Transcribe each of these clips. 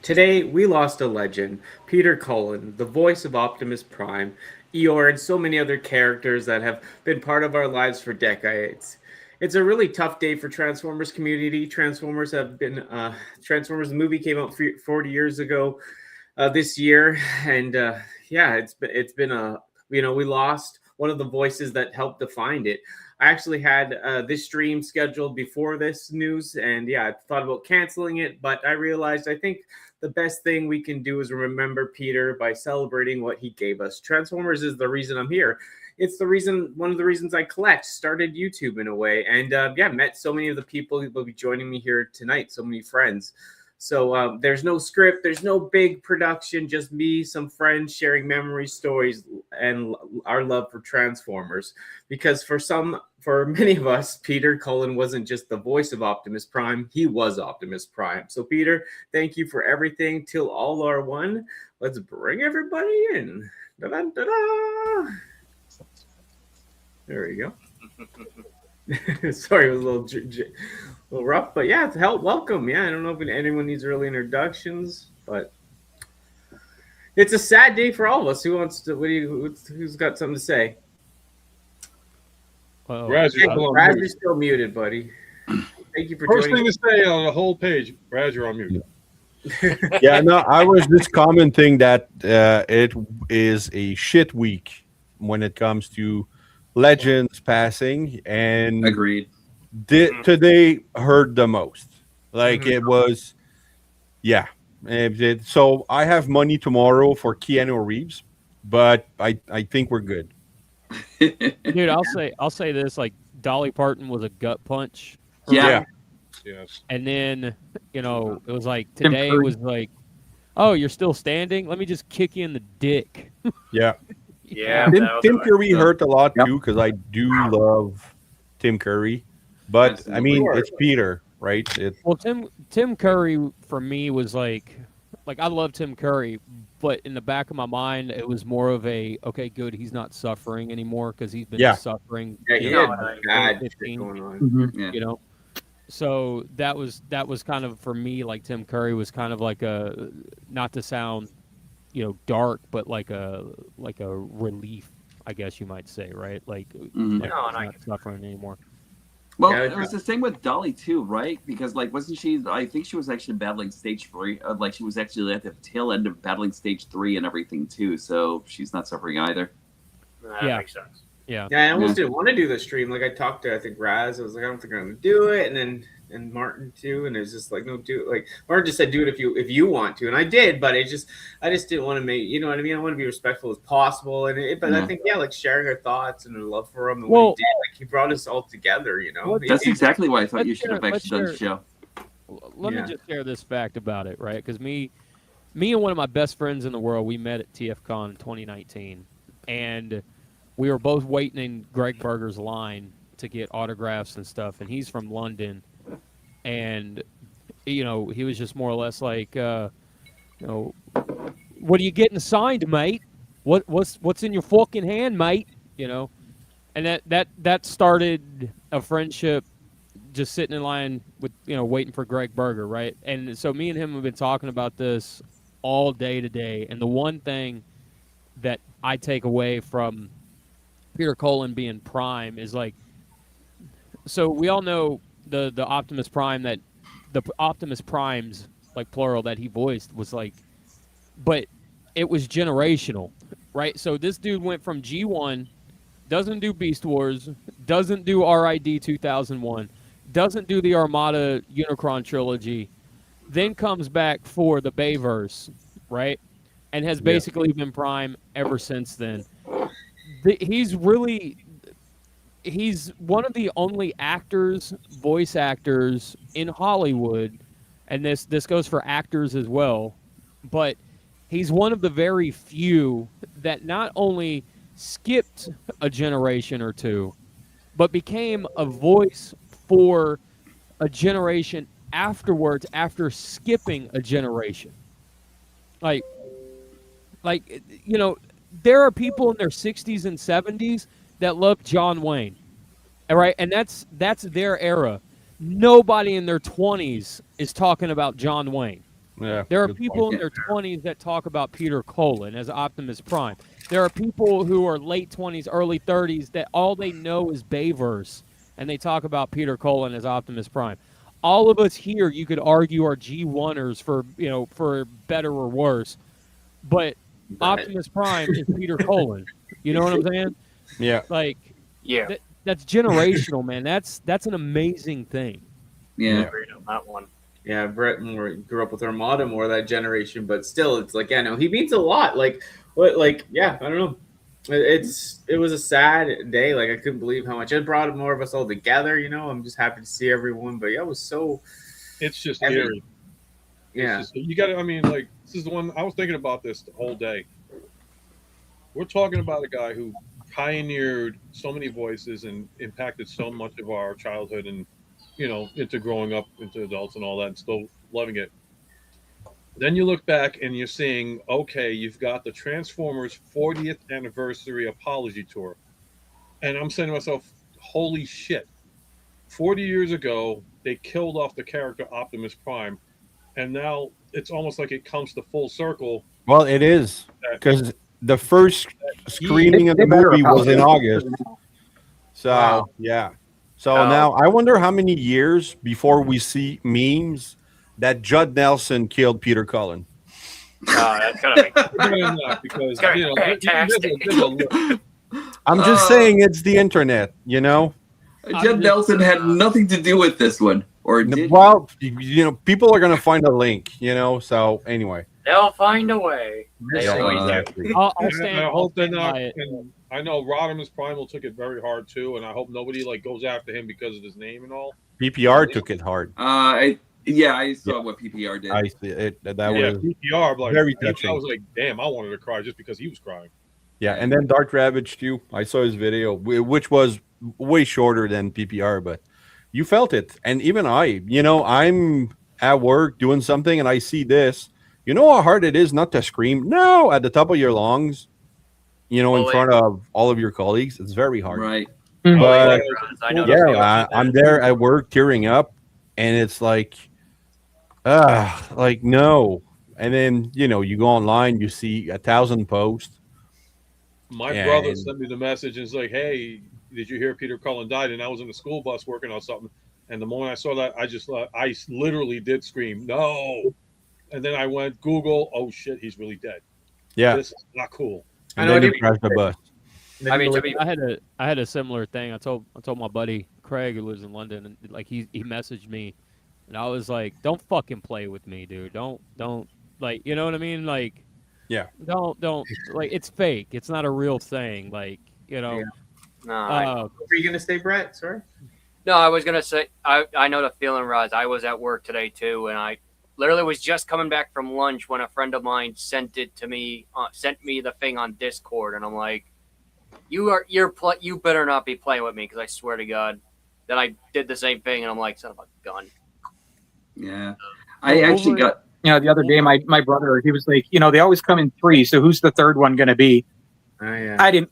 Today, we lost a legend, Peter Cullen, the voice of Optimus Prime, Eeyore, and so many other characters that have been part of our lives for decades. It's a really tough day for Transformers community. Transformers the movie came out 40 years ago this year, and yeah, it's been a we lost one of the voices that helped define it. I actually had this stream scheduled before this news, and yeah, I thought about canceling it, but I realized I think the best thing we can do is remember Peter by celebrating what he gave us. Transformers is the reason I'm here. It's one of the reasons I collect, started YouTube in a way, and yeah, met so many of the people who will be joining me here tonight, so many friends. So there's no script, there's no big production, just me, some friends sharing memory stories and our love for Transformers. Because for many of us, Peter Cullen wasn't just the voice of Optimus Prime, he was Optimus Prime. So Peter, thank you for everything. Till all are one. Let's bring everybody in. Da-da-da-da. There we go. Sorry, it was a little rough, but yeah, welcome. Yeah, I don't know if anyone needs early introductions, but it's a sad day for all of us. Who's got something to say? Raz, you're still muted, buddy. Thank you for First joining. thing to say on the whole page, Raz, you're on mute. Yeah, no, I was just commenting that it is a shit week when it comes to legends passing, and agreed. Today hurt the most. It was, yeah. So I have money tomorrow for Keanu Reeves, but I think we're good. Dude, I'll say this: like Dolly Parton was a gut punch. Yeah. Yes. And then it was like today was like, oh, you're still standing? Let me just kick you in the dick. Yeah. Yeah. Tim Curry hurt a lot too, because I do love Tim Curry, but I mean it's Peter, right? Well, Tim Curry for me was like I love Tim Curry, but in the back of my mind it was more of a okay, good, he's not suffering anymore because he's been suffering. Yeah, he had bad shit going on. Yeah. So that was kind of for me, like Tim Curry was kind of like a, not to sound dark, but like a relief, I guess you might say, right? Like, not suffering anymore. Well, it was the same with Dolly too, right? Because wasn't she? I think she was actually battling stage 3. She was actually at the tail end of battling stage 3 and everything too. So she's not suffering either. That makes sense. Yeah. Yeah, I almost didn't want to do the stream. Like I talked to, I think Raz. I was like, I don't think I'm gonna do it, and Martin too. And it was just like, no, do it. Like Martin just said, do it if you want to, and I did. But I just didn't want to make, you know what I mean. I want to be respectful as possible, but I think like sharing our thoughts and our love for him and what he did, like he brought us all together. That's exactly why I thought you should have actually done the show. Let me just share this fact about it, right? Because me and one of my best friends in the world, we met at TFCon in 2019, and we were both waiting in Greg Berger's line to get autographs and stuff, and he's from London, and he was just more or less like, what are you getting signed, mate? What's in your fucking hand, mate? And that started a friendship, just sitting in line with waiting for Greg Berger, right? And so me and him have been talking about this all day today, and the one thing that I take away from Peter Cullen being Prime is so we all know the Optimus Prime, that the Optimus Primes, like plural, that he voiced was but it was generational, right? So this dude went from G1, doesn't do Beast Wars, doesn't do RID 2001, doesn't do the Armada Unicron trilogy, then comes back for the Bayverse, right? And has basically been Prime ever since then. He's one of the only voice actors in Hollywood, and this goes for actors as well, but he's one of the very few that not only skipped a generation or two, but became a voice for a generation afterwards after skipping a generation. There are people in their 60s and 70s that love John Wayne, all right? And that's their era. Nobody in their 20s is talking about John Wayne, Yeah. There are good people point. in their 20s that talk about Peter Cullen as Optimus Prime. There are people who are late 20s, early 30s that all they know is Bayverse, and they talk about Peter Cullen as Optimus Prime. All of us here, you could argue, are G1ers for better or worse, but Optimus Prime is Peter Cullen. You know what I'm saying? Yeah. Like, Yeah. that's generational, man. That's an amazing thing. Yeah. Agreed on that one. Yeah, Brett more grew up with Armada, more of that generation, but still, it's like, yeah, no, he means a lot. Like, what, like, yeah, I don't know. It was a sad day. Like, I couldn't believe how much it brought more of us all together. You know, I'm just happy to see everyone. But yeah, it was so. It's just Every- eerie. Yeah, You got to. I mean, like, this is the one I was thinking about this the whole day. We're talking about a guy who pioneered so many voices and impacted so much of our childhood and, into growing up into adults and all that, and still loving it. Then you look back and you're seeing, okay, you've got the Transformers 40th anniversary apology tour. And I'm saying to myself, holy shit. 40 years ago, they killed off the character Optimus Prime. And now it's almost like it comes to full circle. Well, it is because the first screening of the better movie was in apologize. August. So Wow. yeah. So Oh. now I wonder how many years before we see memes that Judd Nelson killed Peter Cullen. That's gonna be. Because, It's gonna be fantastic. I'm just saying it's the internet, you know. Judd Nelson had nothing to do with this one, or did Well, people are gonna find a link, you know. So anyway, They'll find a way. They Yeah, always do. exactly. I'll And stand, I I'll hope they're stand not. by it. And I know Rodimus Primal took it very hard too, and I hope nobody goes after him because of his name and all. PPR took it hard. I saw what PPR did. I see it. That Yeah, was PPR, like, very I touching. was like, damn, I wanted to cry just because he was crying. Yeah, and then Dark Ravage too. I saw his video, which was way shorter than PPR, but you felt it. And even I'm at work doing something and I see this. You know how hard it is not to scream no at the top of your lungs, in Oh, front of all of your colleagues. It's very hard. Right. But I know I'm there at work tearing up, and it's like no. And then you go online, you see 1,000 posts. My Yeah, brother and- sent me the message and it's like, hey, did you hear Peter Cullen died? And I was in the school bus working on something. And the moment I saw that, I literally did scream, no. And then I went Google, oh shit, he's really dead. Yeah, This is not cool. and I know then what you crash the bus. I mean, to be I had a similar thing. I told my buddy Craig, who lives in London, and like he messaged me, and I was like, "Don't fucking play with me, dude. Don't like, you know what I mean? Like, Yeah. don't like, it's fake. It's not a real thing. Like, Yeah. no. What were you gonna say, Brett? Sorry. No, I was gonna say I know the feeling, Roz. I was at work today too, and I literally was just coming back from lunch when a friend of mine sent me the thing on Discord, and I'm like, you better not be playing with me, because I swear to God. Then I did the same thing, and I'm like, son of a gun. Yeah. I actually got The other day, my brother, he was like, they always come in three. So who's the third one going to be? I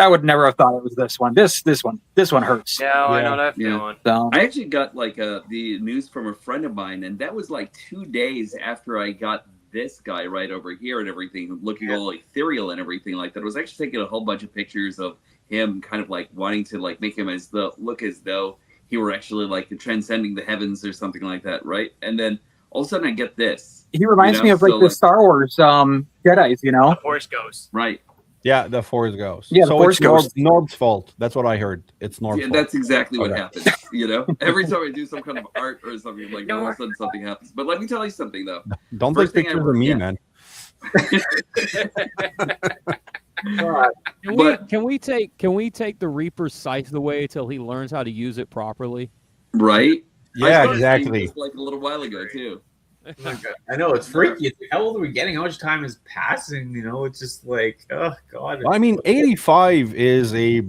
would never have thought it was this one. This one hurts. Yeah, I Yeah. know that Yeah. feeling. So I actually got the news from a friend of mine, and that was like 2 days after I got this guy right over here and everything, looking all ethereal and everything like that. I was actually taking a whole bunch of pictures of him, kind of like wanting to make him look as though he were actually transcending the heavens or something like that, right? And then all of a sudden I get this. he reminds me of So, the Star Wars Jedi's. The Force Ghost. Right. Yeah, the Force Ghost. Yeah, the so Force it's Ghost. Nord's fault. That's what I heard. It's Nord's Yeah, fault. that's exactly what Okay. happens. Every time I do some kind of art or something, like all of a sudden something happens. But let me tell you something though. Don't take first thing I pictures of wrote- me, yeah. man. can we take the Reaper's scythe away till he learns how to use it properly? Right? I Yeah, started seeing exactly. this, a little while ago too. I know it's freaky. It's like, how old are we getting? How much time is passing? It's just like, oh god. I mean, 85 is a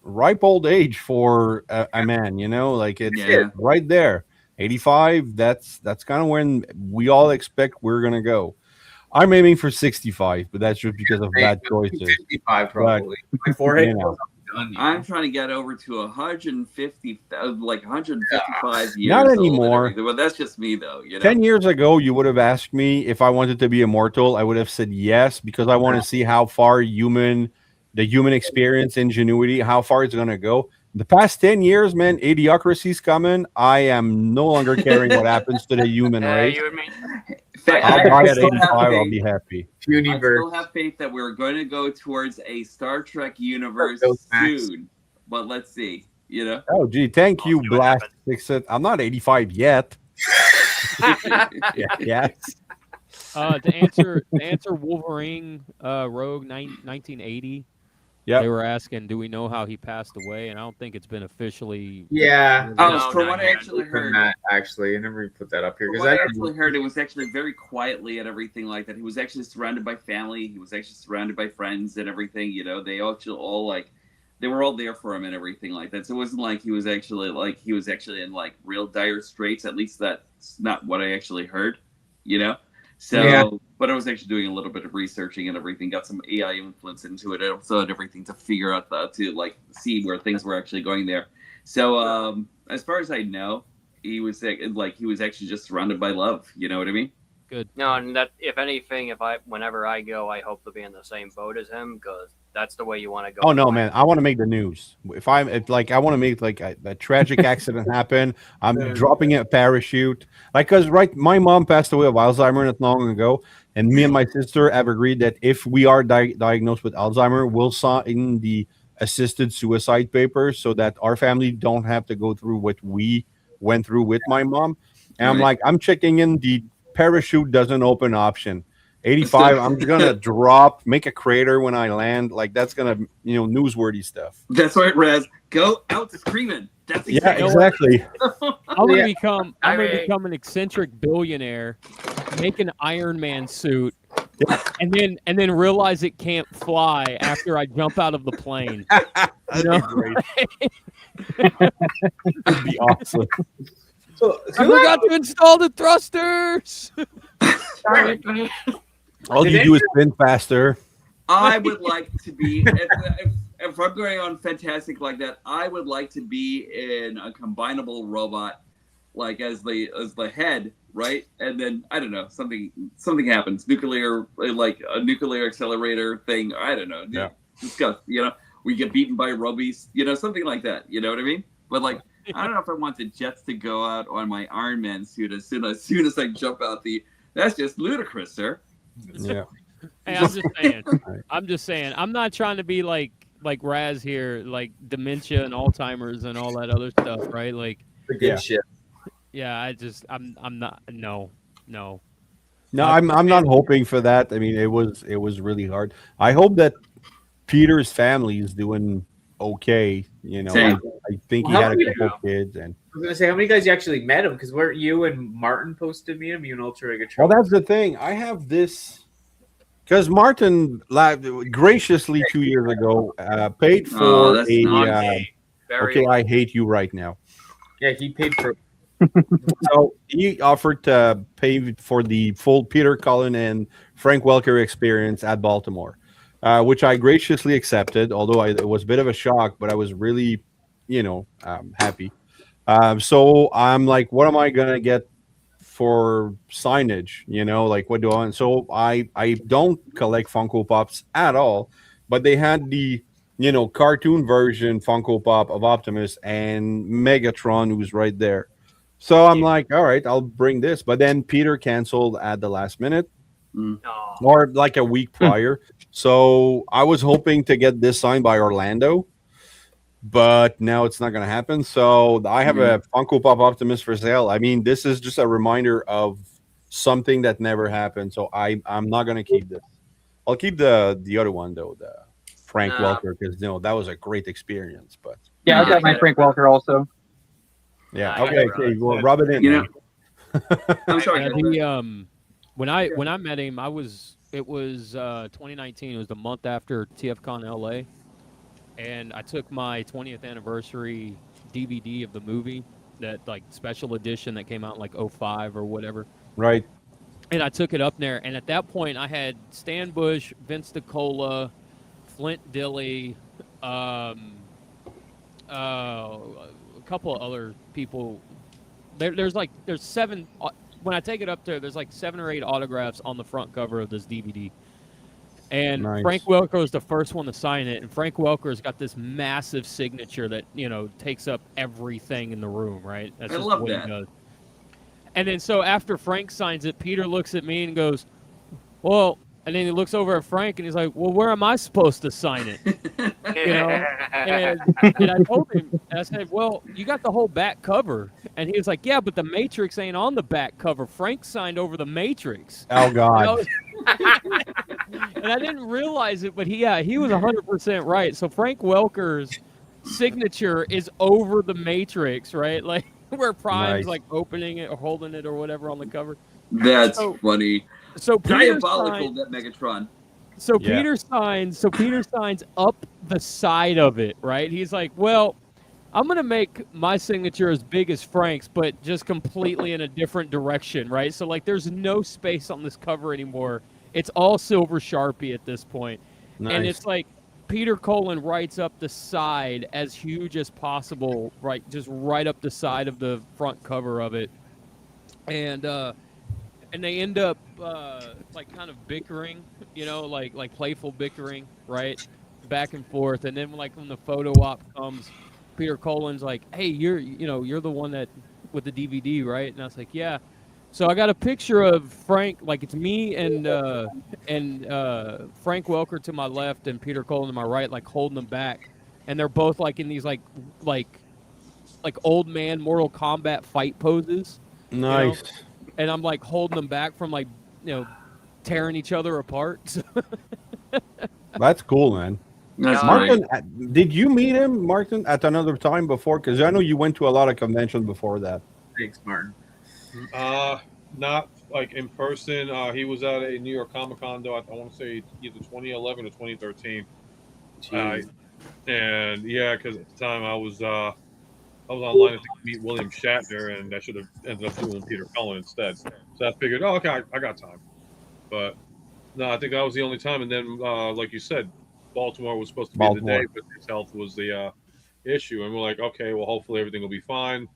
ripe old age for a man. It's Yeah. right there. 85. That's kind of when we all expect we're gonna go. I'm aiming for 65, but that's just because of bad choices. 55 probably. My forehead goes up I'm trying to get over to 150, like 155 years Not old and anymore. everything. Well, that's just me, though. You know, 10 years ago, you would have asked me if I wanted to be immortal. I would have said yes, because I want to see how far the human experience, ingenuity, how far it's going to go. The past 10 years, man, idiocracy's coming. I am no longer caring what happens to the human race. You and me. I'll die at still have 85. I'll faith. be happy. I still have faith that we're going to go towards a Star Trek universe soon. But let's see. You know. Oh, gee, thank you, Blast Fix It. I'm not 85 yet. Yes. To answer Wolverine Rogue 1980. Yeah. They were asking, do we know how he passed away? And I don't think it's been officially. Yeah. From what I actually heard, actually, I never put that up here because I actually heard it was actually very quietly and everything like that. He was actually surrounded by family. He was actually surrounded by friends and everything. You know, they all like, they were all there for him and everything like that. So it wasn't like he was actually in like real dire straits. At least that's not what I actually heard. You know. So, yeah. But I was actually doing a little bit of researching and everything, got some AI influence into it, also and everything to figure out to like see where things were actually going there. So, as far as I know, he was actually just surrounded by love. You know what I mean? Good. No, and that if anything, whenever I go, I hope to be in the same boat as him, because that's the way you want to go. Oh no, man! I want to make the news. I want to make like a tragic accident happen. I'm dropping a parachute, because my mom passed away of Alzheimer not long ago, and me and my sister have agreed that if we are diagnosed with Alzheimer, we'll sign the assisted suicide papers so that our family don't have to go through what we went through with my mom. And I'm checking in the parachute doesn't open option. 85, I'm gonna drop, make a crater when I land. Like that's gonna, newsworthy stuff. That's right, Raz. Go out screaming. That's exactly. I'm gonna become an eccentric billionaire, make an Iron Man suit, and then realize it can't fly after I jump out of the plane. That'd be great. That'd be awesome. So, I forgot to install the thrusters. All you do is spin faster. I would like to be, if I'm going on fantastic like that, I would like to be in a combinable robot, like as the head, right? And then I don't know, something happens, nuclear, like a nuclear accelerator thing. I don't know. Yeah. Discuss. We get beaten by robies. Something like that. You know what I mean? But like, I don't know if I want the jets to go out on my Iron Man suit as soon as I jump out the. That's just ludicrous, sir. Yeah. Hey, I'm just saying. I'm not trying to be like Raz here, like dementia and Alzheimer's and all that other stuff, right? Like the good shit. Yeah, I'm not. No. No, I'm not hoping for that. I mean, it was really hard. I hope that Peter's family is doing okay. I think he had a couple kids, and I was gonna say, how many guys you actually met him? Because you and Martin posted me him. You and Ultra Good. Well, that's the thing. I have this because Martin graciously 2 years ago paid for okay, I hate you right now. Yeah, he paid for. So he offered to pay for the full Peter, Cullen, and Frank Welker experience at Baltimore, which I graciously accepted. Although it was a bit of a shock, but I was really, happy. So I'm like, what am I gonna get for signage? Like what do I want? So I don't collect Funko Pops at all, but they had the cartoon version Funko Pop of Optimus and Megatron, who's right there. So I'm like, all right, I'll bring this. But then Peter canceled at the last minute, or like a week prior. So I was hoping to get this signed by Orlando, but now it's not going to happen. So I have a Funko Pop Optimus for sale. I mean, this is just a reminder of something that never happened. So I'm not going to keep this. I'll keep the other one though, the Frank Welker, because that was a great experience. But yeah, I got my Frank Welker also. Yeah. Okay. Well, rub it in. I'm sorry. When I met him, it was 2019. It was the month after TFCon LA, and I took my 20th anniversary DVD of the movie, that like special edition that came out in like 05 or whatever. Right. And I took it up there, and at that point, I had Stan Bush, Vince DiCola, Flint Dilley, a couple of other people. There's seven. When I take it up there's like 7 or 8 autographs on the front cover of this DVD. And Nice. Frank Welker is the first one to sign it, and Frank Welker's got this massive signature that takes up everything in the room, right? That's I just love what that. he does. And then so after Frank signs it, Peter looks at me and goes, "Well," and then he looks over at Frank and he's like, "Well, where am I supposed to sign it?" And I told him, and I said, "Well, you got the whole back cover," and he was like, "Yeah, but the Matrix ain't on the back cover. Frank signed over the Matrix." Oh God. And I didn't realize it, but he was 100% right. So Frank Welker's signature is over the Matrix, right? Like where Prime's Nice. like opening it or holding it or whatever on the cover. That's So- funny. So Peter Diabolical, signed, that Megatron. so Yeah. Peter signs up the side of it, right? He's like, "Well, I'm going to make my signature as big as Frank's, but just completely in a different direction," right? So like there's no space on this cover anymore. It's all silver Sharpie at this point. Nice. And it's like Peter Cullen writes up the side as huge as possible, right? Just right up the side of the front cover of it. And they end up like kind of bickering, like playful bickering, right? Back and forth. And then like when the photo op comes, Peter Cullen's like, "Hey, you're the one that with the DVD, right?" And I was like, "Yeah." So I got a picture of Frank, like it's me and Frank Welker to my left and Peter Cullen to my right, like holding them back, and they're both like in these like old man Mortal Kombat fight poses. Nice. And I'm like holding them back from like tearing each other apart. That's cool, man. That's Yeah, great. Martin, did you meet him, Martin, at another time before? Because I know you went to a lot of conventions before that. Thanks, Martin. Not like in person. He was at a New York Comic Con, though. I want to say either 2011 or 2013. Jeez. And yeah, because at the time I was online to meet William Shatner, and I should have ended up doing Peter Cullen instead. So I figured, oh, okay, I got time. But no, I think that was the only time. And then, like you said, Baltimore was supposed to be the day, but his health was the issue. And we're like, okay, well, hopefully everything will be fine.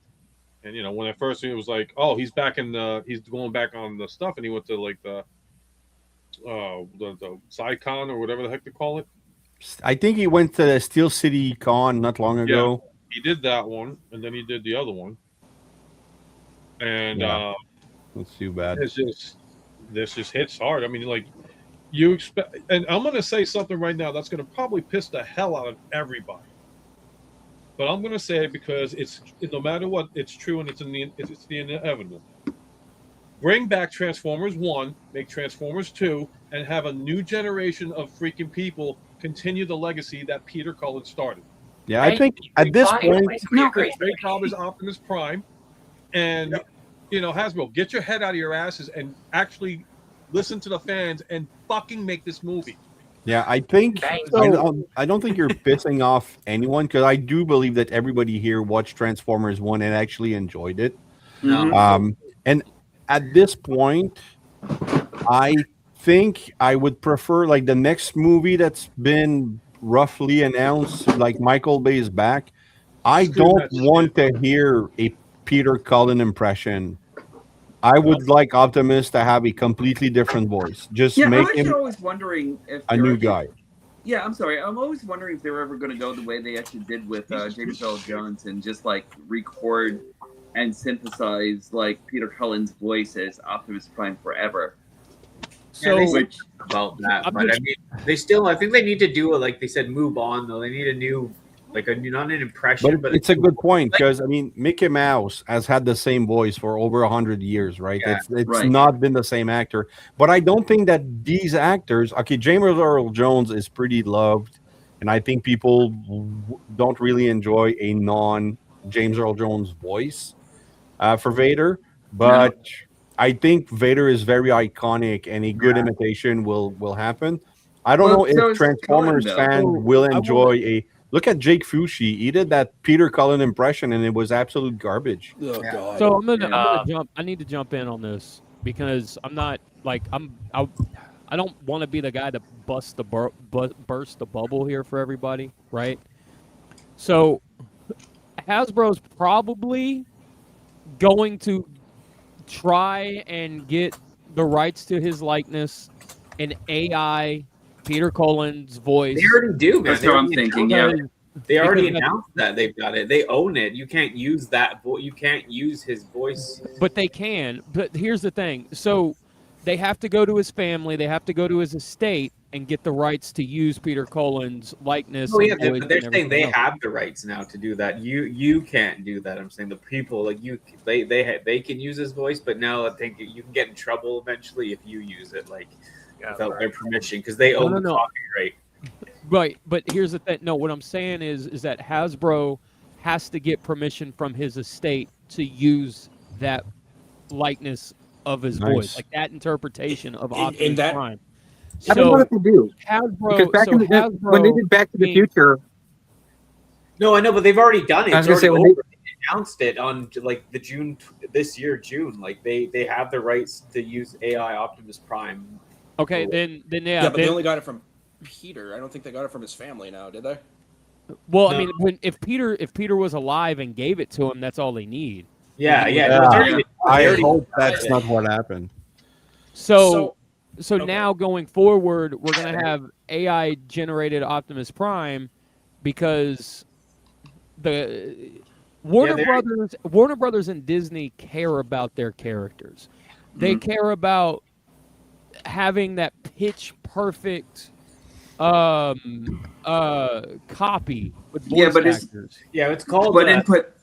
And when at first it was like, oh, he's going back on the stuff, and he went to like the SciCon or whatever the heck they call it. I think he went to the Steel City Con not long ago. He did that one, and then he did the other one. And Yeah. That's too bad. this just hits hard. I mean, like you expect, and I'm going to say something right now that's going to probably piss the hell out of everybody. But I'm going to say it because it's no matter what, it's true, and it's the inevitable. Bring back Transformers 1, make Transformers 2, and have a new generation of freaking people continue the legacy that Peter Cullen started. Yeah, I think at this point, Ray Cobb Optimus Prime, and Hasbro, get your head out of your asses and actually listen to the fans and fucking make this movie. yeah, I think Thank I don't think you're pissing off anyone, because I do believe that everybody here watched Transformers 1 and actually enjoyed it. No. And at this point, I think I would prefer like the next movie that's been roughly announced, like Michael Bay is back. I don't want to hear a Peter Cullen impression. I would like Optimus to have a completely different voice. Just Yeah, I'm make actually him always wondering if a new guy. Yeah, I'm sorry. I'm always wondering if they were ever going to go the way they actually did with James Earl Jones and just like record and synthesize like Peter Cullen's voice as Optimus Prime forever. So Yeah, they about that, but I mean, I think they need to do it like they said, move on though. They need a new, not an impression, but it's a good point, because I mean, Mickey Mouse has had the same voice for over 100 years, right? Yeah, it's right. not been the same actor, but I don't think that these actors. Okay, James Earl Jones is pretty loved, and I think people don't really enjoy a non-James Earl Jones voice for Vader, but I think Vader is very iconic, and a good imitation will happen. I don't know Well, so if is Transformers Cullen, though. fans will enjoy a. Look at Jake Fushi. He did that Peter Cullen impression, and it was absolute garbage. Oh God. So I'm gonna jump. I need to jump in on this because I'm not like I don't want to be the guy that burst the bubble here for everybody, right? So Hasbro's probably going to try and get the rights to his likeness in AI Peter Cullen's voice. They already do, man. That's what I'm thinking. Yeah. They already Because- announced that they've got it. They own it. You can't use that. You can't use his voice. But they can. But here's the thing. So they have to go to his family. They have to go to his estate and get the rights to use Peter Cullen's likeness. Oh yeah, and voice but they're and saying they everything else. have the rights now to do that. You can't do that. I'm saying the people like you, they can use his voice, but now I think you can get in trouble eventually if you use it like without their permission because they own the copyright. Right, but here's the thing. No, what I'm saying is that Hasbro has to get permission from his estate to use that likeness of his voice, like that interpretation of Optimus Prime. I don't know what to do. Hasbro, Because when they did Back to the Future, No, I know, but they've already done it. I was It's gonna already say, over. They announced it on like the June this year, June. Like they have the rights to use AI Optimus Prime. Okay, then Yeah, but they only got it from Peter. I don't think they got it from his family now, did they? Well, No. I mean, if Peter was alive and gave it to him, that's all they need. Yeah. I hope that's not what happened. So now going forward, we're gonna have AI generated Optimus Prime because the Warner Brothers and Disney care about their characters. They care about having that pitch perfect copy with voice actors. It's called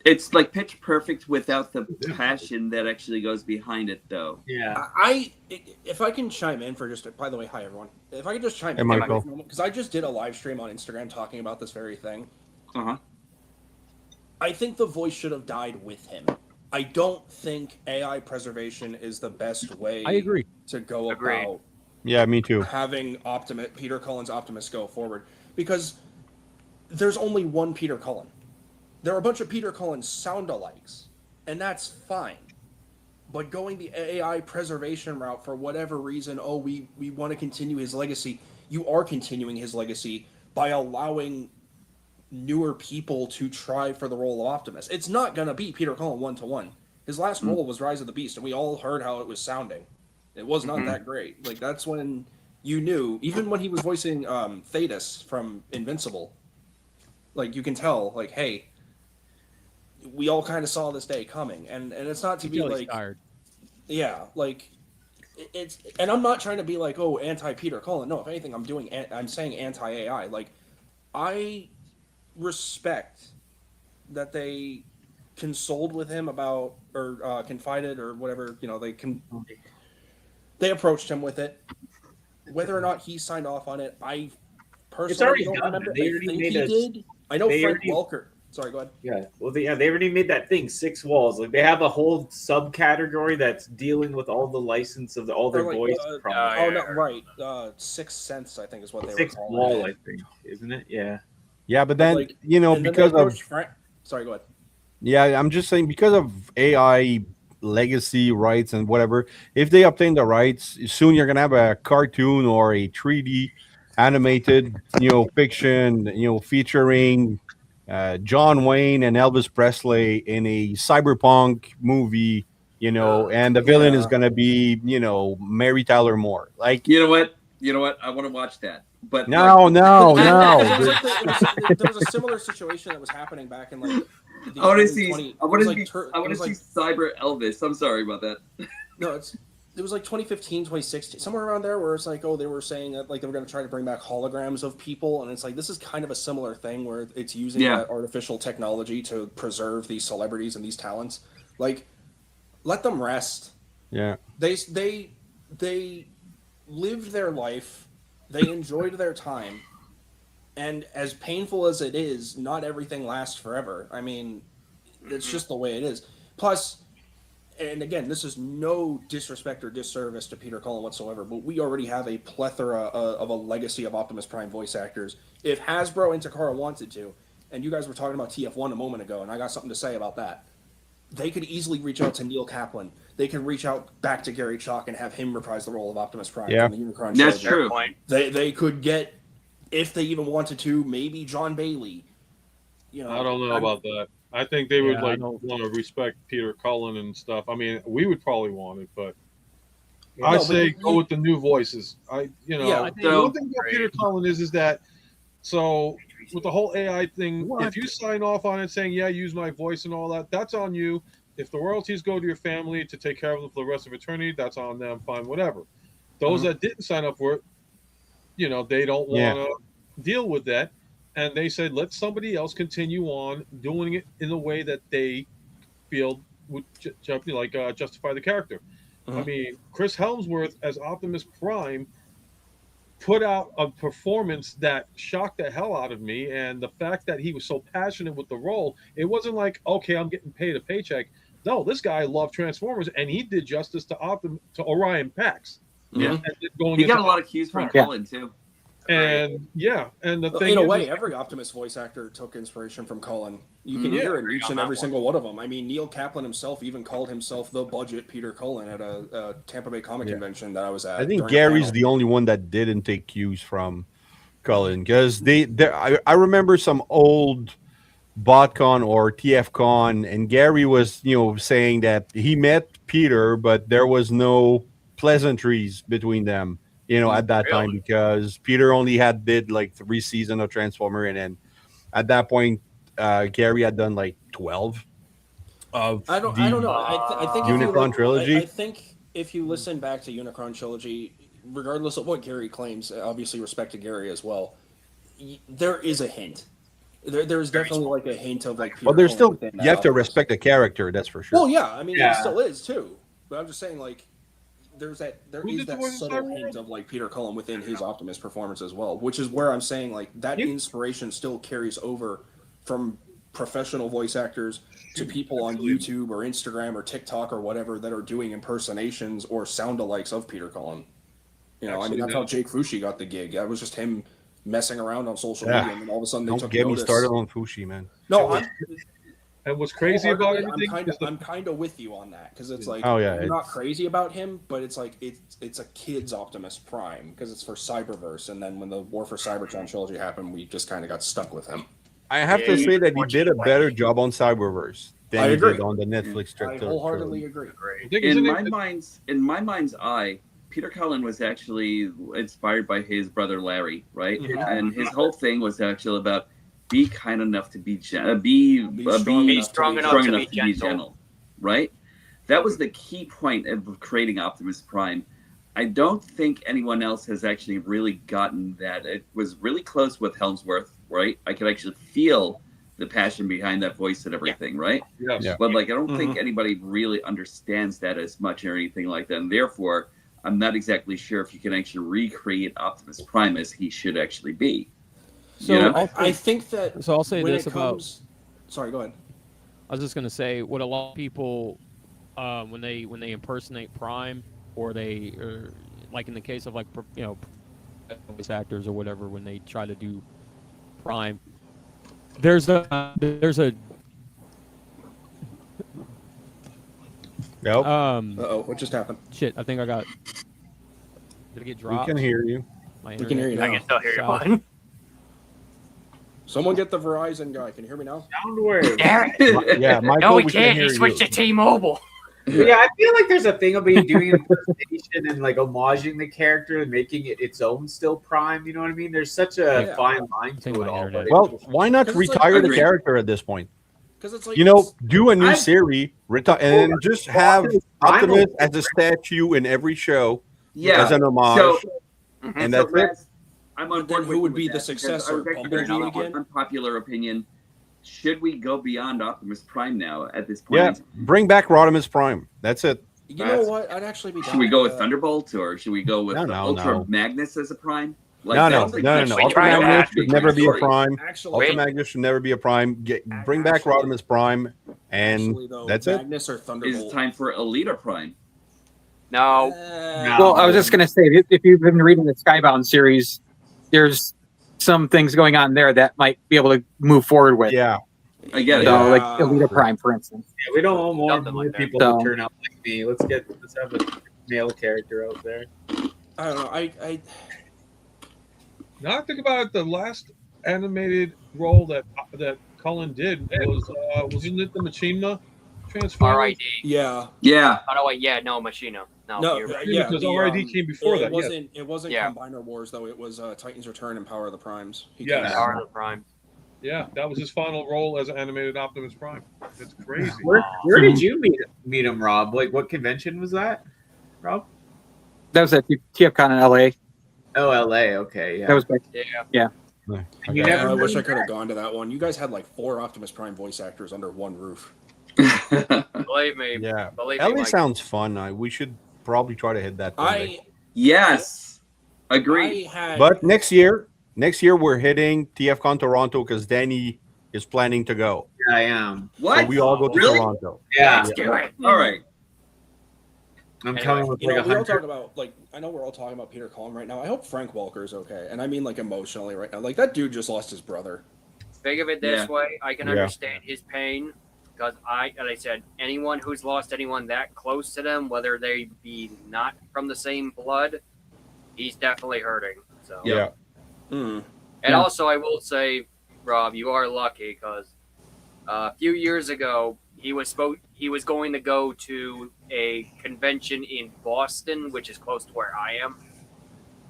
it's like pitch perfect without the passion that actually goes behind it though. If I can chime in for just, by the way, hi everyone, if I could just chime in Michael. because I just did a live stream on Instagram talking about this very thing. I think the voice should have died with him. I don't think AI preservation is the best way I agree to go about Yeah, me too. having Peter Cullen's Optimus go forward, because there's only one Peter Cullen. There are a bunch of Peter Cullen sound-alikes, and that's fine. But going the AI preservation route for whatever reason, we want to continue his legacy. You are continuing his legacy by allowing newer people to try for the role of Optimus. It's not going to be Peter Cullen one-to-one. His last role was Rise of the Beast, and we all heard how it was sounding. It was not that great. Like, that's when you knew, even when he was voicing Thetis from Invincible, like, you can tell, like, hey, we all kind of saw this day coming. And it's not to be like, tired. Yeah, like, it's, and I'm not trying to be like, anti-Peter Cullen. No, if anything, I'm saying anti-AI. Like, I respect that they consoled with him about, or confided, or whatever, they approached him with it. Whether or not he signed off on it, I personally don't remember. I think he did. I know Frank Welker. Sorry, go ahead. Yeah, well, they already made that thing 6 walls. Like they have a whole subcategory that's dealing with all the license of all their voice. Right. 6 Sense, I think, is what they were calling wall, it. I think, isn't it? Yeah. Yeah, but then like, because of sorry, go ahead. Yeah, I'm just saying because of AI legacy rights and whatever, if they obtain the rights, soon you're gonna have a cartoon or a 3D animated, fiction, featuring John Wayne and Elvis Presley in a cyberpunk movie, and the villain is gonna be, Mary Tyler Moore. Like, you know what? I want to watch that. But no. There was a similar situation that was happening back in like. I want to see Cyber Elvis. I'm sorry about that. No, it was like 2015, 2016, somewhere around there, where it's like, they were saying that like they were going to try to bring back holograms of people, and it's like this is kind of a similar thing where it's using that artificial technology to preserve these celebrities and these talents. Like, let them rest. Yeah. They lived their life. They enjoyed their time. And as painful as it is, not everything lasts forever. I mean, it's just the way it is. Plus, and again, this is no disrespect or disservice to Peter Cullen whatsoever, but we already have a plethora of a legacy of Optimus Prime voice actors. If Hasbro and Takara wanted to, and you guys were talking about TF1 a moment ago, and I got something to say about that, they could easily reach out to Neil Kaplan. They could reach out back to Gary Chalk and have him reprise the role of Optimus Prime from the Unicron That's trilogy. true. They could get, if they even wanted to, maybe John Bailey. I don't know about that. I think they would Yeah, I like don't- want to respect Peter Cullen and stuff. I mean, we would probably want it, but No, I but say you- go with the new voices. Yeah, The so- one thing about Peter Cullen is that so with the whole AI thing, if you sign off on it saying, yeah, use my voice and all that, that's on you. If the royalties go to your family to take care of them for the rest of eternity, that's on them, fine, whatever. Those that didn't sign up for it, they don't want to deal with that. And they said, let somebody else continue on doing it in a way that they feel would justify the character. I mean, Chris Helmsworth as Optimus Prime put out a performance that shocked the hell out of me, and the fact that he was so passionate with the role, it wasn't like, okay, I'm getting paid a paycheck. No, this guy loved Transformers, and he did justice to Orion Pax. Yeah. Going He got into a lot of cues from Yeah. Cullen too. and the thing in a is, way, every Optimus voice actor took inspiration from Cullen. You can hear it in each and every single one of them. I mean, Neil Kaplan himself even called himself the budget Peter Cullen at a Tampa Bay Comic Convention that I was at. I think during a Gary's panel. the only one that didn't take cues from Cullen, because I remember some old BotCon or TFCon, and Gary was saying that he met Peter, but there was no pleasantries between them at that time, because Peter only did like 3 seasons of Transformer, and then at that point Gary had done like 12 of I don't know. I think Unicron trilogy. I think if you listen back to Unicron trilogy, regardless of what Gary claims, obviously respect to Gary as well, there is a hint. There's definitely like a hint of like. Well, there's Cullen still within you have that to Optimus. respect the character, that's for sure. Well, yeah, I mean, Yeah. it still is too. But I'm just saying, like, there Who is did the that voice of subtle Cyberman? hint of like Peter Cullen within his Optimus performance as well, which is where I'm saying like that inspiration still carries over from professional voice actors to people on YouTube or Instagram or TikTok or whatever that are doing impersonations or sound-alikes of Peter Cullen. I mean, that's how Jake Fushi got the gig. That was just him messing around on social Yeah. media, and then all of a sudden they Don't took get me notice. started on Fushi, man. No, and what's crazy about wholeheartedly, everything I'm kind of with you on that, because it's like, Oh, yeah, I'm not it's- crazy about him, but it's like it's a kid's Optimus Prime because it's for Cyberverse, and then when the War for Cybertron trilogy happened, we just kind of got stuck with him. I have to say that he did a better job on Cyberverse than I he agree. did on the Netflix I wholeheartedly agree. the thing is, In my mind's eye, Peter Cullen was actually inspired by his brother Larry, right? And his whole thing was actually about be kind enough to be strong enough to be gentle. right? That was the key point of creating Optimus Prime. I don't think anyone else has actually really gotten that. It was really close with Helmsworth, right? I could actually feel the passion behind that voice and everything, right? yes. Yeah. But like, I don't think anybody really understands that as much or anything like that. And therefore, I'm not exactly sure if you can actually recreate Optimus Prime as he should actually be. So You know? I think that. So I'll say when this it about. comes, sorry, go ahead. I was just gonna say what a lot of people, when they impersonate Prime, or like in the case of like voice actors or whatever, when they try to do Prime, there's a Nope. Uh-oh, what just happened? shit. I think I got. Did it get We dropped? can hear you. My We can hear you internet now. I can still hear you. South. Bud. Someone get the Verizon guy. Can you hear me now? Sound wave. Darren. Yeah, Michael, No, we can can't. hear He switched you. to T-Mobile. Yeah, I feel like there's a thing about doing impersonation and like homaging the character and making it its own still Prime. You know what I mean? There's such a Yeah. fine line think to it my all. internet- But Well, why not 'Cause it's like- retire the Agreed. character at this point? Because it's like Do a new I- series, retire, and then just have Optimus Optimus Prime. as a statue in every show Yeah. as an homage, So, and so that's it. Rez, I'm on But then board who with would you be with the that, because successor, I was actually Bumblebee gonna- again? Unpopular opinion. Should we go beyond Optimus Prime now at this point? Yeah, bring back Rodimus Prime. That's it. You know what? I'd actually be. Should down we go with that. Thunderbolt, or should we go with No, no, Ultra no. Magnus as a Prime? No. that's the- Ultra try Magnus that. should never be a Prime. Actually, Ultra Wait. Magnus should never be a Prime. Bring back Actually- Rodimus Prime, and actually, though, that's it. Magnus or Is Thunderbolt? it time for Elita Prime? No. Well, I was just gonna say, if you've been reading the Skybound series, there's some things going on there that might be able to move forward with. Yeah, I get it. So, Yeah. like Elita Prime, for instance. yeah, we don't want more Something like that. people So- to turn out like me. Let's have a male character out there. I don't know. I Now I think about it, the last animated role that Cullen did was wasn't it the Machina Transformers? RID. Yeah. Yeah. Oh no, wait, yeah, no, Machina. No, you're right. Yeah, because the, RID came before that. It wasn't Yeah. Combiner Wars though. It was Titans Return and Power of the Primes. He Yes. came Power back. of the Prime. Yeah, that was his final role as an animated Optimus Prime. It's crazy. Where did you meet him, Rob? Like, what convention was that, Rob? That was at TFCon in LA. Oh, LA. Okay, yeah. That was back. Yeah. And you never I wish I really- could have gone to that one. You guys had like 4 Optimus Prime voice actors under one roof. Believe me. Yeah. Believe me, LA Mike. sounds fun. We should probably try to hit that. I Yes. Agreed. had, But next year we're hitting TFCon Toronto because Danny is planning to go. Yeah, I am. What? So we all go to Really? Toronto. Yeah, Let's do it. All right. I'm Anyway, coming with you know, like we're all 100. talking about like I know we're all talking about Peter Cullen right now. I hope Frank Welker's okay, and I mean like emotionally right now. Like that dude just lost his brother. Think of it this Yeah. way. I can Yeah. understand his pain because as I said, anyone who's lost anyone that close to them, whether they be not from the same blood, he's definitely hurting. So Yeah. Mm. And Yeah. also, I will say, Rob, you are lucky because a few years ago he was going to go to a convention in Boston, which is close to where I am.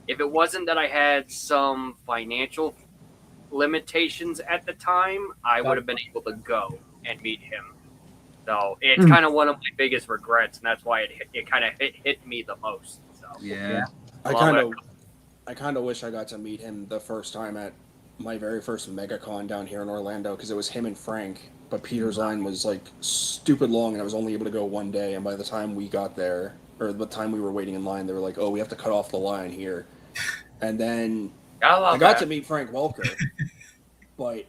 If it wasn't that I had some financial limitations at the time, I would have been able to go and meet him. So it's kind of one of my biggest regrets, and that's why it kind of hit me the most. So Yeah. I Well, kind of wish I got to meet him the first time at my very first MegaCon down here in Orlando because it was him and Frank, but Peter's line was like stupid long, and I was only able to go one day. And by the time we got there, or the time we were waiting in line, they were like, "Oh, we have to cut off the line here." And then I got to meet Frank Welker, but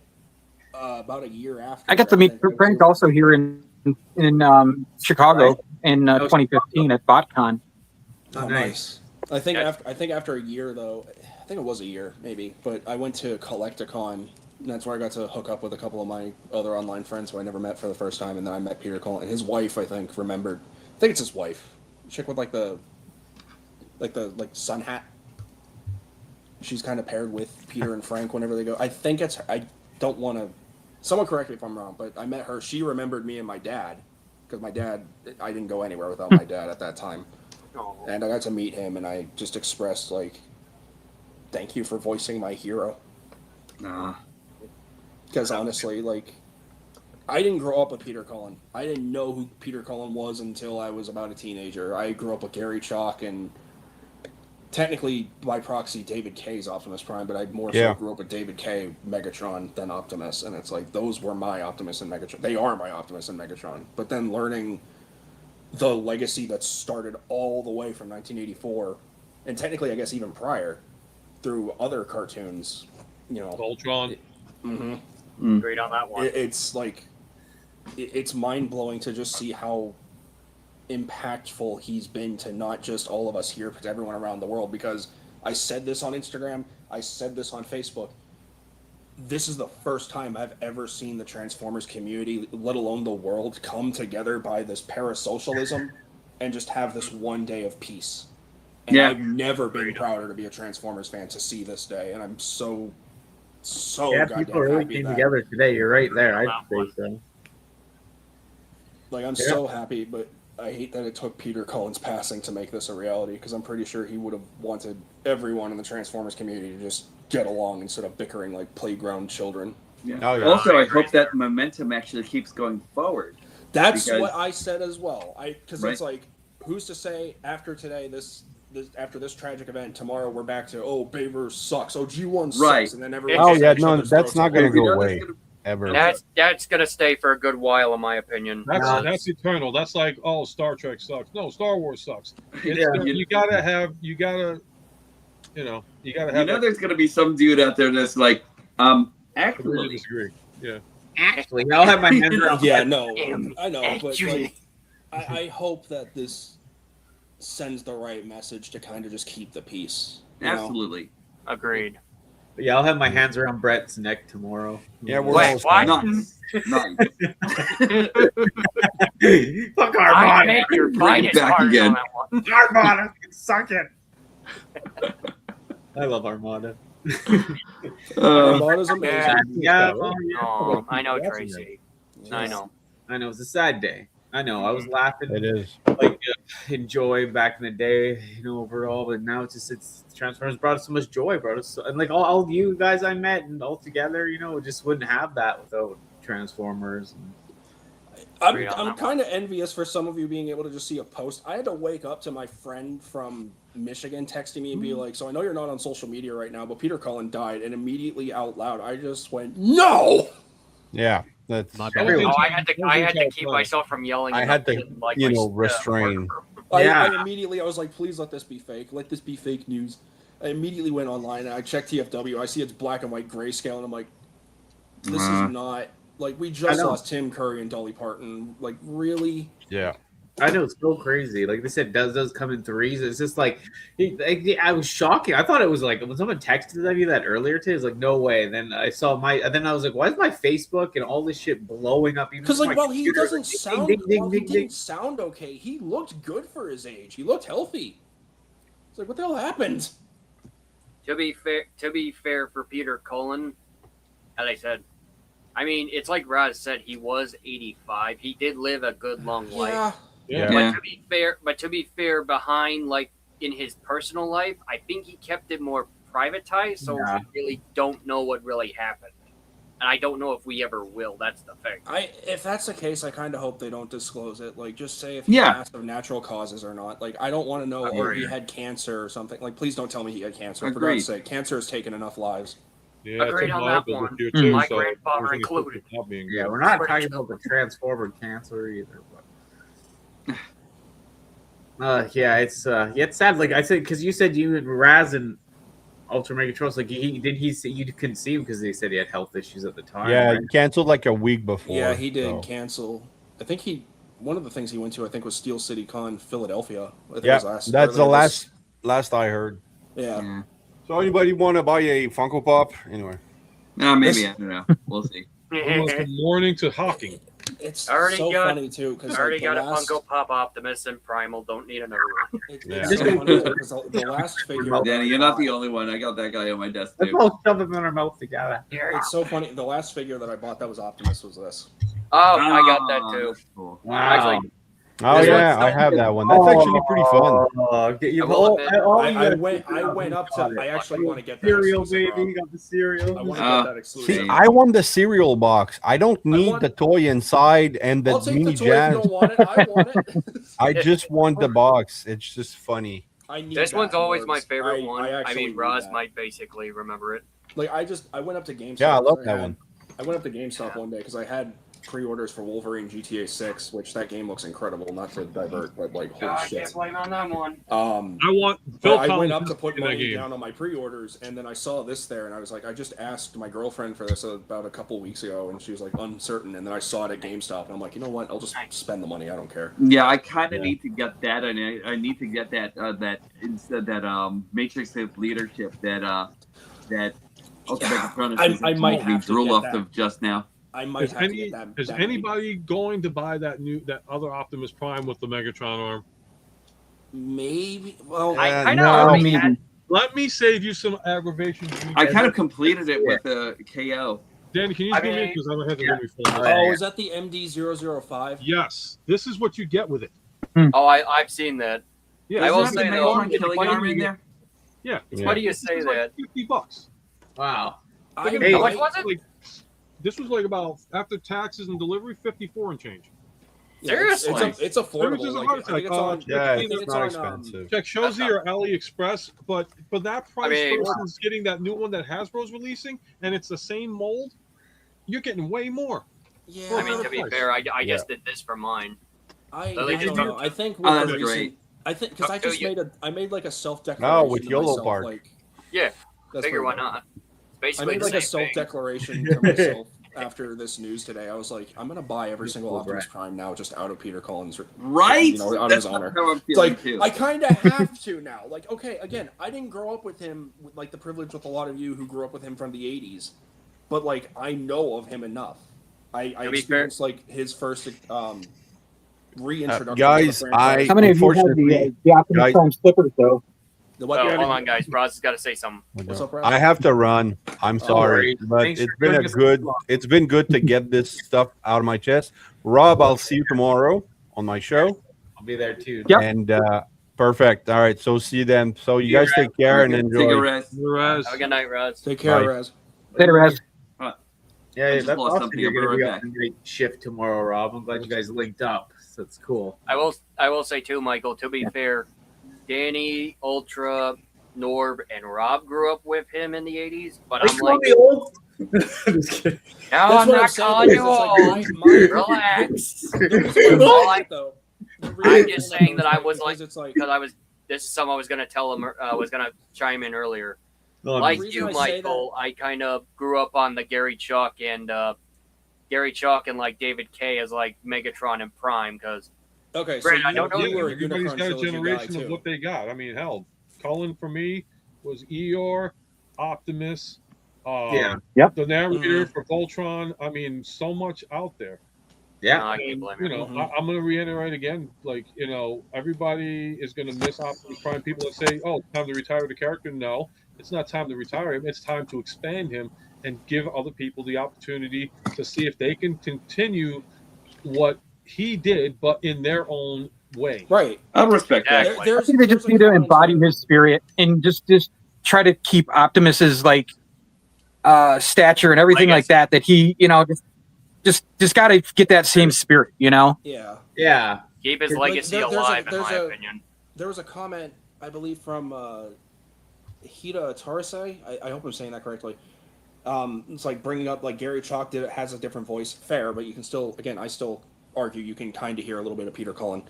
about a year after, I got to meet think it Frank was- also here in Chicago in 2015 at BotCon. Oh, nice. I think after a year though, I think it was a year maybe, but I went to Collecticon. And that's where I got to hook up with a couple of my other online friends who I never met for the first time, and then I met Peter Cullen and his wife. I think remembered. I think it's his wife, chick with like the sun hat. She's kind of paired with Peter and Frank whenever they go. I think it's. I don't want to. Someone correct me if I'm wrong, but I met her. She remembered me and my dad because my dad. I didn't go anywhere without my dad at that time. And I got to meet him, and I just expressed like, "Thank you for voicing my hero." Nah. Because honestly, like, I didn't grow up with Peter Cullen. I didn't know who Peter Cullen was until I was about a teenager. I grew up with Gary Chalk and technically by proxy David K's Optimus Prime, but I more so grew up with David K, Megatron, than Optimus, and it's like those were my Optimus and Megatron. They are my Optimus and Megatron. But then learning the legacy that started all the way from 1984, and technically I guess even prior, through other cartoons, you know. Ultron. Agreed on that one. It's like, it's mind-blowing to just see how impactful he's been to not just all of us here, but to everyone around the world. Because I said this on Instagram, I said this on Facebook. This is the first time I've ever seen the Transformers community, let alone the world, come together by this parasocialism and just have this one day of peace. And Yeah. I've never been prouder to be a Transformers fan to see this day, and I'm so Yeah, goddamn people really happy came that. together today. You're right there. I'd say so. Like, I'm so happy, but I hate that it took Peter Cullen's passing to make this a reality, because I'm pretty sure he would have wanted everyone in the Transformers community to just get along instead of bickering like playground children. Yeah. Oh, yeah. Also, I hope that momentum actually keeps going forward. That's Because- what I said as well. Because Right. it's like, who's to say after today, after this tragic event, tomorrow we're back to, oh, Baver sucks, oh, G1 sucks, Right. and then everyone. Oh, just yeah, at each no, other's that's throats not like, gonna "Oh, go We know away. that's gonna- Ever. That's gonna stay for a good while, in my opinion. That's eternal. That's like, oh, Star Trek sucks. No, Star Wars sucks. It's, Yeah. you gotta have, you gotta have. You know, that. there's gonna be some dude out there that's like, Agree to actually, disagree. Yeah. Actually, I'll have my hands around. Yeah, no, Damn, I know, but actually. like, I hope that this sends the right message to kind of just keep the peace. You know? absolutely. Agreed. Yeah, I'll have my hands around Brett's neck tomorrow. Yeah, we're Wait, all what? Nice. Nice. Fuck I Armada. make your Bring it finest back cards again. on that one. Armada, suck it. I love Armada. Autobot is amazing. Yeah, Oh, I know, Tracy. I know. I know. It's a sad day. I know. I was laughing. It is. Like enjoy back in the day, overall, but now it's Transformers brought us so much joy, brought us, and like all you guys I met and all together, just wouldn't have that without Transformers. I'm kind of envious for some of you being able to just see a post. I had to wake up to my friend from Michigan texting me and be like, "So I know you're not on social media right now, but Peter Cullen died," and immediately out loud, I just went, "No!" Yeah, that's. My That bad. was in- I had to keep myself from yelling. I in had the- to, like, my restrain. Yeah. I immediately, I was like, "Please let this be fake. Let this be fake news." I immediately went online and I checked TFW. I see it's black and white grayscale, and I'm like, "This is not like we just know. lost Tim Curry and Dolly Parton. Like, really?" Yeah. I know, it's so crazy. Like they said, does come in threes. It's just like I was shocking. I thought it was like when someone texted me that earlier today. It's like no way. And then I saw then I was like, why is my Facebook and all this shit blowing up? Because like, well, he doesn't Like, sound. Well, he didn't sound okay. He looked good for his age. He looked healthy. It's like, what the hell happened? To be fair for Peter Cullen, as I said, I mean, it's like Raz said, he was 85. He did live a good long life. Yeah. But to be fair, behind like in his personal life, I think he kept it more privatized, so we really don't know what really happened, and I don't know if we ever will. That's the thing. If that's the case, I kind of hope they don't disclose it. Like, just say if he passed of natural causes or not. Like, I don't want to know if he had cancer or something. Like, please don't tell me he had cancer. For God's sake, cancer has taken enough lives. Yeah, Agreed on that one. My grandfather included. Yeah, we're not talking about the Transformer cancer either. But it's sad. Like I said, because you said you and Raz and Ultra Megatron's like he say you couldn't see him because they said he had health issues at the time. Yeah, right? he canceled like a week before. Yeah, he did so. cancel. I think one of the things he went to, I think, was Steel City Con, Philadelphia. I think Yeah, it was that's the last I heard. Yeah. So anybody want to buy a Funko Pop? Anyway. Maybe, I don't know. We'll see. Almost from morning to hawking. It's so funny too because already got a Funko Pop Optimus and Primal. Don't need another one. It's so funny because the last figure. Danny, you're not the only one. I got that guy on my desk Let's too. all shove them in our mouth together. It's so funny. The last figure that I bought that was Optimus was this. Oh, I got that too. Cool. Wow. Actually, Oh yeah, I have that one. That's actually pretty fun. I went up to. I actually want to get that cereal, exclusive, baby. You got the cereal. I want to get that exclusive. See, I want the cereal box. I don't need the toy inside and the I'll take mini the toy jazz. if you don't want it. I want it. I just want the box. It's just funny. This one's always my favorite one. I actually mean, need Roz that. might basically remember it. Like I went up to GameStop. Yeah, I love because that one. I went up to GameStop one day because I had pre-orders for Wolverine GTA 6, which that game looks incredible. Not to divert, but like holy I shit. can't blame on that one. I want. I went up to put in that money game. down on my pre-orders, and then I saw this there, and I was like, I just asked my girlfriend for this about a couple weeks ago, and she was like uncertain, and then I saw it at GameStop, and I'm like, you know what? I'll just spend the money. I don't care. Yeah, I kind of need to get that, and I need to get that instead that Matrix of leadership that I might have to drool get off that. of just now. I might have to get that. Is anybody going to buy that other Optimus Prime with the Megatron arm? Maybe. Well, I know. already had- Let me save you some aggravation. I kind of completed it with a KO. Danny, can you give me because I don't have the movie for Oh, is that the MD-005? Yes, this is what you get with it. Oh, I've seen that. Yeah, I will Isn't say the though, Megatron killing arm in there? Yeah, it's funny you say that. $50. Wow. How much was it? This was like about after taxes and delivery, 54 and change. Seriously, it's affordable. Service is a Like, heart I think attack. it's on. Yeah, I think it's it's not on, expensive. Check Shozy or AliExpress, but that price mean- versus getting that new one that Hasbro's releasing, and it's the same mold, you're getting way more. Yeah. I mean, to be fair, I just did this for mine. I Lily, don't know. I think with Oh, the that's recent, great. I think because I So just you- made like a self-declaration. No, with to YOLO myself, Park. Like, Yeah, that's figure why pretty not. I Basically, made the like a same thing. self-declaration to myself after this news today. I was like, I'm gonna buy every single Optimus Prime now, just out of Peter Cullen's Right? you know, on That's his honor. how I'm It's feeling like too. I kind of have to now. Like, okay, again, I didn't grow up with him with like the privilege with a lot of you who grew up with him from the '80s, but like I know of him enough. I To be fair- experienced like his first reintroduction. Guys, to the franchise. How many of you had the Optimus Guys- Prime slippers though? The what? Oh, hold on, guys. Roz has got to say something. What's up, Rob? I have to run. I'm sorry, but Thanks it's for been doing a this good. long. It's been good to get this stuff out of my chest. Rob, I'll see you tomorrow on my show. I'll be there too. Yep. And perfect. All right. So see you then. So you See you, guys take care and Take a enjoy. rest. Have a good night, Roz. Take care, Bye. Raz. Later, Raz. Yeah, I just that's lost awesome. something. You're I'll be going to be right on back. a great shift tomorrow, Rob. I'm glad you guys linked up. So it's cool. I will say too, Michael. To be fair, Danny, Ultra, Norb, and Rob grew up with him in the '80s. But I'm like, old. Just kidding. no, That's I'm what not saying, calling you because old. it's like Relax. though. I'm just saying that I was Because like, it's like because I was. This is something I was going to tell him. Was going to chime in earlier. No, Like The reason you, I say Michael, I kind of grew up on the Gary Chalk and like David Kay as like Megatron and Prime because okay. So Brandon, I you, don't know you you. were a Everybody's Unicron got a trilogy guy generation of too. what they got. I mean, hell, Cullen for me was Eeyore, Optimus, Yeah. the narrator for Voltron. I mean, so much out there. Yeah. I can't blame You him. know, I'm going to reiterate again. Like, you know, everybody is going to miss Optimus Prime. People that say, "Oh, time to retire the character." No, it's not time to retire him. It's time to expand him and give other people the opportunity to see if they can continue what he did, but in their own way. Right. I'll respect that. Exactly. I think they just need to embody his spirit and just try to keep Optimus's like stature and everything like that. That he, you know, just got to get that same spirit, you know. Yeah. Yeah. Keep his Like, legacy there's alive, in there's my a- opinion. There was a comment, I believe, from Hida Tarise. I hope I'm saying that correctly. It's like bringing up like Gary Chalk has a different voice. Fair, but you can still, again, I still argue you can kind of hear a little bit of Peter Cullen.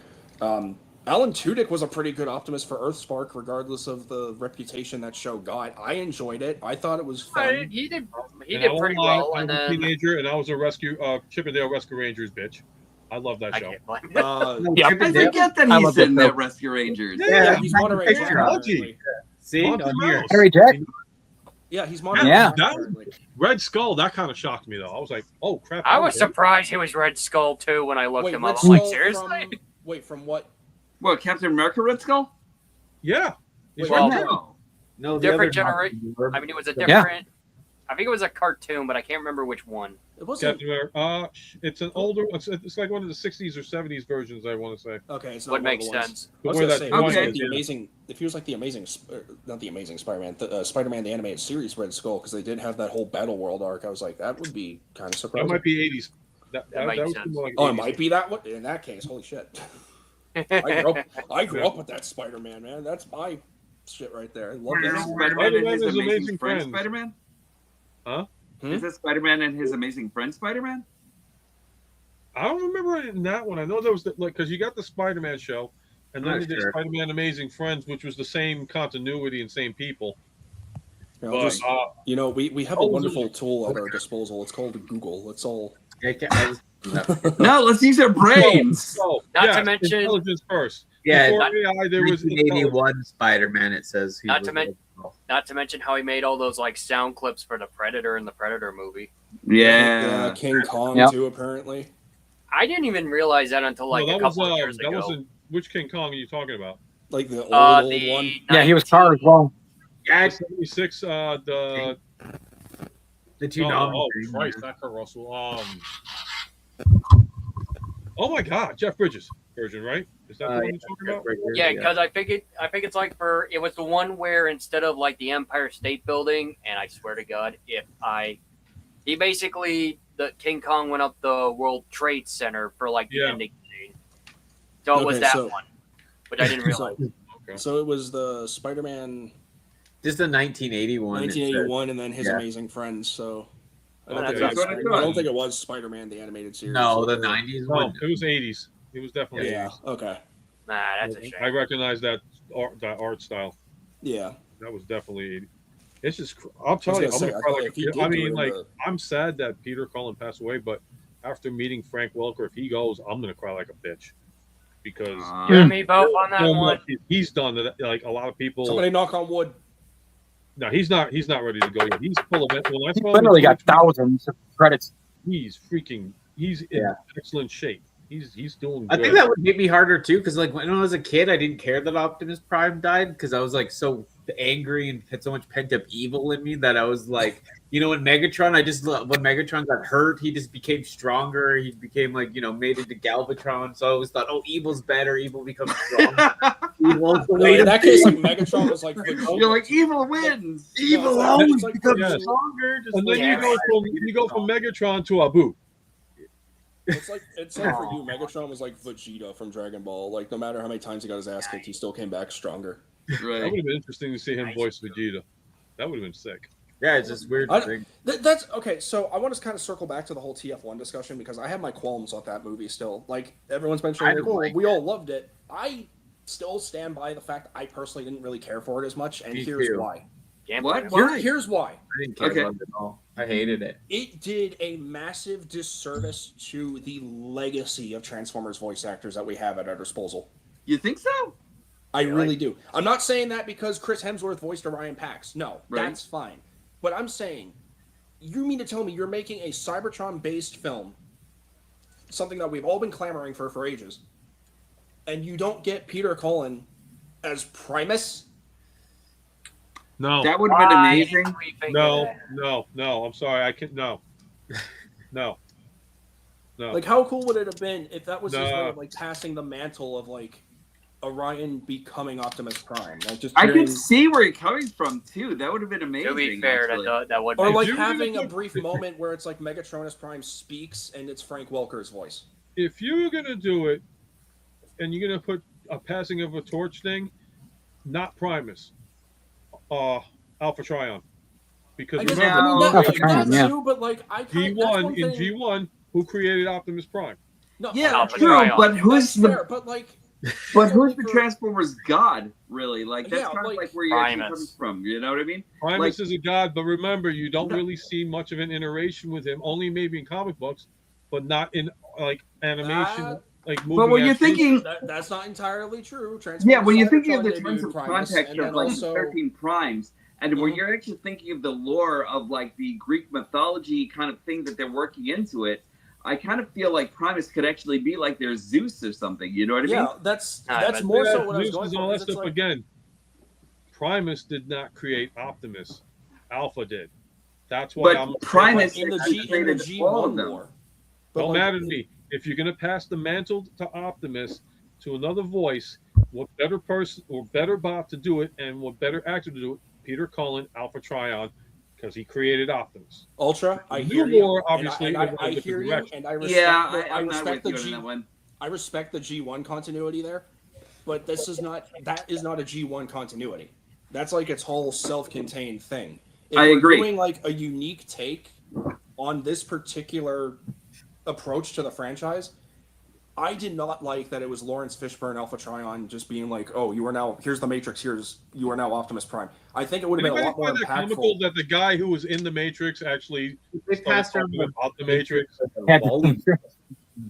Alan Tudyk was a pretty good Optimus for Earthspark, regardless of the reputation that show got. I enjoyed it. I thought it was fun. He did And I won't pretty lie, well, I and was a then teenager, and I was a Chippendale Rescue Rangers bitch. I love that I show. can't blame him. Yeah. I forget that I he's love that in show. that Rescue Rangers. Yeah. He's Monterey Jack. Picture. apparently. See? Monty On here. Mouse. Harry Jack. Yeah, he's Monterey Yeah. Jack. That- apparently. Red Skull, that kind of shocked me, though. I was like, oh, crap. I was him. surprised he was Red Skull too when I looked Wait, him Red up. I'm like, Skull seriously? from what? What, Captain America Red Skull? Yeah. He's Wait, right well, there. No. No, the Different other generation. Norb. I mean, it was a different. I think it was a cartoon, but I can't remember which one. It wasn't. Captain America. It's an older. It's like one of the '60s or '70s versions. I want to say. Okay, it's not What one of makes the ones. sense. I was Where gonna that say, if he was Okay. like the amazing. If he was like the amazing, not the Amazing Spider-Man, the Spider-Man the animated series Red Skull, because they did have that whole Battle World arc. I was like, that would be kind of That surprising. might be '80s. That makes was sense. more like Oh, it 80s. might be that one. In that case, holy shit! I grew up with that Spider-Man, man. That's my shit right there. I love Is that. this series. Spider-Man and his Spider-Man is amazing Amazing friend Friends. Spider-Man? Huh? Hmm? Is this Spider-Man and his amazing friend Spider-Man? I don't remember it in that one. I know there was because you got the Spider-Man show, and then Not you did sure. Spider-Man Amazing Friends, which was the same continuity and same people. You know, But just- you know, we have a Oh, wonderful tool at our disposal. It's called Google. It's all. No, let's use our brains. so Not yeah, to mention- intelligence first. Yeah, Before not- AI, there was intelligence. 1981 Spider-Man. It says. He Not was to men- original. Not to mention how he made all those like sound clips for the Predator in the Predator movie. Yeah. King Kong Yep. too. Apparently, I didn't even realize that until like No, a that was couple of years that ago. was in which King Kong are you talking about? like the old The one. Yeah, he was Tar as well. Yeah, The 76. The the two oh dominant. Christ, not Kurt Russell. Oh my God, Jeff Bridges version, right? Is that the one you're talking about? Yeah, because I think it's like it was the one where instead of like the Empire State Building, and I swear to God, he basically the King Kong went up the World Trade Center for like the Yeah. ending scene. So it was Okay, that so- one, which I didn't realize. Okay. So it was the Spider-Man Just the 1981. it says. 1981, and then his Yeah. Amazing Friends. So I don't, Okay, think, it was, that's what I I don't thought. think it was Spider-Man the animated series. No, the 90s No, one. it was 80s. It was definitely Yeah. 80s. Okay. Nah, that's a I shame. recognize that art style. Yeah. That was definitely 80s. It's just, I'll tell I you, was I'm gonna gonna say, cry I like thought if he a kid. did I do it mean, in like, the- I'm sad that Peter Cullen passed away, but after meeting Frank Welker, if he goes, I'm gonna cry like a bitch because You and me both on that so one. much he's done that. Like a lot of people. Somebody knock on wood. No, he's not ready to go yet. He's full of it. When I He saw him, literally got thousands of credits. he's in Yeah. excellent shape. he's doing. I good. think that would hit me harder too, because like when I was a kid, I didn't care that Optimus Prime died because I was like so angry and had so much pent up evil in me that I was like, when Megatron, when Megatron got hurt, he just became stronger. He became like made into Galvatron. So I always thought, oh, evil's better. Evil becomes stronger. Evil's the No, way in to that case, like Megatron was like You're like evil wins. evil No, always it's like- becomes yes. stronger. Just And then like- you go from Megatron to Abu. It's like for you, Megatron was like Vegeta from Dragon Ball. Like no matter how many times he got his ass kicked, he still came back stronger. That Right. would have been interesting to see him voice Vegeta. That would have been sick. Yeah, it's just weird. I- to think. That's okay. So I want to kind of circle back to the whole TF1 discussion because I have my qualms with that movie still. Like everyone's mentioning, I like, don't oh, like we all loved it. I still stand by the fact I personally didn't really care for it as much, and Me here's too. why. What? Here, here's why. I didn't care Okay. about it at all. I hated it. It did a massive disservice to the legacy of Transformers voice actors that we have at our disposal. You think so? I really do. I'm not saying that because Chris Hemsworth voiced Orion Pax. No, Right. that's fine. But I'm saying, you mean to tell me you're making a Cybertron-based film, something that we've all been clamoring for ages, and you don't get Peter Cullen as Primus? No, That would have been amazing. no. I'm sorry. I can't. No. Like, how cool would it have been if that was his No. way of, like, passing the mantle of, like, Orion becoming Optimus Prime? Like, just I hearing- could see where you're coming from too. That would have been amazing. To be fair, actually. that would Or be like you're gonna having a put- brief moment where it's like Megatronus Prime speaks and it's Frank Welker's voice. If you're gonna do it, and you're gonna put a passing of a torch thing, not Primus, Alpha Trion, because I guess remember I mean, that- Alpha Trion, that yeah. too, but like I kind G1 in G1, who created Optimus Prime? No, Yeah, Alpha true. Trion. But who's that's the fair, but like who's the for- Transformers god? Really? Like that's Yeah, kind of like- like where you're actually coming Primus. from. You know what I mean? Primus is a god, but remember, you don't No. really see much of an iteration with him. Only maybe in comic books, but not in like animation, That- like moving. But when you're action. thinking, that's not entirely true. yeah, when you're thinking Cybertron of the debuted terms of Primus, context and of then like also 13 primes, and when Mhm. you're actually thinking of the lore of like the Greek mythology kind of thing that they're working into it, I kind of feel like Primus could actually be like their Zeus or something. You know what I mean? yeah, that's Nah, that's but- more Yeah, so what I was Zeus going is for. all that because it's stuff like- again. Primus did not create Optimus. Alpha did. That's why But I'm Primus in the actually G in the created all of G1 them. lore. But Don't like, matter to me. If you're gonna pass the mantle to Optimus to another voice, what better person or better bot to do it, and what better actor to do it? Peter Cullen, Alpha Trion, because he created Optimus. Ultra, I You hear you. more, and obviously, and I went a different hear you, direction. and I respect. Yeah, the, I I'm not respect with the you on G. that one. I respect the G1 continuity there, but this is not. That is not a G1 continuity. That's like its whole self-contained thing. If I we're agree. Doing like a unique take on this particular approach to the franchise, I did not like that it was Lawrence Fishburne, Alpha Trion, just being like, "Oh, you are now here's the Matrix. You are now Optimus Prime." I think it would have been a Anybody lot more find that comical impactful. that the guy who was in the Matrix actually They started passed around talking about the Matrix?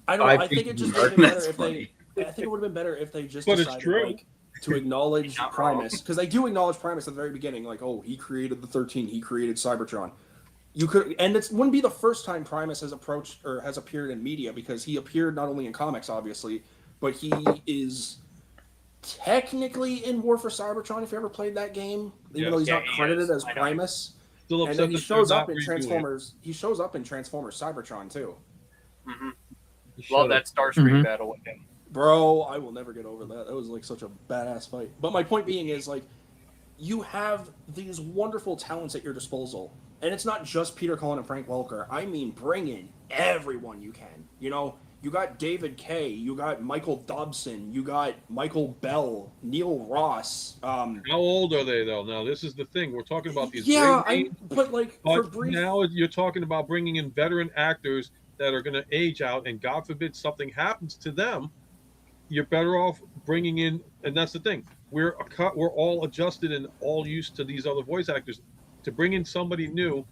I don't. I think it just would have been better That's if funny. they. I think it would have been better if they just But it's decided true. like to acknowledge Not wrong. Primus, because they do acknowledge Primus at the very beginning, like, oh, he created the 13, he created Cybertron. You could, and it wouldn't be the first time Primus has approached or has appeared in media, because he appeared not only in comics, obviously, but he is technically in War for Cybertron. If you ever played that game, even Yes. though he's Yeah, not he credited is. as I know. Primus, Still and upset then he that shows they're up not in redoing it. Transformers. He shows up in Transformers Cybertron too. hmm Shut Love up. that Starscream Mhm. battle with him. Bro, I will never get over that. That was like such a badass fight. But my point being is like, you have these wonderful talents at your disposal, and it's not just Peter Cullen and Frank Welker. I mean, bring in everyone you can. You know, you got David Kay, you got Michael Dobson, you got Michael Bell, Neil Ross. How old are they though? Now this is the thing we're talking about. These Yeah, great names, but like for but brief. now you're talking about bringing in veteran actors that are going to age out, and God forbid something happens to them. You're better off bringing in, and that's the thing. We're all adjusted and all used to these other voice actors. To bring in somebody new,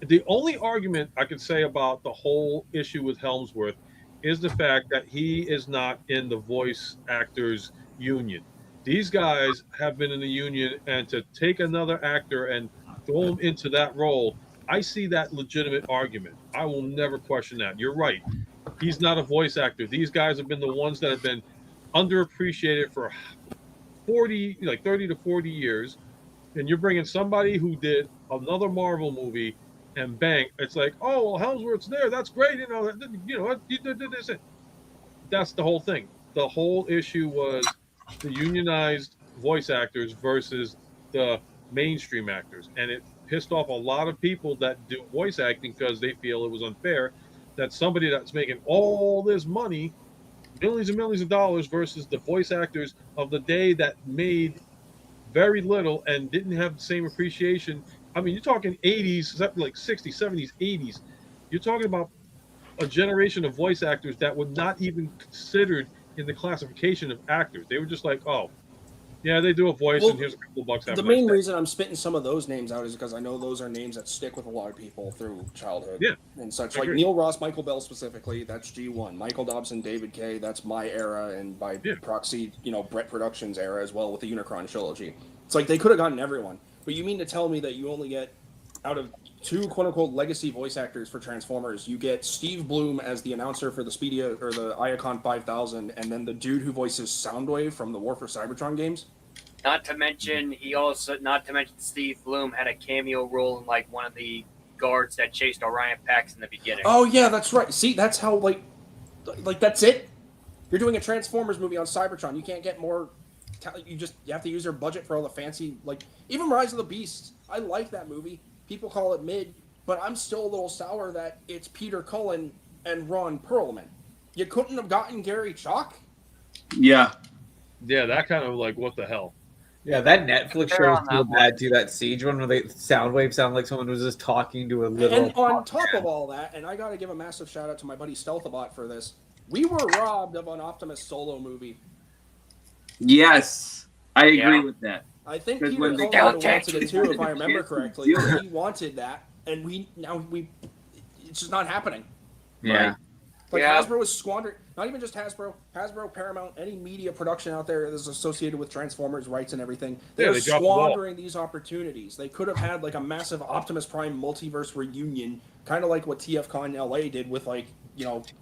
the only argument I could say about the whole issue with Helmsworth is the fact that he is not in the voice actors union. These guys have been in the union, and to take another actor and throw him into that role, I see that legitimate argument. I will never question that. You're right. He's not a voice actor. These guys have been the ones that have been underappreciated for 30 to 40 years, and you're bringing somebody who did another Marvel movie, and bang, it's like, oh, well, Helmsworth's there. That's great. You did this. That's the whole thing. The whole issue was the unionized voice actors versus the mainstream actors, and it pissed off a lot of people that do voice acting because they feel it was unfair that somebody that's making all this money, millions and millions of dollars, versus the voice actors of the day that made very little and didn't have the same appreciation. I mean, you're talking 80s, like 60s, 70s, 80s. You're talking about a generation of voice actors that were not even considered in the classification of actors. They were just like, oh, yeah, they do a voice, and here's a couple of bucks. The main reason I'm spitting some of those names out is because I know those are names that stick with a lot of people through childhood and such. Like Neil Ross, Michael Bell specifically, that's G1. Michael Dobson, David Kay, that's my era, and by proxy, Brett Productions' era as well with the Unicron trilogy. It's like they could have gotten everyone. But you mean to tell me that you only get, out of 2 quote-unquote legacy voice actors for Transformers, you get Steve Bloom as the announcer for the Speedia or the Iacon 5000, and then the dude who voices Soundwave from the War for Cybertron games? Not to mention Steve Bloom had a cameo role in like one of the guards that chased Orion Pax in the beginning. Oh yeah, that's right. See, that's how like that's it. You're doing a Transformers movie on Cybertron. You can't get more. You have to use their budget for all the fancy, like even Rise of the Beasts. I like that movie. People call it mid, but I'm still a little sour that it's Peter Cullen and Ron Perlman. You couldn't have gotten Gary Chalk? Yeah, that kind of like what the hell. Yeah, that Netflix show is so bad too. That Siege one where they Soundwave sound like someone was just talking to a little. And on top of all that, and I got to give a massive shout out to my buddy Stealthabot for this. We were robbed of an Optimus solo movie. Yes, I agree with that. I think Peter Cullen wanted it too, if I remember correctly. He wanted that, and it's just not happening. Yeah. Like Hasbro was squandering, not even just Hasbro, Paramount, any media production out there that's associated with Transformers rights and everything. They're squandering these opportunities. They could have had like a massive Optimus Prime multiverse reunion, kind of like what TFCon LA did with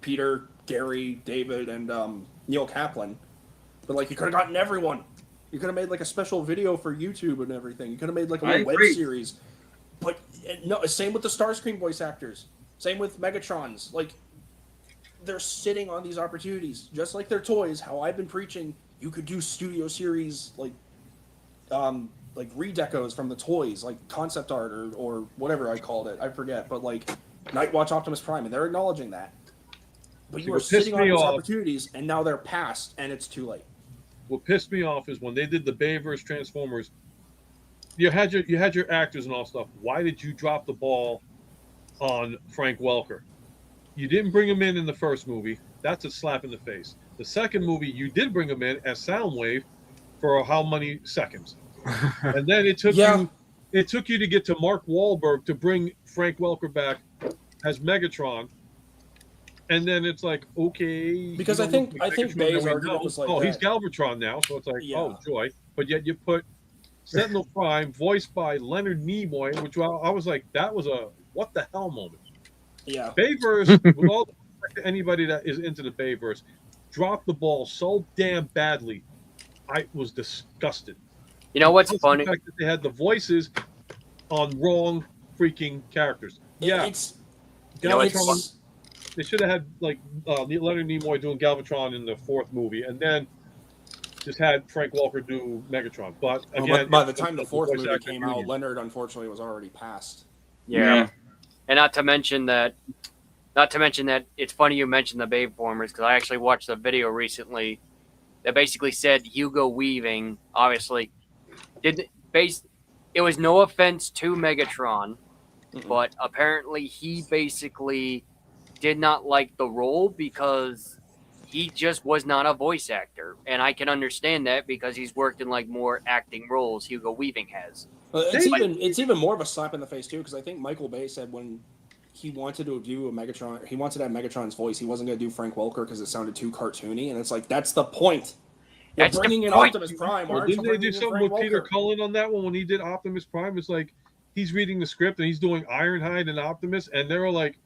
Peter, Gary, David, and Neil Kaplan. But like you could have gotten everyone. You could have made like a special video for YouTube and everything. You could have made like a little web series. But no, same with the Starscream voice actors. Same with Megatrons. Like, they're sitting on these opportunities, just like their toys. How I've been preaching, you could do studio series like redecos from the toys, like concept art or whatever I called it. I forget, but like Nightwatch Optimus Prime, and they're acknowledging that. But you are sitting on these opportunities, and now they're past, and it's too late. What pissed me off is when they did the Bayverse Transformers. You had your actors and all stuff. Why did you drop the ball on Frank Welker? You didn't bring him in the first movie. That's a slap in the face. The second movie, you did bring him in as Soundwave for how many seconds? And then it took you to get to Mark Wahlberg to bring Frank Welker back as Megatron. And then it's like, okay. Because I think Bay's argument was like, he's Galvatron now, so it's like, oh, joy. But yet you put Sentinel Prime, voiced by Leonard Nimoy, which I was like, that was a what the hell moment. Yeah. Bayverse, with all anybody that is into the Bayverse, dropped the ball so damn badly. I was disgusted. You know what's funny? The fact that they had the voices on wrong freaking characters. Galvatron. They should have had Leonard Nimoy doing Galvatron in the fourth movie, and then just had Frank Welker do Megatron. But again, by the time the fourth movie came out, Leonard unfortunately was already passed. Yeah. And not to mention that it's funny you mentioned the Bayformers, because I actually watched a video recently that basically said Hugo Weaving obviously it was no offense to Megatron, but apparently he basically did not like the role because he just was not a voice actor. And I can understand that because he's worked in like more acting roles Hugo Weaving has. It's even more of a slap in the face too, because I think Michael Bay said when he wanted to do a Megatron, he wanted to have Megatron's voice. He wasn't going to do Frank Welker because it sounded too cartoony, and it's like that's the point. You're bringing in Optimus Prime. Didn't they do something with Peter Cullen on that one when he did Optimus Prime? It's like he's reading the script and he's doing Ironhide and Optimus, and they were like,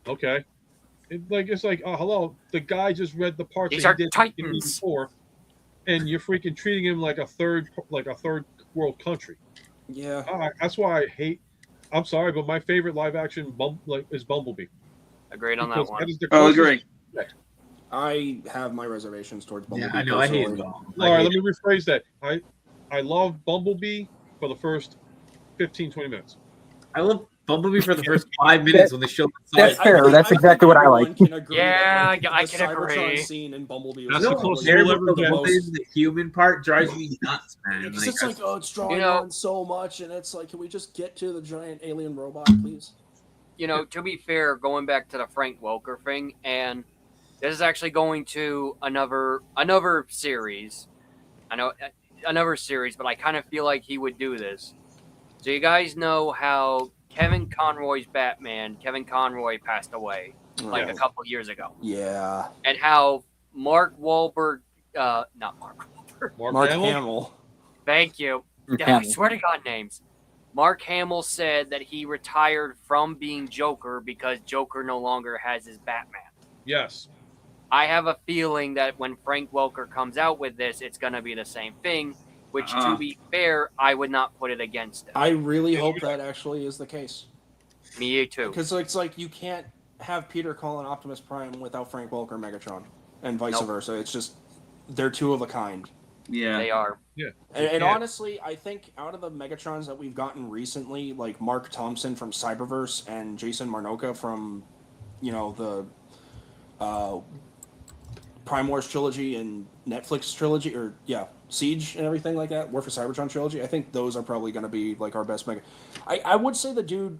okay. It's like, oh, hello, the guy just read the parts These that are he did in titans. 84, and you're freaking treating him like a third world country. Yeah. That's why I hate. I'm sorry, but my favorite live action is Bumblebee. Agreed on that Because one. that is the Oh, closest. agree. I have my reservations towards Bumblebee. Yeah, I know. I hate personally. it all. All right, let me rephrase that. I love Bumblebee for the first 15, 20 minutes. I love Bumblebee for the first 5 minutes when they show the That's side. fair. That's exactly what I everyone like. Can agree Yeah, that, I the can Cybertron agree. scene in Bumblebee That's was the No, closest probably we'll ever the get. most. the human part drives me nuts, man. Because Like, it's like, oh, it's drawing You know- on so much, and it's like, can we just get to the giant alien robot, please? You know, to be fair, going back to the Frank Welker thing, and this is actually going to another series. I know another series, but I kind of feel like he would do this. So you guys know how Kevin Conroy's Batman, Kevin Conroy, passed away like a couple years ago, Yeah. and how Mark Wahlberg, not Mark Wahlberg, Mark Hamill? Hamill. thank you. I swear to God, names. Mark Hamill said that he retired from being Joker because Joker no longer has his Batman. Yes. I have a feeling that when Frank Welker comes out with this, it's going to be the same thing, which, to be fair, I would not put it against him. I really hope that actually is the case. Me too. Because it's like you can't have Peter Cullen Optimus Prime without Frank Welker Megatron, and vice versa. It's just they're two of a kind. Yeah. They are. Yeah. And honestly, I think out of the Megatrons that we've gotten recently, like Mark Thompson from Cyberverse and Jason Marnocha from, the Prime Wars trilogy and Netflix trilogy, or Siege and everything like that, War for Cybertron trilogy, I think those are probably going to be like our best Mega. I would say the dude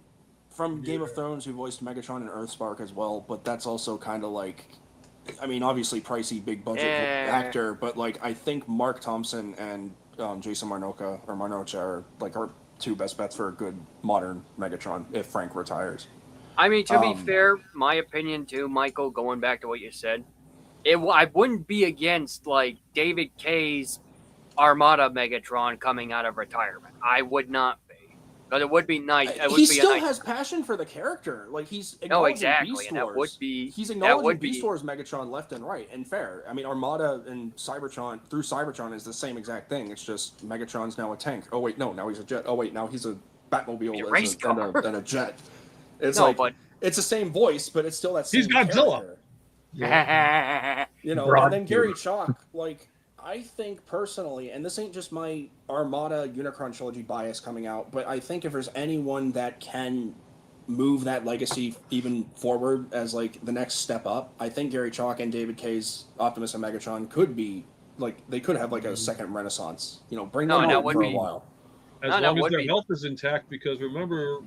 from Game of Thrones who voiced Megatron and Earthspark as well, but that's also kind of like, I mean, obviously pricey, big budget actor, but like I think Mark Thompson and Jason Marnocha are like our two best bets for a good modern Megatron if Frank retires. I mean, to be fair, my opinion too, Michael, going back to what you said, I wouldn't be against like David Kay's Armada Megatron coming out of retirement. I would not be. Because it would be nice. He still has passion for the character. Like he's acknowledging Beast and that Wars. would be. He's acknowledging Beast Wars Megatron left and right, and fair. I mean, Armada and Cybertron through Cybertron is the same exact thing. It's just Megatron's now a tank. Oh wait, no, now he's a jet. Oh wait, now he's a Batmobile and a jet. It's it's the same voice, but it's still that same. He's Godzilla. And then Gary Chalk, like. I think personally, and this ain't just my Armada Unicron trilogy bias coming out, but I think if there's anyone that can move that legacy even forward as like the next step up, I think Gary Chalk and David Kay's Optimus and Megatron could be like they could have like a second renaissance. Bring them out for a while. As long as their health is intact, because remember,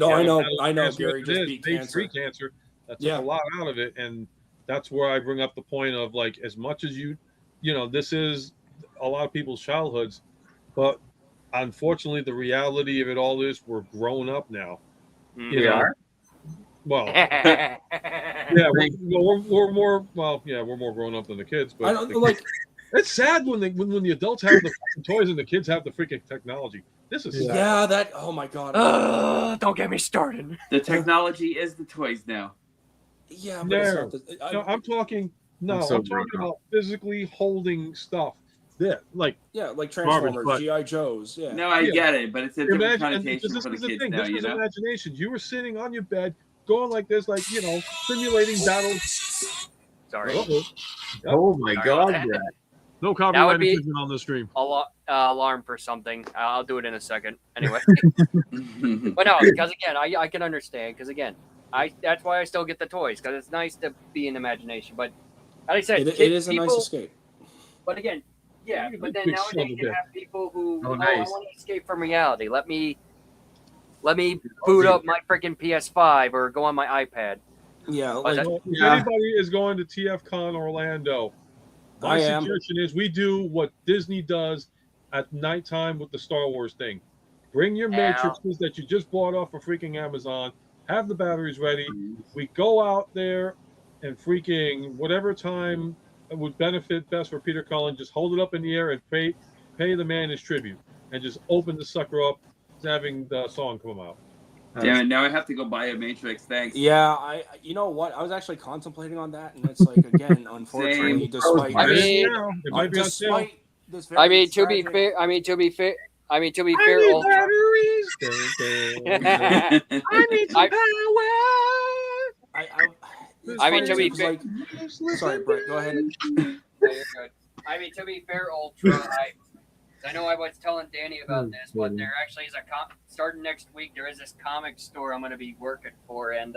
I know. Gary just beat cancer. Cancer. That took a lot out of it, and that's where I bring up the point of like as much as this is a lot of people's childhoods, but unfortunately, the reality of it all is we're grown up now. We are. Well, we're more. Well, we're more grown up than the kids. But I don't like. It's sad when the adults have the toys and the kids have the freaking technology. This is sad. Yeah. That. Oh my god. Don't get me started. The technology is the toys now. Yeah, but I'm talking. No, I'm talking about physically holding stuff. Like Transformers, G.I. Joes. Yeah. No, I get it, but it's a different connotation this for the is the kids thing. now. This was imagination. You were sitting on your bed, going like this, like simulating battles. Sorry. Oh my God, Brad. No copyright infringement on the stream. Alarm for something. I'll do it in a second. Anyway. But no, because again, I can understand. Because again, that's why I still get the toys, because it's nice to be in imagination. But like I said, it is a nice escape. But again, but then nowadays you have people who I want to escape from reality. Let me boot up my freaking PS5 or go on my iPad. Yeah, if anybody is going to TFCon Orlando, my suggestion is we do what Disney does at nighttime with the Star Wars thing. Bring your matrices that you just bought off of freaking Amazon. Have the batteries ready. We go out there and freaking whatever time would benefit best for Peter Cullen, just hold it up in the air and pay the man his tribute, and just open the sucker up, having the song come out. Damn it, now I have to go buy a Matrix. Thanks. Yeah, you know what? I was actually contemplating on that, and it's like again, unfortunately, despite I mean, it might be on sale. despite this very I mean, to be tragic- fair, Ultra. I need some it's I mean, funny to too, be 'cause, fair- like, sorry, Brett, go ahead. No, you're good. I mean, to be fair, Ultra, I know I was telling Danny about this, but there actually is starting next week. There is this comic store I'm going to be working for, and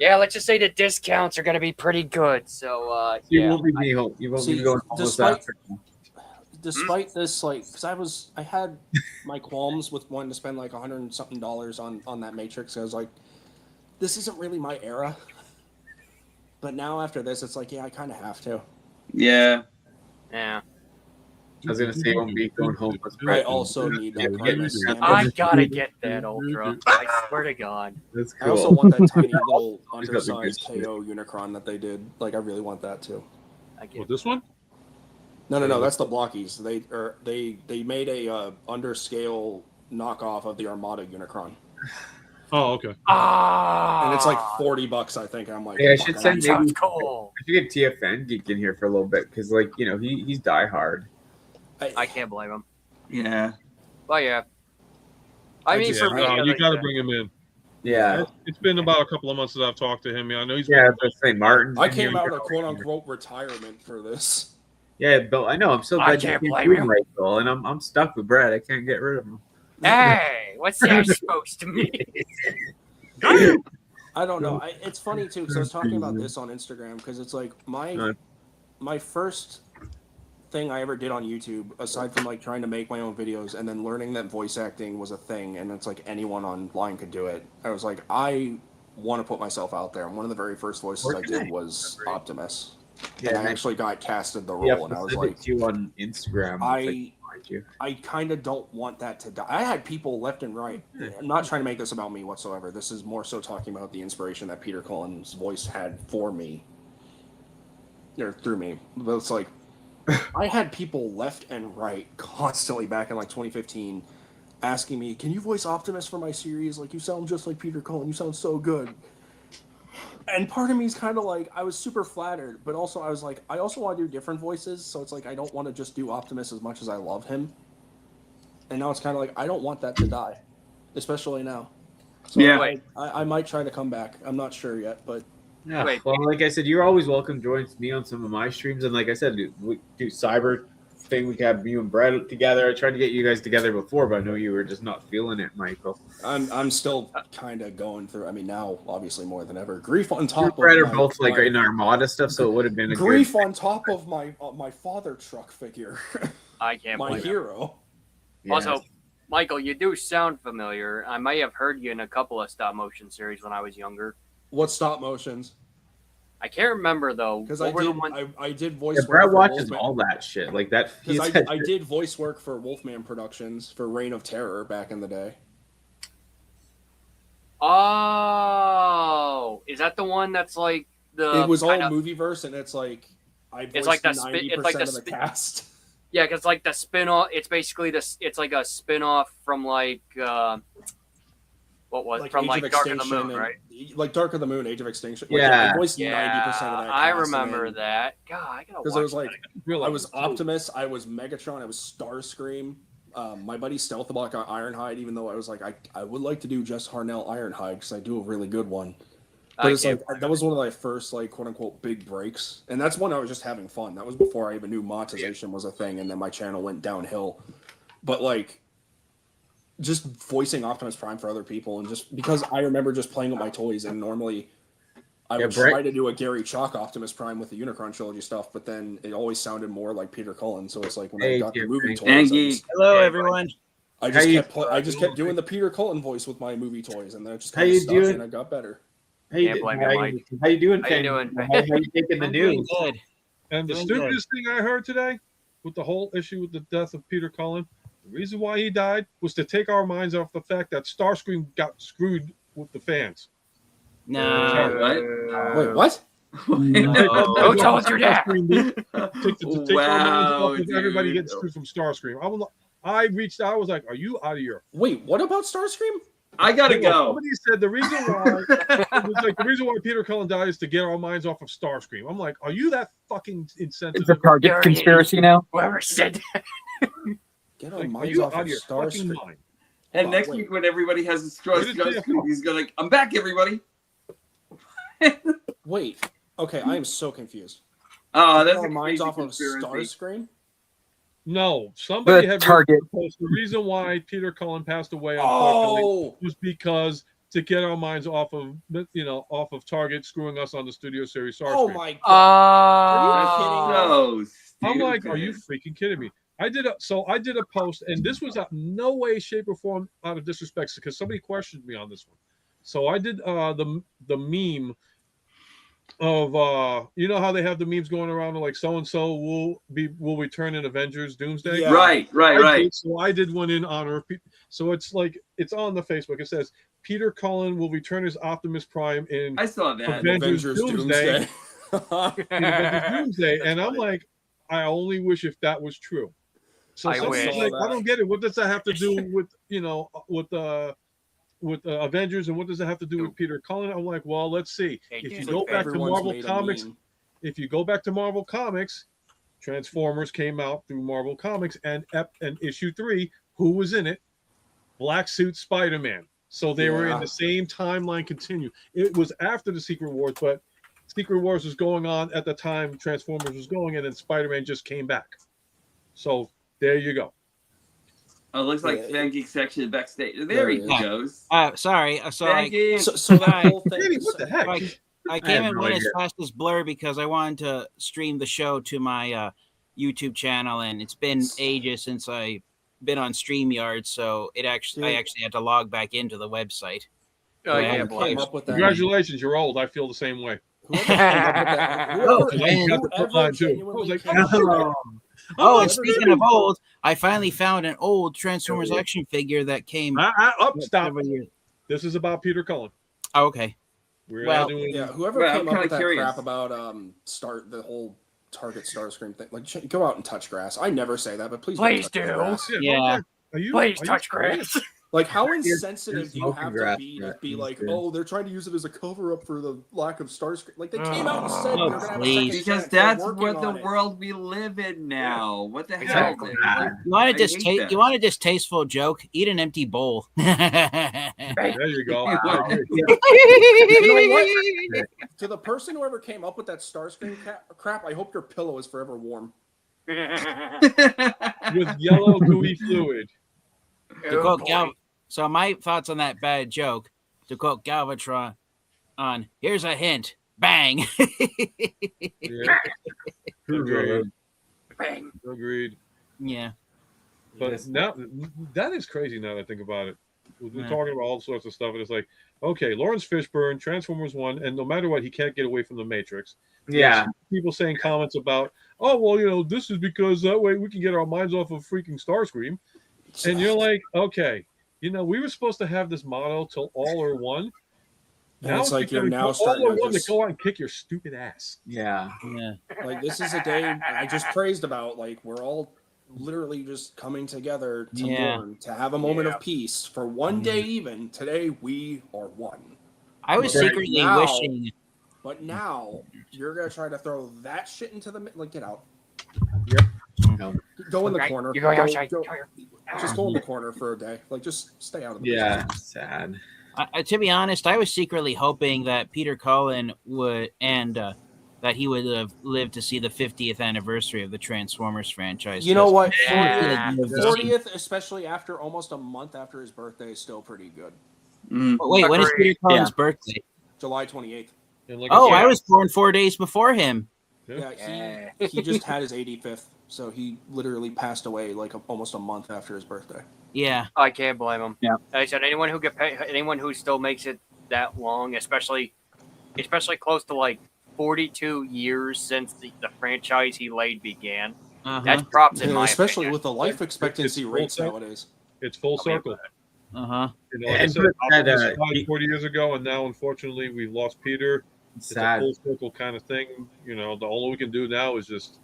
yeah, let's just say the discounts are going to be pretty good. So You yeah, won't be home. You won't be going homeless after. Despite this, like, because I had my qualms with wanting to spend like $100 and something on that Matrix. I was like, this isn't really my era. But now after this, it's like, yeah, I kind of have to. Yeah. yeah. I was gonna say you won't be going homeless. I also need that kind of I gotta get that Ultra. I swear to God. That's I cool. also want that tiny little He's got the good undersized shit. KO Unicron that they did. Like, I really want that too. I get Well, this one? No, that's the Blockies. They made a underscale knockoff of the Armada Unicron, Oh, okay. and it's like $40, I think. I'm like, Yeah, I fuck, should I send need- sounds maybe. cool. I should get TFN Geek in here for a little bit because, like, you know, he's die hard. I can't blame him. Yeah. But yeah. I mean, just- for me, You got to bring him in. Yeah, It's been about a couple of months since I've talked to him. I know he's yeah. That's St. Martin's. I in here. came out of quote unquote retirement for this. Yeah, Bill. I know. I'm so I glad can't you blame came you. right, Bill. And I'm stuck with Brad. I can't get rid of him. Hey, what's that supposed to mean? I don't know. It's funny too because I was talking about this on Instagram because it's like my first thing I ever did on YouTube, aside from like trying to make my own videos and then learning that voice acting was a thing and it's like anyone online could do it. I was like, I want to put myself out there. And one of the very first voices I did was Optimus. And I actually got casted the role, Yeah, and I was send like, it to you on Instagram. I kind of don't want that to die. I had people left and right. I'm not trying to make this about me whatsoever. This is more so talking about the inspiration that Peter Cullen's voice had for me, or through me. But it's like, I had people left and right constantly back in like 2015 asking me, can you voice Optimus for my series? Like, you sound just like Peter Cullen. You sound so good. And part of me is kind of like, I was super flattered, but also I was like, I also want to do different voices. So it's like, I don't want to just do Optimus as much as I love him. And now it's kind of like, I don't want that to die, especially now. So Yeah. I might try to come back. I'm not sure yet, but Yeah. Wait. Well, like I said, you're always welcome to join me on some of my streams. And like I said, we do cyber thing. We could have you and Brad together. I tried to get you guys together before, but I know you were just not feeling it, Michael. I'm still kind of going through. I mean, now obviously more than ever. Grief on You top and of Brad are my- both like my- in Armada stuff, so it would have been a grief on top of my father truck figure, I can't my blame him. hero. good. Also, Michael, you do sound familiar. I may have heard you in a couple of stop motion series when I was younger. What stop motions? I can't remember though. Because What I were the did ones- I did voice Yeah, work Brad for watches Wolfman. all that shit. Like that. Because he's- I did voice work for Wolfman Productions for Reign of Terror back in the day. Oh, is that the one that's like the? It was all kinda- movieverse, and it's like I voiced It's like the 90% it's like the of the spin- cast. Yeah, because like the spin-off. It's basically this. It's like a spin-off from like what was Like from Age like of Dark of the Extinction Moon, and- right? Like Dark of the Moon, Age of Extinction. Like, Yeah. I voiced Yeah, 90% of that. I cast, and remember then- that. God, I gotta Because watch it was like that. I was Optimus, I was Megatron, I was Starscream. My buddy Stealthbot got Ironhide, even though I was like, I would like to do just Harnell Ironhide because I do a really good one. But it's like that was one of my first like quote unquote big breaks, and that's when I was just having fun. That was before I even knew monetization was a thing, and then my channel went downhill. But like, just voicing Optimus Prime for other people, and just because I remember just playing with my toys, and normally I would Brett- try to do a Gary Chalk Optimus Prime with the Unicron trilogy stuff, but then it always sounded more like Peter Cullen. So it's like when Hey, I got the Jim, movie thank toys, you. I And just- Hello, everyone. I How just you- kept doing the Peter Cullen voice with my movie toys, and then it just How kind of you stuck, doing? and I got better. How you, Can't blame you, how you- Mike. how you doing, How you Ken? doing? How you taking the I'm doing news? good. And the Doing stupidest thing I heard today with the whole issue with the death of Peter Cullen, the reason why he died was to take our minds off the fact that Starscream got screwed with the fans. No. Wait, what? Don't tell us your dad. Take our minds Wow, off of everybody dude. gets screwed from Starscream. I reached out. I was like, "Are you out of your?" Wait, what about Starscream? I gotta go. Somebody said the reason why the reason why Peter Cullen died is to get our minds off of Starscream. I'm like, are you that fucking insensitive? It's a Target conspiracy now. Whoever said that. Get our Like, are minds you off out of of your fucking Starscream. mind? And Oh, next wait. week when everybody has a straw, Where did JFK? he's gonna. I'm back, everybody. Wait. Okay, I am so confused. Oh, Get that's our a minds crazy off of conspiracy. Starscream. No, somebody The had Target. post the reason why Peter Cullen passed away unfortunately Oh, was because to get our minds off of Target screwing us on the Studio Series Starscream. oh my god! Uh, So I'm like, stupid. are you freaking kidding me? I did a post, and this was no way, shape, or form out of disrespect because somebody questioned me on this one. So I did the meme of you know how they have the memes going around like so and so will return in Avengers Doomsday. Yeah. Right. So I did one in honor of so it's like it's on the Facebook. It says Peter Cullen will return as Optimus Prime in I saw that. Avengers Doomsday. in Avengers Doomsday, and I'm like, I only wish if that was true. So I somebody's wish. like, I don't get it. What does that have to do with Avengers, and what does it have to do with Peter Cullen? I'm like, well, let's see. If you go back to Everyone's Marvel made a Comics, meme. if you go back to Marvel Comics, Transformers came out through Marvel Comics, and issue 3, who was in it? Black Suit Spider-Man. So they were in Yeah. the same timeline continue. It was after the Secret Wars, but Secret Wars was going on at the time Transformers was going, and then Spider-Man just came back. So there you go. Oh, it looks like Yeah. Fan Geek section backstage. There There he he is. goes. Sorry. So Fan I, Geek. So that Hi. whole thing. Danny, what the heck? I I came have and no went as idea. fast as Blur because I wanted to stream the show to my YouTube channel, and it's been ages since I've been on StreamYard, so I actually had to log back into the website. Oh, yeah, Whoever boy. came up with that. Congratulations, you're old. I feel the same way. Whoever came up with that. Oh, Whoever, and- whoever I genuinely was like, came up with that. Oh, and Whoever speaking of old, I finally found an old Transformers Yeah. action figure that came. Stop. several years- This is about Peter Cullen. Oh, okay. We're Well, not doing. Yeah, whoever Well, I'm came up kinda with that curious. crap about the whole Target Starscream thing, like go out and touch grass. I never say that, but please don't Please touch do. grass. Yeah. Are you? Please are you touch serious? grass. Like how Here's insensitive do you smoking have grass, to be but be he's like, good. oh, they're trying to use it as a cover up for the lack of Starscream. Like they came out and said Oh, they're gonna have a please. second Because chance. They're that's working what the on it. world we live in now. What the hell? Exactly. man? You want I a hate that. you want a distasteful joke? Eat an empty bowl. There you go. Wow. I agree. You know what? To the person who ever came up with that Starscream crap, I hope your pillow is forever warm. With yellow gooey fluid. To Oh, quote boy. Gal- so my thoughts on that bad joke, to quote Galvatron on here's a hint. Bang. Yeah. Agreed. Bang. Agreed. Yeah. But Yes. now that is crazy. Now that I think about it, we're Yeah. talking about all sorts of stuff, and it's like, okay, Lawrence Fishburne, Transformers 1, and no matter what, he can't get away from the Matrix. Yeah. People saying comments about, oh well, this is because that way we can get our minds off of freaking Starscream, and you're like, okay, we were supposed to have this motto till all or one. And it's like you're becoming now all starting or to one just to go out and kick your stupid ass. Yeah. Yeah. like this is a day I just praised about. Like we're all literally just coming together to Yeah. mourn, to have a moment Yeah. of peace for one day. Even today, we are one. I was Right. secretly Now- wishing. But now you're gonna try to throw that shit into the like. Get out. No. Go in the Okay, corner. you're going Go- outside. go- just go in the corner for a day. Like just stay out of the Yeah. Sad. To be honest, I was secretly hoping that Peter Cullen would that he would have lived to see the 50th anniversary of the Transformers franchise. You know what? Yeah. 40th, especially after almost a month after his birthday, is still pretty good. Mm. Oh, wait, when is Agreed. Peter Cullen's birthday? July 28th. And like Oh, I I said, was born 4 days before him. Yeah. Yeah, he just had his 85th, so he literally passed away like almost a month after his birthday. Yeah. I can't blame him. Yeah. Like I said, anyone who still makes it that long, especially close to like 42 years since the franchise he laid began. Uh-huh. That's props in Yeah, my especially opinion. with the life expectancy It's rates full nowadays. it's full circle. Uh-huh. Like I And said, put that, Optimus died 40 years ago, and now unfortunately we've lost Peter. It's Sad. a full circle kind of thing. The only we can do now is just.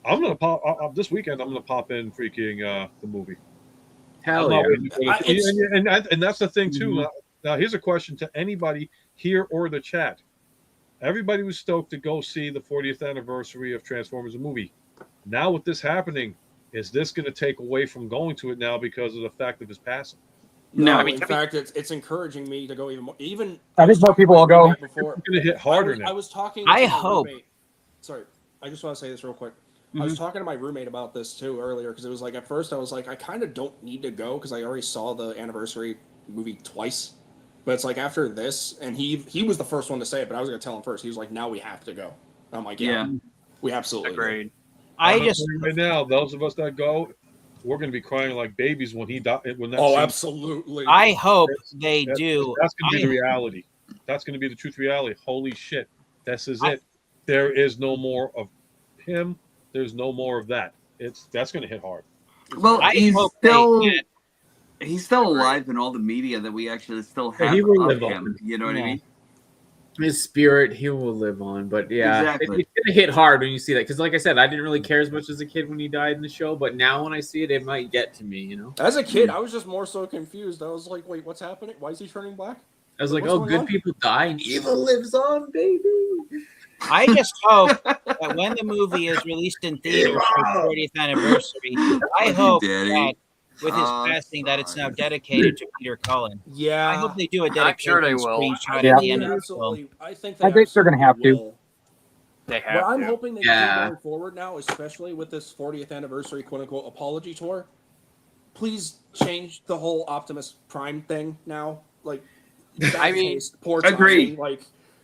I'm gonna pop this weekend. I'm gonna pop in freaking the movie. Hell I'm yeah. not with- and that's the thing too. Now here's a question to anybody here or the chat. Everybody was stoked to go see the 40th anniversary of Transformers the movie. Now with this happening, is this going to take away from going to it now because of the fact of his passing? No, No. I mean, in fact, it's encouraging me to go even more. Even I think more people will go. before. It's going to hit harder now. I was talking. I to my hope. Roommate. Sorry, I just want to say this real quick. I was talking to my roommate about this too earlier because it was like at first I was like I kind of don't need to go because I already saw the anniversary movie twice, but it's like after this and he was the first one to say it, but I was gonna tell him first. He was like, "Now we have to go." I'm like, "Yeah, we absolutely do." Agreed. I'm gonna tell you right now, those of us that go, we're going to be crying like babies when he died. When that Oh, scene- absolutely. I hope they do. That's going to be the reality. That's going to be the truth reality. Holy shit. This is it. There is no more of him. There's no more of that. That's going to hit hard. Well, I he's hope still they- he's still alive in all the media that we actually still have he will of live him. on. You know what I mean? His spirit, he will live on. But yeah, Exactly. it's gonna hit hard when you see that. Because like I said, I didn't really care as much as a kid when he died in the show, but now when I see it, it might get to me. You know, As a kid, I was just more so confused. I was like, "Wait, what's happening? Why is he turning black?" I was like, What's oh, going good on? people die and evil lives on, baby. I just hope that when the movie is released in theaters for the 40th anniversary, I hope Daddy. that with his Oh, passing that it's now son. dedicated to Peter Cullen. Yeah, I hope they do a I'm dedication sure they will. screenshot Yeah. at the end of the film. I think I think they're gonna have to. will. They What have I'm to. hoping they Yeah. do going forward now, especially with this 40th anniversary quote unquote apology tour, please change the whole Optimus Prime thing now. Like, I mean, poor agree. Tommy, like,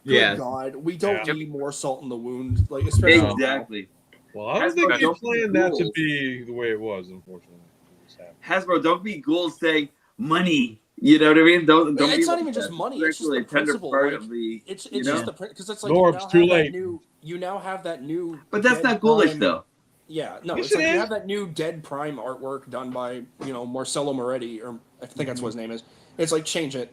good Yeah. God, we don't Yeah. need more salt in the wound. Like, especially now. Exactly. Well, I don't That's think what they don't planned be that to fools. be the way it was, unfortunately. It just happened. Hasbro, don't be ghouls saying money. You know what I mean? Don't It's be not like even just that. money, It's it's just the actually a tender principle, part like, of the. It's you just know? the because it's like Norb, you now it's too have that late. new. You now have that new. But that's Dead not ghoulish Prime- though. Yeah, no, Yes, it's like it you is. have that new Dead Prime artwork done by Marcello Moretti, or I think that's what his name is. It's like change it,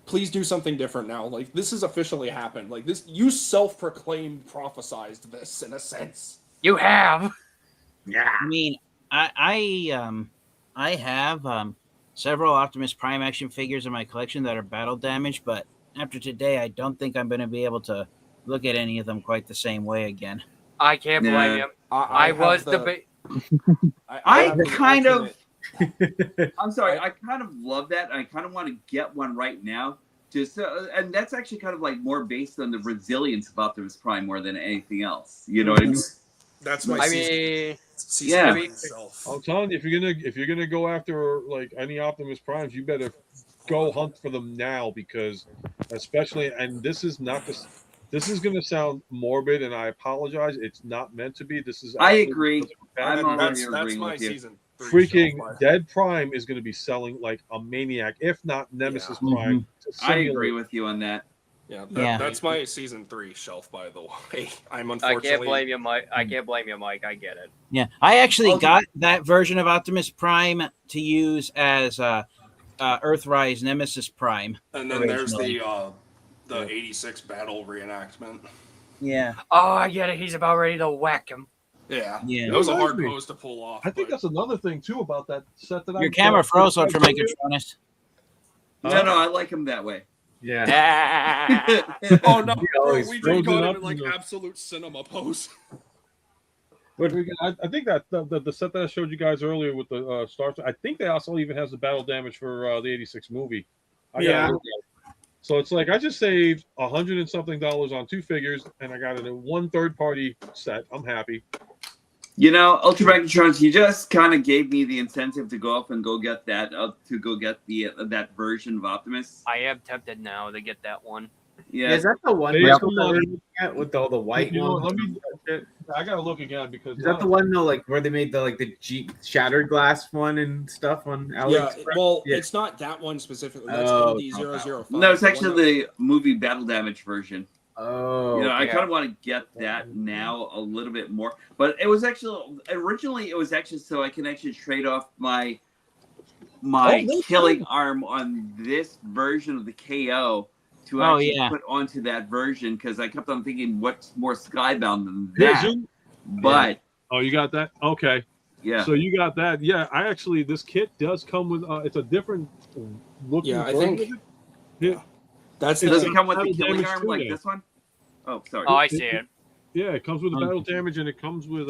please do something different now. Like this has officially happened. Like this, you self-proclaimed prophesized this in a sense. You have. Yeah. I mean, I have several Optimus Prime action figures in my collection that are battle damaged, but after today, I don't think I'm going to be able to look at any of them quite the same way again. I can't blame Yeah. you. I was debating. I have the kind of. alternate- I'm sorry. I kind of love that. I kind of want to get one right now. Just and that's actually kind of like more based on the resilience of Optimus Prime more than anything else. You know what I mean? That's my I season. mean, season yeah. three self. I'm telling you, if you're gonna go after like any Optimus Primes, you better go hunt for them now because, especially, and this is not this. This is gonna sound morbid, and I apologize. It's not meant to be. This is. I actually agree. because of a fact. I'm already That's agreeing my with you. season three Freaking shelf. Dead Prime is going to be selling like a maniac, if not Nemesis Yeah. Prime. to I simulate- agree with you on that. Yeah, Yeah. that's my season 3 shelf, by the way. I'm I unfortunately. can't blame you, Mike. I can't blame you, Mike. I get it. Yeah, I actually Also- got that version of Optimus Prime to use as Earthrise Nemesis Prime. And then there's originally. the 86 battle reenactment. Yeah, Oh, I get it. He's about ready to whack him. Yeah, yeah. it was a hard Reminds me. pose to pull off. I think but- that's another thing too about that set that I. Your camera froze, Ultramegatronus. Huh? No, I like him that way. Yeah. Oh no, He bro, always we frozen just got up him in like in the- absolute cinema pose. I think that the set that I showed you guys earlier with the Star Trek, I think they also even has the battle damage for the '86 movie. I gotta Yeah. look at it. So it's like I just saved $100 and something on 2 figures, and I got it in one third-party set. I'm happy. You know, Ultra Megatron, you just kind of gave me the incentive to go up and go get that, that version of Optimus. I am tempted now to get that one. Yeah, Is that the one Based Michael, on that the- we're looking at with all the white You know, ones? let me- I gotta look again because Is that the one though, like where they made the Jeep shattered glass one and stuff on Yeah, AliExpress? well, Yeah. it's not that one specifically. That's Oh, MD005. no, it's The one actually the movie battle damage version. Oh, You know, I okay. kind of want to get that now a little bit more, but it was actually originally so I can actually trade off my no killing arm on this version of the KO to Oh, actually yeah. put onto that version because I kept on thinking what's more skybound than Here, that. zoom. But Oh, you got that? Okay. Yeah. So you got that. Yeah, I actually this kit does come with it's a different looking Yeah, I version think- of it. That's It's Does it come with the battle killing damage arm too, like though. this one? Oh, sorry. Oh, I see it. Yeah, it comes with the battle damage, and it comes with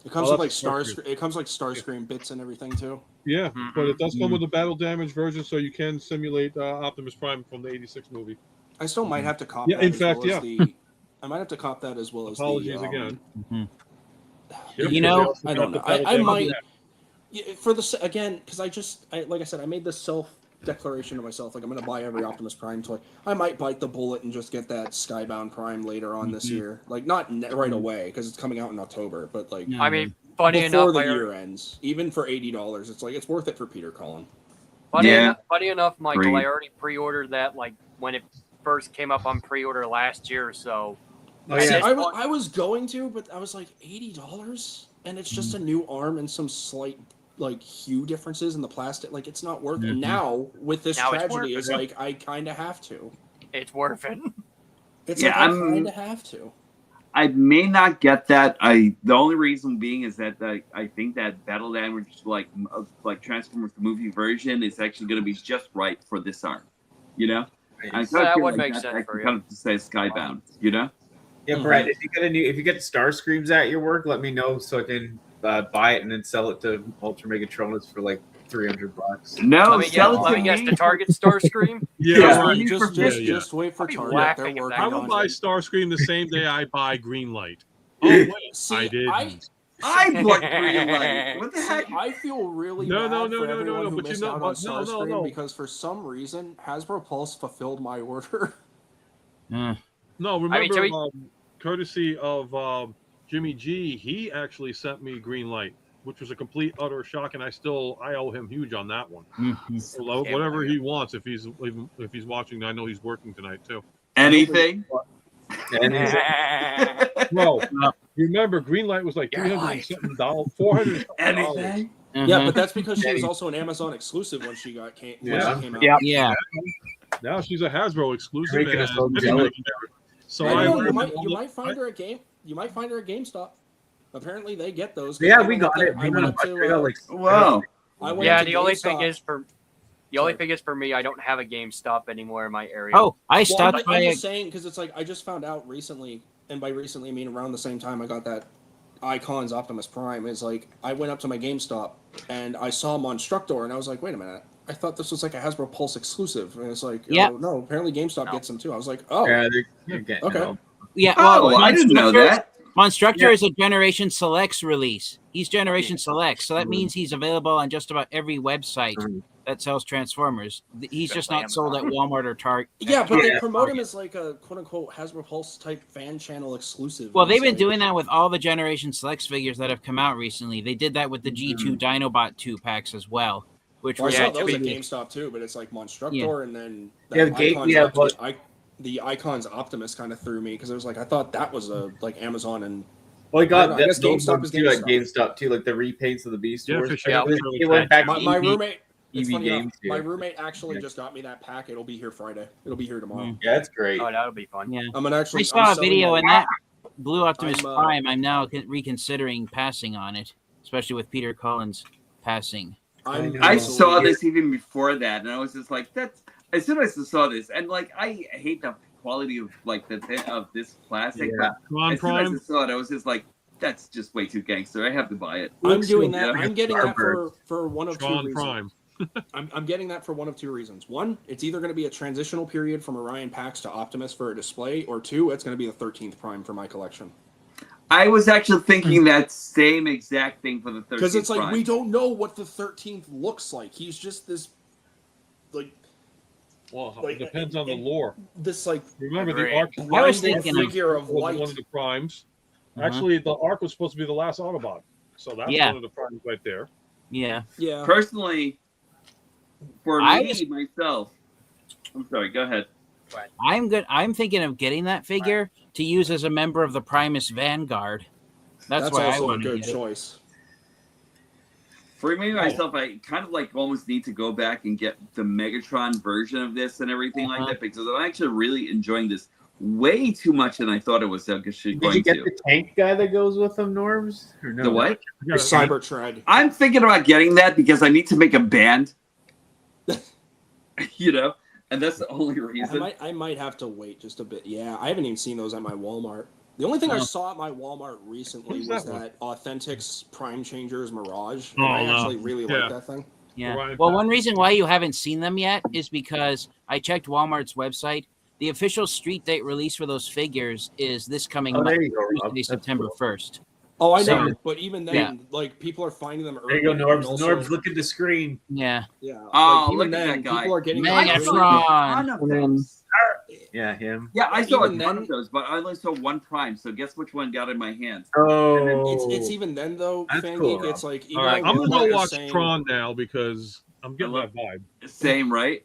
It comes Oh, with like that's Starscream. It comes like Starscream bits and everything too. yeah, but it does come Mhm. with the battle damage version, so you can simulate Optimus Prime from the '86 movie. I still might have to cop Yeah, that in as fact, well yeah. as the. I might have to cop that as well as Apologies the. again. Mhm. Yeah, You know, they also I got don't the know. battle I damage might back. Yeah, for the again because like I said, I made this self declaration to myself like I'm gonna buy every Optimus Prime toy. I might bite the bullet and just get that Skybound Prime later on this year, like not right away because it's coming out in October, but like I mean, funny before enough, the year ends, even for $80, it's like it's worth it for Peter Cullen. funny enough, Michael, Agreed. I already pre-ordered that like when it first came up on pre-order last year or so. Oh, At yeah. this point- I was going to, but I was like $80, and it's just a new arm and some slight like hue differences in the plastic. Like it's not worth. And now with this Now it's tragedy, worth it's it. like I kind of have to. It's worth it. It's Yeah, like I I'm- kind of have to. I may not get that. The only reason being is that I think that battle damage, like Transformers the movie version, is actually going to be just right for this arm. You know, I kind of That feel would like make that sense for you. kind of just says Skybound. You know, Yeah, Brett, if you get Starscreams at your work, let me know so I can buy it and then sell it to Ultra Megatronus for like $300. no, Let me guess the Target Starscream. Yeah, right. Just wait for I'll be Target. laughing They're if working that I on will goes buy it. Starscream the same day I buy Greenlight. Oh wait, See, I didn't. I like Greenlight. What the See, heck? I feel really No, bad no, for no, no, everyone no, no, who but you missed know- out on but no, no, Starscream no. because for some reason Hasbro Pulse fulfilled my order. No, remember, courtesy of Jimmy G, he actually sent me Greenlight, which was a complete utter shock, and I owe him huge on that one. So, whatever he wants, if he's watching, I know he's working tonight too. Anything? Bro, remember Greenlight was like $300 $400. Anything? Yeah, but that's because she was also an Amazon exclusive when she came out. Yeah. Now she's a Hasbro exclusive. Making us so and- jealous. So I I don't know, learned you might find her at GameStop. Apparently they get those. Yeah, I we went up got there- it. I went up to. Wow. I went Yeah, up to the only GameStop. thing is for me, I don't have a GameStop anymore in my area. Oh, I Well, stopped by I'm a just saying because it's like I just found out recently, and by recently I mean around the same time I got that Icons Optimus Prime. Is like I went up to my GameStop and I saw Monstructor, and I was like, wait a minute, I thought this was like a Hasbro Pulse exclusive, and it's like, Yeah. oh, no, apparently GameStop gets them too. I was like, oh, Yeah, they're getting okay. it all. yeah. Oh, Well, I didn't know that. Monstructor is a Generation Selects release. He's Generation Selects, so that means he's available on just about every website that sells Transformers. He's just not sold at Walmart or Target. Yeah, but they promote him as like a quote unquote Hasbro Pulse type fan channel exclusive. Well, and they've it's been like- doing that with all the Generation Selects figures that have come out recently. They did that with the G2 Dinobot 2 packs as well, which Well, I was saw Yeah, those at actually- GameStop too, but it's like Monstructor Yeah. and then Yeah, that the Icons Optimus kind of threw me because it was like I thought that was a like Amazon and Well, I got I guess those GameStop ones is too at GameStop. GameStop too, like the repaints of the Beast Yeah, Wars. for sure. Yeah, That's really it went back my to roommate. It's EV funny enough, games. my Here. roommate actually just got me that pack. It'll be here Friday. It'll be here tomorrow. Yeah, that's great. Oh, that'll be fun. Yeah. I'm gonna actually. I saw a selling video my- in that Blue Optimus I'm, Prime. I'm now reconsidering passing on it, especially with Peter Cullen's passing. I saw this even before that, and I was just like, "That's." As soon as I saw this, and like, I hate the quality of like of this plastic. Yeah. But as soon as I saw it, I was just like, "That's just way too gangster. I have to buy it." I'm doing that. Yeah. I'm getting that for one of two Tron reasons. Prime. I'm getting that for one of two reasons. One, it's either going to be a transitional period from Orion Pax to Optimus for a display, or two, it's going to be the 13th Prime for my collection. I was actually thinking that same exact thing for the 13th. Because it's like Prime. we don't know what the 13th looks like. He's just this, like, Well, Like, it depends on the lore. this like Remember, the Agreed. arc I was blinding thinking of- figure of was light. one of the primes. Uh-huh. Actually, the arc was supposed to be the last Autobot, so that's Yeah. one of the primes right there. Yeah. Yeah. Personally, for I me was- myself, I'm sorry. Go ahead. I'm good. I'm thinking of getting that figure to use as a member of the Primus Vanguard. That's why I also a want to good get it. choice. For me myself, I kind of like almost need to go back and get the Megatron version of this and everything like that because I'm actually really enjoying this way too much than I thought it was going Did you get to. the tank guy that goes with them, Norms? Or no? The what? The Cybertread. I'm thinking about getting that because I need to make a band. You know, and that's the only reason. I might have to wait just a bit. Yeah, I haven't even seen those at my Walmart. The only thing I saw at my Walmart recently was that Authentics Prime Changers Mirage. And I actually really like that thing. Yeah. Well, one reason why you haven't seen them yet is because I checked Walmart's website. The official street date release for those figures is this coming Tuesday, September 1st. Oh, I know, but even then, like, people are finding them early. There you go, Norbs. Norbs, look at the screen. Yeah. Yeah. Oh, like, look at that guy. People are getting Megatron. Yeah, him. Yeah, I saw a Even ton of those, but I only saw one Prime. So guess which one got in my hands? Oh, it's even then though, That's Fan cool, Geek, it's like even All right, though I'm gonna Walmart go is watch saying- Tron now because I'm getting that vibe. Same, right?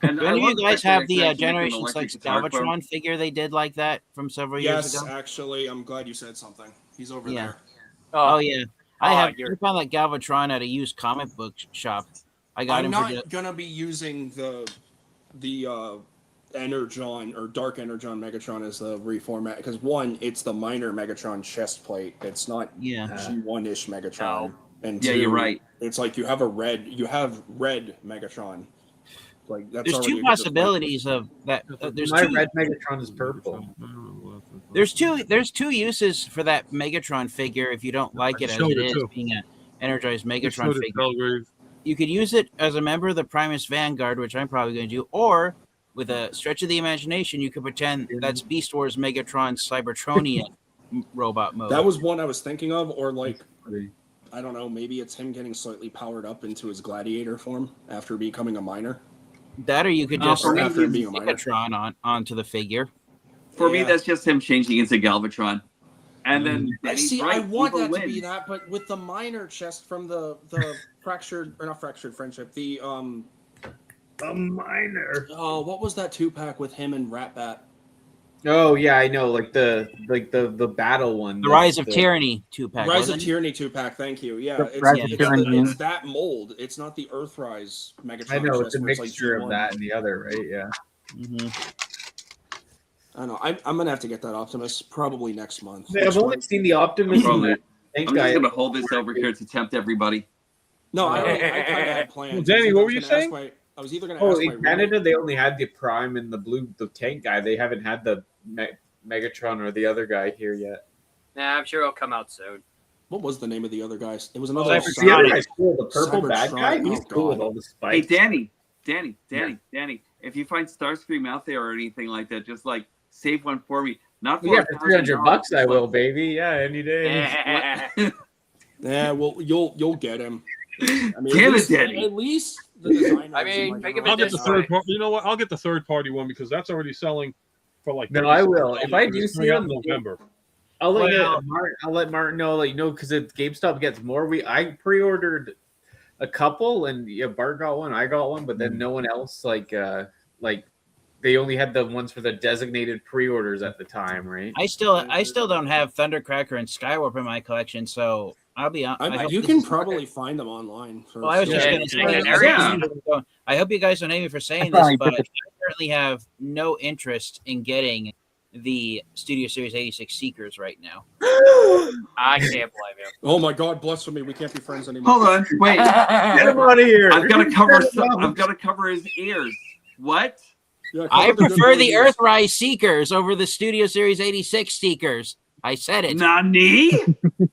And Do any of you guys have the Generation 6 Electric guitar player. Galvatron figure they did like that from several years Yes, ago? actually, I'm glad you said something. He's over there. Oh yeah, I you're- found that Galvatron at a used comic book shop. I got I'm him not for gonna be using the Energon or Dark Energon Megatron as the reformat because one, it's the minor Megatron chest plate. It's not G1-ish Megatron. And Yeah, two, you're right. It's like you have red Megatron. Like that's There's already two possibilities of that. There's my two. red Megatron is purple. There's two uses for that Megatron figure if you don't like it as showed it it is too. being an energized They Megatron showed it figure. Belgrade. You could use it as a member of the Primus Vanguard, which I'm probably going to do, or with a stretch of the imagination, you could pretend that's Beast Wars Megatron Cybertronian robot mode. That was one I was thinking of, or like I don't know, maybe it's him getting slightly powered up into his gladiator form after becoming a miner. That, or you could just or use after being a miner. Megatron onto the figure. For me, that's just him changing into Galvatron. And then I he's see. right, I want evil that to be wins. that, but with the minor chest from the fractured or not fractured friendship, the minor. Oh, what was that 2-pack with him and Ratbat? Oh yeah, I know, like the battle one. The Rise of Tyranny 2-pack. Rise of Tyranny 2-pack. Thank you. Yeah, it's that mold. It's not the Earthrise Megatron. I know chest it's a where mixture like of that and the other, right? Yeah. I don't know. I'm gonna have to get that Optimus probably next month. Yeah, I've only seen the Optimus. Probably. Tank I'm guy. just going to hold this over here to tempt everybody. No, I kind of had plans. Well, Danny, what were you saying? I was either going to ask in Canada they only had the Prime and the tank guy. They haven't had the Megatron or the other guy here yet. Nah, I'm sure it'll come out soon. What was the name of the other guys? It was another. The other guy's cool. The purple bad guy. Cybertron. He's cool with all the Hey, spikes. Danny, if you find Starscream out there or anything like that, just like save one for me. Not for Yeah, for $300, $1,000, I will, but- baby. Yeah, any day. Yeah, well, you'll get him. I mean, Damn at it, Danny. At least the designers. I mean, might think know. of it I'll get the this third way. party. You know what? I'll get the third party one because that's already selling for like. No, I will. $36 If I because do it's see coming out him, in November. I'll let Well- I'll let Martin know, like, no, because if GameStop gets more, I pre-ordered a couple, and Bart got one, I got one, but then no one else, like they only had the ones for the designated pre-orders at the time, right? I still don't have Thundercracker and Skywarp in my collection, so I'll be on. You can probably find them online. For Well, I was just Yeah, going to say, I hope you guys don't hate me for saying this, but I currently have no interest in getting the Studio Series 86 Seekers right now. I can't blame you. Oh my God, blasphemy! We can't be friends anymore. Hold on, wait. Get him out of here! I've got to cover his ears. What? Yeah, I cover the prefer good the movies. Earthrise Seekers over the Studio Series 86 Seekers. I said it. Nani?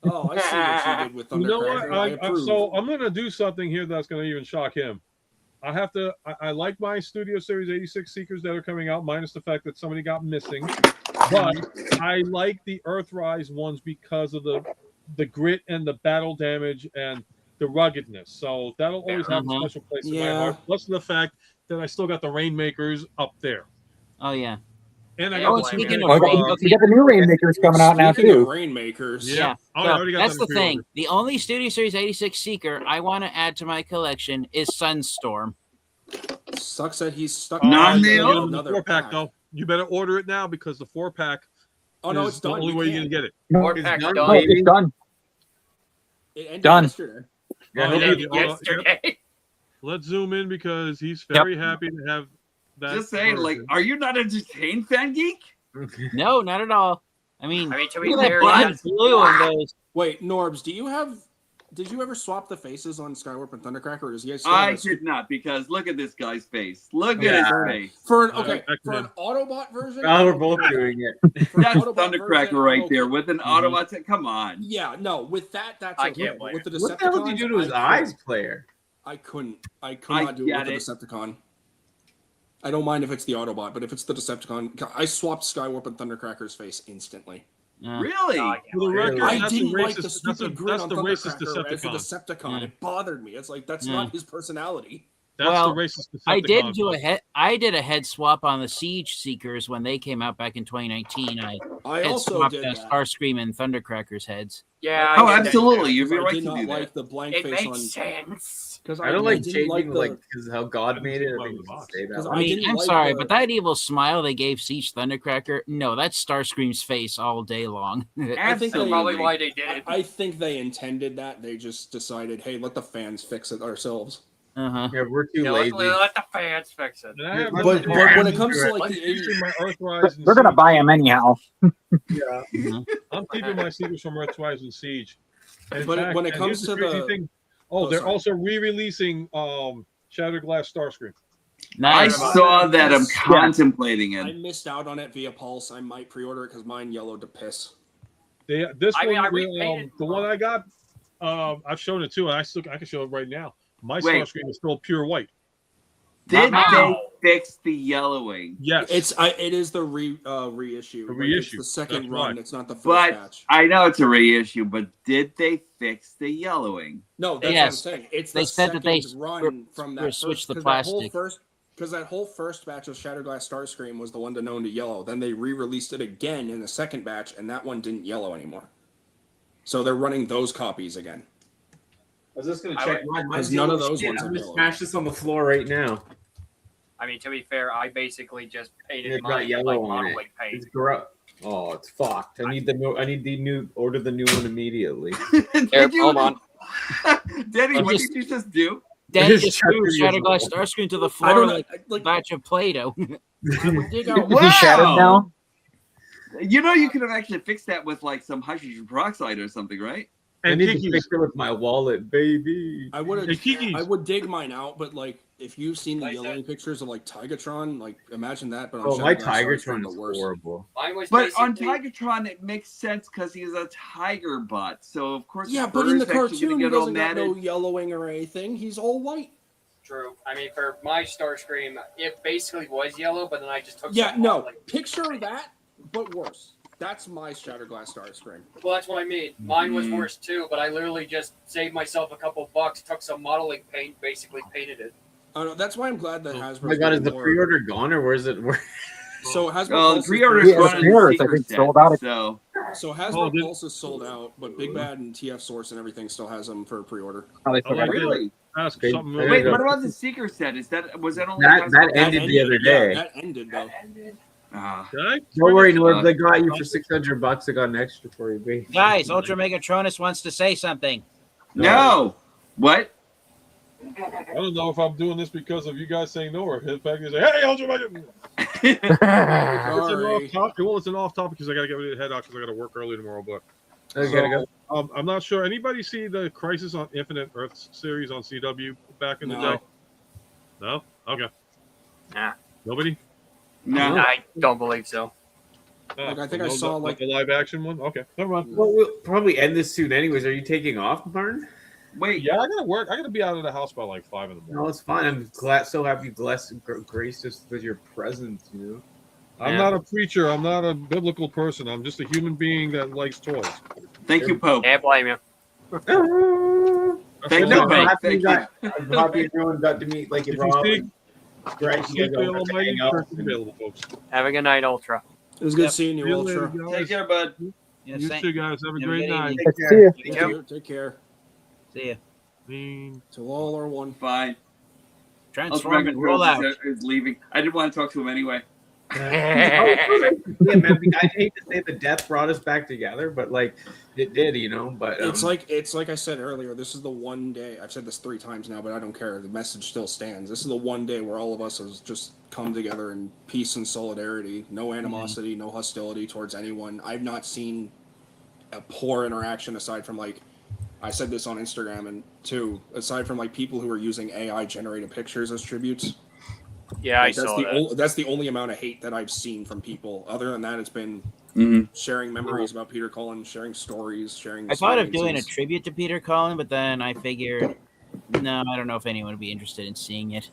Oh, I see what you did with Thundercracker. You know what? I approve. So I'm going to do something here that's going to even shock him. I like my Studio Series 86 Seekers that are coming out, minus the fact that somebody got missing. But I like the Earthrise ones because of the grit and the battle damage and the ruggedness. So that'll always have a special place in my heart. Plus the fact that I still got the Rainmakers up there. Oh, yeah. And I Yeah, got well, the speaking two- of We got the new Rainmakers coming out now Speaking of too. Rainmakers. Yeah. Oh, I So already got that's them the in thing. pre-order. The only Studio Series 86 Seeker I want to add to my collection is Sunstorm. Sucks that he's stuck. Nani? behind You get them in another the 4-pack, pack. though. You better order it now because the 4-pack Oh no, is it's the done. only You way you're can't. going to get it. Four It's pack done, done. No, it's done. It ended Done. yesterday. Yeah, Oh, he'll yeah, be- Yesterday. Let's zoom in because he's very happy to have that. Just saying, like, version. are you not entertained, Fan Geek? No, not at all. I mean, to be look at fair, that that's- blue and those. Wait, Norbs, did you ever swap the faces on Skywarp and Thundercracker, or does he still I have a did not, because look at this guy's face. Look Yeah. at his face. for an I Autobot version? Oh, we're both doing it. For an That's Autobot Thundercracker version, right I'm there okay. with an Autobot. Come on. Yeah, no, with that's I okay. can't blame With the Decepticons, What the hell did you do to his eyes, player? I could I not do it get with the it. Decepticon. I don't mind if it's the Autobot, but if it's the Decepticon, I swapped Skywarp and Thundercracker's face instantly. Really? No, I can't For the blame record, I that's didn't a like racist. the stupid grin That's on the racist Thundercracker as the Decepticon. Decepticon. Yeah. It bothered me. It's like that's Yeah. not his personality. That's Well, the racist Decepticon. I did do a head. I did a head swap on the Siege Seekers when they came out back in 2019. I I head also swapped did that. Starscream and Thundercracker's heads. Yeah. Oh, I did that absolutely. too. You'd be I right did to not do like that. the blank It face makes on sense. because I don't like didn't changing like the, like because how God made it. I Out of think the it's box. say that. 'Cause way. I I mean, didn't I'm like sorry, the- but that evil smile they gave Siege Thundercracker, no, that's Starscream's face all day long. I think That's they- probably why they did it. I think they intended that. They just decided, hey, let the fans fix it ourselves. Uh-huh. Yeah, we're too Yeah, lazy. let the fans fix it. And I have But nothing when it to comes do to with like it. the I'm 80s, keeping my Earthrise and They're gonna Siege. buy him anyhow. Yeah, Mhm. I'm keeping my secrets from Earthrise and Siege. And in But fact, when it and comes here's to crazy the- thing. Oh, they're sorry. also re-releasing Shattered Glass Starscream. I Nice. saw that. I'm contemplating I it. missed out on it via Pulse. I might pre-order it because mine yellowed to piss. This I mean, one, I repainted the one I got, I've shown it too, and I can show it right now. My Wait. Starscream is still pure white. Did Wow. they fix the yellowing? Yes, It is the reissue. The Like, reissue. it's the second That's run. right. It's not the first But batch. I know it's a reissue, but did they fix the yellowing? No, that's what I'm Yes. saying. It's They the said that they second run from that switched the because plastic. that whole first batch of Shattered Glass Starscream was the one to known to yellow. Then they re-released it again in the second batch, and that one didn't yellow anymore. So they're running those copies again. I was just gonna I check would- mine. Because none of those Shit, ones I'm are gonna yellow. smash this on the floor right now. I mean, to be fair, I basically just painted It got mine yellow like on it. modeling paint. It's gross. Oh, it's fucked. I need the new. Order the new one immediately. Did you? hold on. Danny, I what just- did you just do? Daddy It's just threw chapter Shattered Glass usual. Starscream to the I floor don't know. like a Like, batch of Play-Doh. I would dig out. Is he shattered now? You know, you could have actually fixed that with like some hydrogen peroxide or something, right? I and need to Kiki's. fix it with my wallet, baby. I would And have. Kiki's. I would dig mine out, but like if you've seen the Like yellowing that. pictures of like Tigatron, like imagine that. But on Oh, my Shattered Glass Tigertron Starscream, is the worst. horrible. Mine was But on basically- Tigatron, it makes sense because he's a tiger bot. So of course, Yeah, the but in the fur's actually cartoon, gonna he get all doesn't got matted. no yellowing or anything. He's all white. True. I mean, for my Starscream, it basically was yellow, but then I just took. Yeah, some no. modeling. Picture that, but worse. That's my Shattered Glass Starscream. Well, that's what I mean. Mine was Mhm. worse too, but I literally just saved myself a couple bucks, took some modeling paint, basically painted it. I don't know. That's why I'm glad that Hasbro. Oh my god, is the pre-order gone or where is it? Where? So Hasbro Well, the Pulse is pre-orders Yeah, the run in pre-orders, I secret think, set, sold out. So So Hasbro Oh, did- Pulse is sold out, but Big Bad and TF Source and everything still has them for pre-order. Oh, they Oh, forgot. I did. really, Ask They- something. they- really wait, go. what about the secret set? Was that only That Hasbro? ended the other day. Yeah, that ended though. Ah, Did I? Don't worry, Norb. They got you for $600. I got an extra for you, baby. Guys, Ultra Megatronus wants to say something. no. What? I don't know if I'm doing this because of you guys saying no, or the fact is, hey, Ultra Mega. It's an Sorry. off topic. Well, it's an off topic because I got to get ready to head out because I got to work early tomorrow. But I gotta go. I'm not sure. Anybody see the Crisis on Infinite Earths series on CW back in the No. day? No. Okay. Nah. Nobody. No. I don't believe so. Like, I think I saw, like- the live action one. Okay, never mind. Well, we'll probably end this soon, anyways. Are you taking off, Martin? Wait. Yeah, I gotta work. I gotta be out of the house by like 5 in the morning. No, it's fine. I'm glad. So happy, blessed, graced us with your presence. You know. I'm not a preacher. I'm not a biblical person. I'm just a human being that likes toys. Thank you, Pope. Can't blame you. That's Thank all you, I No, got. Pope. I'm happy, Thank you got, I'm happy everyone got to meet like If you Rob. seek, Great, seek you the guys all got to Almighty hang out. Church is available, folks. Have a good night, Ultra. It was good Yep. seeing you, See you later, Ultra. guys. Take care, bud. Yeah, You same- two guys have a Have a great good night. evening. Let's see you. Thank Yep. you. Take care. See ya. Till all are one. Fine. Transform and roll Rose out. is leaving. I didn't want to talk to him anyway. Yeah, man. I hate to say the death brought us back together, but like it did, you know. But It's like I said earlier. This is the one day. I've said this 3 times now, but I don't care. The message still stands. This is the one day where all of us has just come together in peace and solidarity. No animosity, no hostility towards anyone. I've not seen a poor interaction aside from like I said this on Instagram and too. Aside from like people who are using AI generated pictures as tributes. Yeah, Like, I saw that. That's the only amount of hate that I've seen from people. Other than that, it's been sharing memories about Peter Cullen, sharing stories, sharing. I thought of doing a tribute to Peter Cullen, but then I figured, no, I don't know if anyone would be interested in seeing it.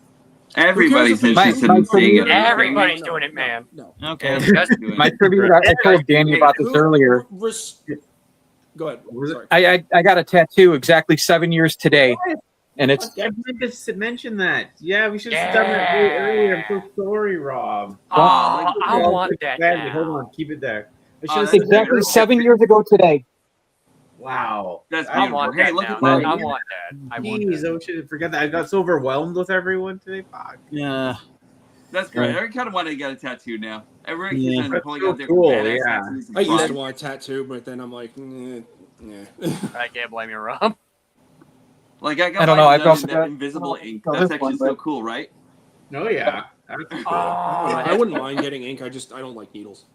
Everybody's interested in seeing it. Everybody's doing it, man. No. Okay. My tribute, I told Danny about this earlier. Go ahead. Sorry. I got a tattoo exactly 7 years today, and it's. I meant to mention that. Yeah, we should have done that way earlier. I'm so sorry, Rob. Oh, I want that now. Hold on, keep it there. It's exactly 7 years ago today. Wow. That's I want that now. I want that. I want Jeez, that. I should have forgot that. I got so overwhelmed with everyone today. Fuck. Yeah. That's great. I kind of want to get a tattoo now. Everyone keeps That's pulling so out their cool, badass yeah. tattoos and I used fun. to want a tattoo, but then I'm like, yeah. I can't blame you, Rob. Like I got I don't know, mine I've done also in got- that invisible ink. got That's this actually one, so but- cool, right? Oh yeah. That's cool. I wouldn't mind getting ink. I don't like needles.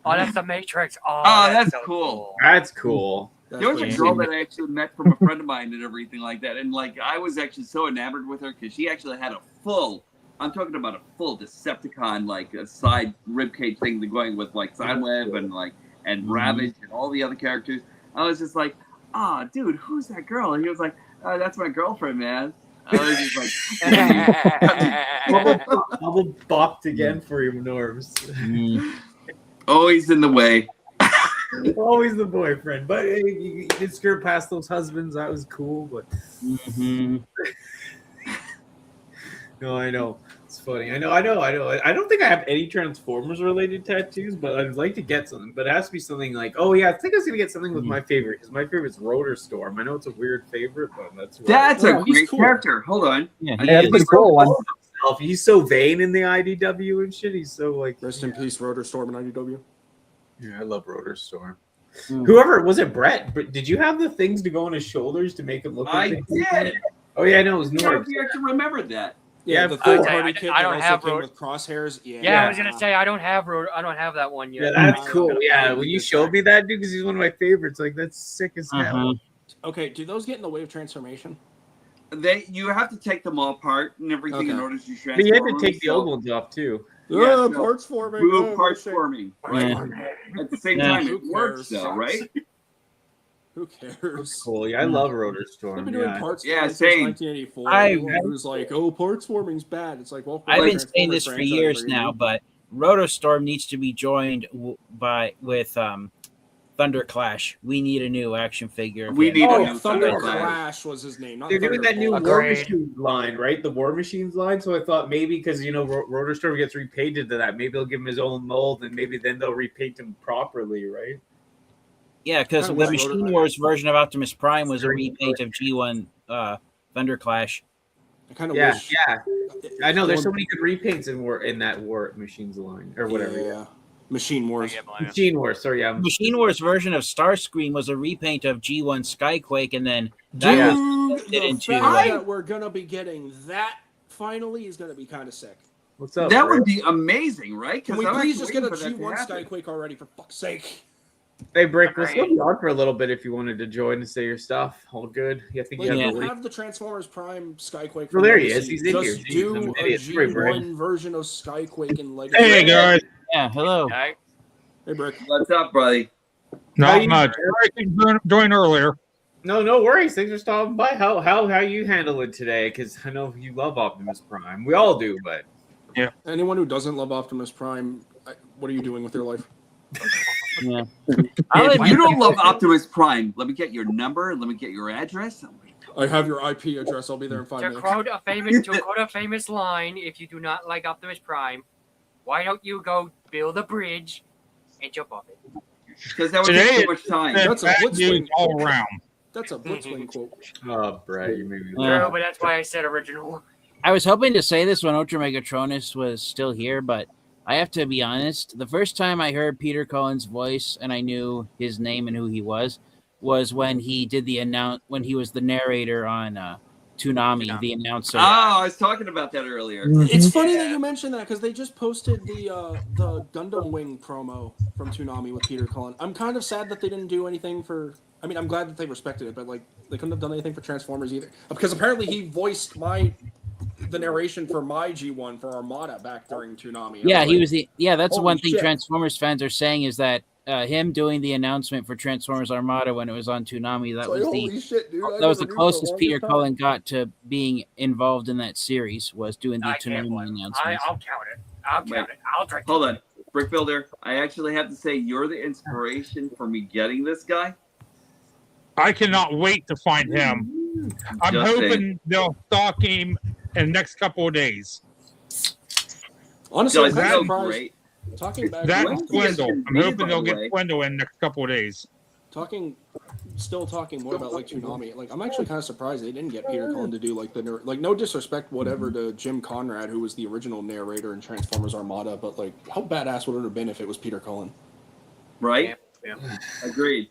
Oh, that's the Matrix. Oh, that's so cool. That's cool. There was a girl that I actually met from a friend of mine and everything like that. And like I was actually so enamored with her because she actually had a full, I'm talking about a full Decepticon, like a side ribcage thing going with like Sideweb and like and Ravage and all the other characters. I was just like, ah, dude, who's that girl? And he was like, that's my girlfriend, man. I was just like, Bubble bopped again for you, Norms. always in the way. Always the boyfriend, but hey, you did skirt past those husbands. That was cool, but no, I know it's funny. I know. I don't think I have any Transformers related tattoos, but I'd like to get something. But it has to be something like, oh yeah, I think I was gonna get something with my favorite because my favorite's Rotor Storm. I know it's a weird favorite, but that's That's a he's great cool. character. Hold on. Yeah. That's a pretty cool one. He's so vain in the IDW and shit. He's so like. Rest in peace, Rotor Storm and IDW. Yeah, I love Rotor Storm. Whoever was it, Brett? But did you have the things to go on his shoulders to make him look? I like did. Oh yeah, I know it was I don't know Norm. if you actually remembered that. Yeah, Yeah, the I- third I- party kit I don't that also have came Rotor- with crosshairs. Yeah, I was gonna say I don't have that one yet. Yeah, that's Yeah, cool. I Yeah, gotta when do you this showed back. me that dude, because he's one of my favorites. Like that's sick as hell. Okay, do those get in the way of transformation? You have to take them all apart and everything in Okay. order to transform. But you had to them, take the so- old ones off too. Yeah, so parts forming. Blue parts forming. Right? Yeah. At the same Yeah. time, Who it works cares? though, right? Who cares? Cool. Yeah, I love Rotor They've Storm. been doing Yeah. parts Yeah, forming same. since 1984. I- Everyone who's like, oh, parts forming's bad. It's like, well, I've been Transformers saying this for franchise, years what are you now, doing? but Rotostorm needs to be joined with Thunderclash. We need a new action figure. We again. need Oh, a yeah, new Thunder Thunderclash. Clash was his name. Not They're doing that new Thunderbolt. War Agreed. Machine line, right? The War Machines line. So I thought maybe because Rotor Storm gets repainted to that, maybe they'll give him his own mold, and maybe then they'll repaint him properly, right? Yeah, because Kinda the wish Machine Rotor- Wars version of Optimus Prime was a repaint of G1 Thunderclash. I kind of Yeah, wish. yeah. I know there's so many good repaints in that War Machines line or whatever. Yeah. Machine I Wars. can't blame you. Machine Wars. Sorry, yeah. Machine Wars version of Starscream was a repaint of G1 Skyquake, and then that Yeah. was Dude, get the into, fact like- that we're gonna be getting that finally is gonna be kind of sick. What's up? That Brett? would be amazing, right? Can 'Cause we I'm please actually just get a waiting for that to G1 happen. Skyquake already, for fuck's sake? Hey, Brick, we'll still Agreed. be on for a little bit if you wanted to join and say your stuff. All good. Yeah, I think you Like, have Yeah. the link. have the Transformers Prime Skyquake. Well, from there he Legacy. is. He's in Just here. Jeez, do I'm an a idiot. Sorry, Brick. G1 version of Skyquake in Legacy. Hey guys, yeah, hello. Okay. Hey, Brick. What's up, buddy? How not you- much. I joined earlier. No worries. Thanks for stopping by. How you handle it today? Because I know you love Optimus Prime. We all do, but Anyone who doesn't love Optimus Prime, what are you doing with your life? Yeah. If you don't love Optimus Prime, let me get your number. Let me get your address. I have your IP address. I'll be there in 5 To minutes. quote a famous line, if you do not like Optimus Prime, why don't you go build a bridge and jump off it? Because that would Today take too it- much time. That's a Bad Blitzwing news all around. That's a Blitzwing quote. oh, Brett, you made me Yeah. No, but that's why I said original. I was hoping to say this when Ultra Megatronus was still here, but I have to be honest. The first time I heard Peter Cullen's voice and I knew his name and who he was when he did when he was the narrator on Toonami, the announcer. Oh, I was talking about that earlier. It's funny that you mentioned that because they just posted the Gundam Wing promo from Toonami with Peter Cullen. I'm kind of sad that they didn't do anything for. I mean, I'm glad that they respected it, but like they couldn't have done anything for Transformers either. Because apparently he voiced the narration for my G1 for Armada back during Toonami. Yeah, he was the. Yeah, that's Holy one thing shit. Transformers fans are saying is that him doing the announcement for Transformers Armada when it was on Toonami, that was holy shit, dude, that was the closest Peter Cullen got to being involved in that series, was doing the Toonami announcements. I'll count it. I'll count it. I'll drink. Hold on, Brick Builder. I actually have to say you're the inspiration for me getting this guy. I cannot wait to find him. I'm Just hoping saying. they'll stock him in the next couple of days. Honestly, Guys, I'm kind that of was surprised. great. Talking back, That When's and he Swindle. gonna I'm be, hoping by they'll the get way? Swindle in the next couple of days. still talking more about like Toonami. Like I'm actually kind of surprised they didn't get Peter Cullen to do like no disrespect whatever to Jim Conrad, who was the original narrator in Transformers Armada, but like how badass would it have been if it was Peter Cullen? Right? Yeah. Agreed.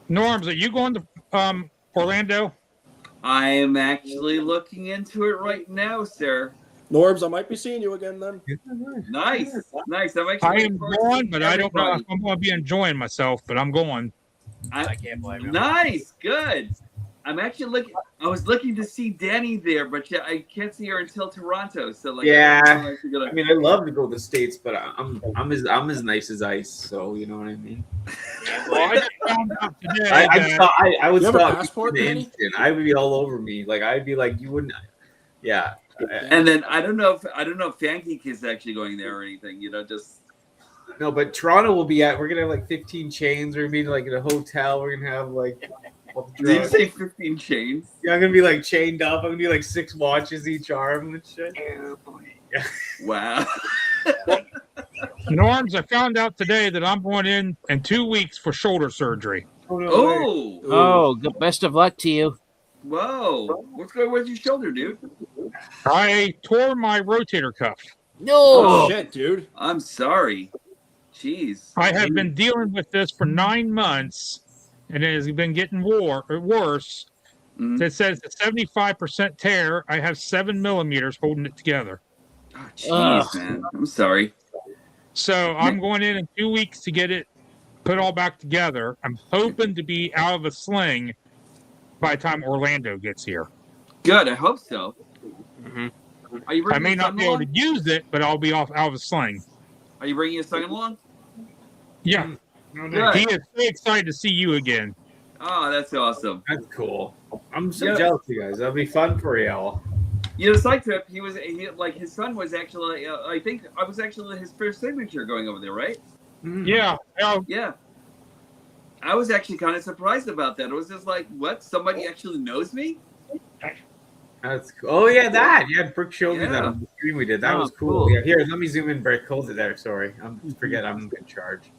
Norms, are you going to Orlando? I am actually looking into it right now, sir. Norbs, I might be seeing you again then. Nice. Nice. I'm actually I looking am forward to going, seeing but I don't know if everybody. I'm going to be enjoying myself, but I'm going. I can't blame you. Nice. Good. I'm actually looking. I was looking to see Danny there, but yeah, I can't see her until Toronto. So like, Yeah. I'm actually gonna... I mean, I love to go to the States, but I'm as nice as ice. So you know what I mean. Well, I just found out today I would You have a stop passport, in an Danny? instant. I would be all over me. Like I'd be like, you wouldn't. Yeah. And then I don't know if FanGeek is actually going there or anything. You know, just No, but Toronto will be at. We're gonna have like 15 chains. We're gonna be like in a hotel. We're gonna have like. did you say 15 chains? Yeah, I'm gonna be like chained up. I'm gonna be like 6 watches each arm and shit. Wow. Norms, I found out today that I'm going in 2 weeks for shoulder surgery. Oh, no way. Oh. Oh, best of luck to you. Whoa. What's going with your shoulder, dude? I tore my rotator cuff. No. Oh shit, dude. I'm sorry. Jeez. I have been dealing with this for 9 months, and it has been getting worse. Mhm. It says a 75% tear. I have 7 millimeters holding it together. Oh, jeez, man. I'm sorry. So I'm going in 2 weeks to get it put all back together. I'm hoping to be out of a sling by the time Orlando gets here. Good. I hope so. Mm-hmm. Are you I bringing may your not son be able along? to use it, but I'll be out of a sling. Are you bringing your son along? Yeah, Good. he is so excited to see you again. Oh, that's awesome. That's cool. I'm so Yeah. jealous, you guys. That'll be fun for y'all. You know, side trip. Like his son was actually. I think I was actually his first signature going over there, right? Yeah, Yeah. I was actually kind of surprised about that. It was just like, what? Somebody actually knows me? That's cool. Oh yeah, that. Yeah, Brooke showed me that Yeah. on the stream we did. That Oh, was cool. cool. Yeah, here, let me zoom in. Brett, hold it there. Sorry, forget I'm in charge.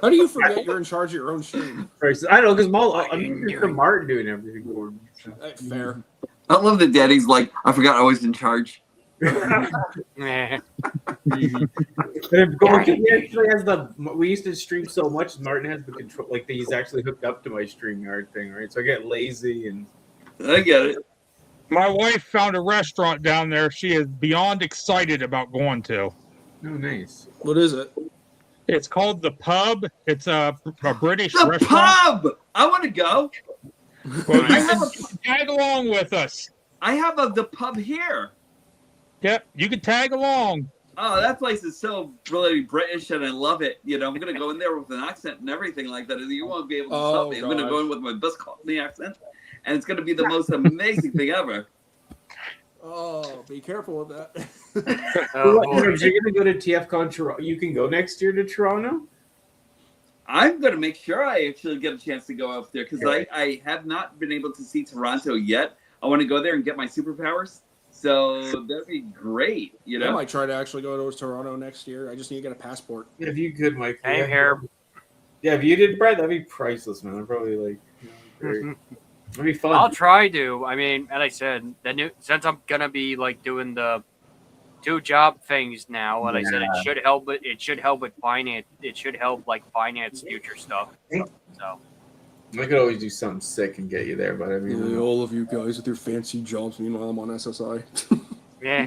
How do you forget you're in charge of your own stream? First, I don't know because I'm used to Martin doing everything for me. So. Fair. I love that Daddy's like, I forgot I was in charge. Eh. And going, he actually has we used to stream so much. Martin has the control, like he's actually hooked up to my StreamYard thing, right? So I get lazy and. I get it. my wife found a restaurant down there she is beyond excited about going to. Oh, nice. What is it? It's called The Pub. It's a British The restaurant. pub. I want to go. Well, I you have can tag along with us. the pub here. Yep, you can tag along. Oh, that place is so really British, and I love it. You know, I'm gonna go in there with an accent and everything like that. You won't be able to stop me. I'm gonna go in with my best Cockney accent, and it's gonna be the most amazing thing ever. Oh, be careful with that. Oh, What, boy. you're gonna go to TFCon Toronto. You can go next year to Toronto. I'm gonna make sure I actually get a chance to go out there because I have not been able to see Toronto yet. I want to go there and get my superpowers. So that'd be great, you I know. might try to actually go to Toronto next year. I just need to get a passport. If you could, Mike. Same yeah. here. Yeah, if you did, Brett, that'd be priceless, man. I'd probably like. Great. That'd be fun. I'll try to. I mean, as I said, since I'm gonna be like doing the two job things now. Like I said, it should help. It should help with finance. It should help like finance future stuff. So I could always do something sick and get you there, but I mean, Yeah, all of you guys with your fancy jobs, meanwhile I'm on SSI. yeah.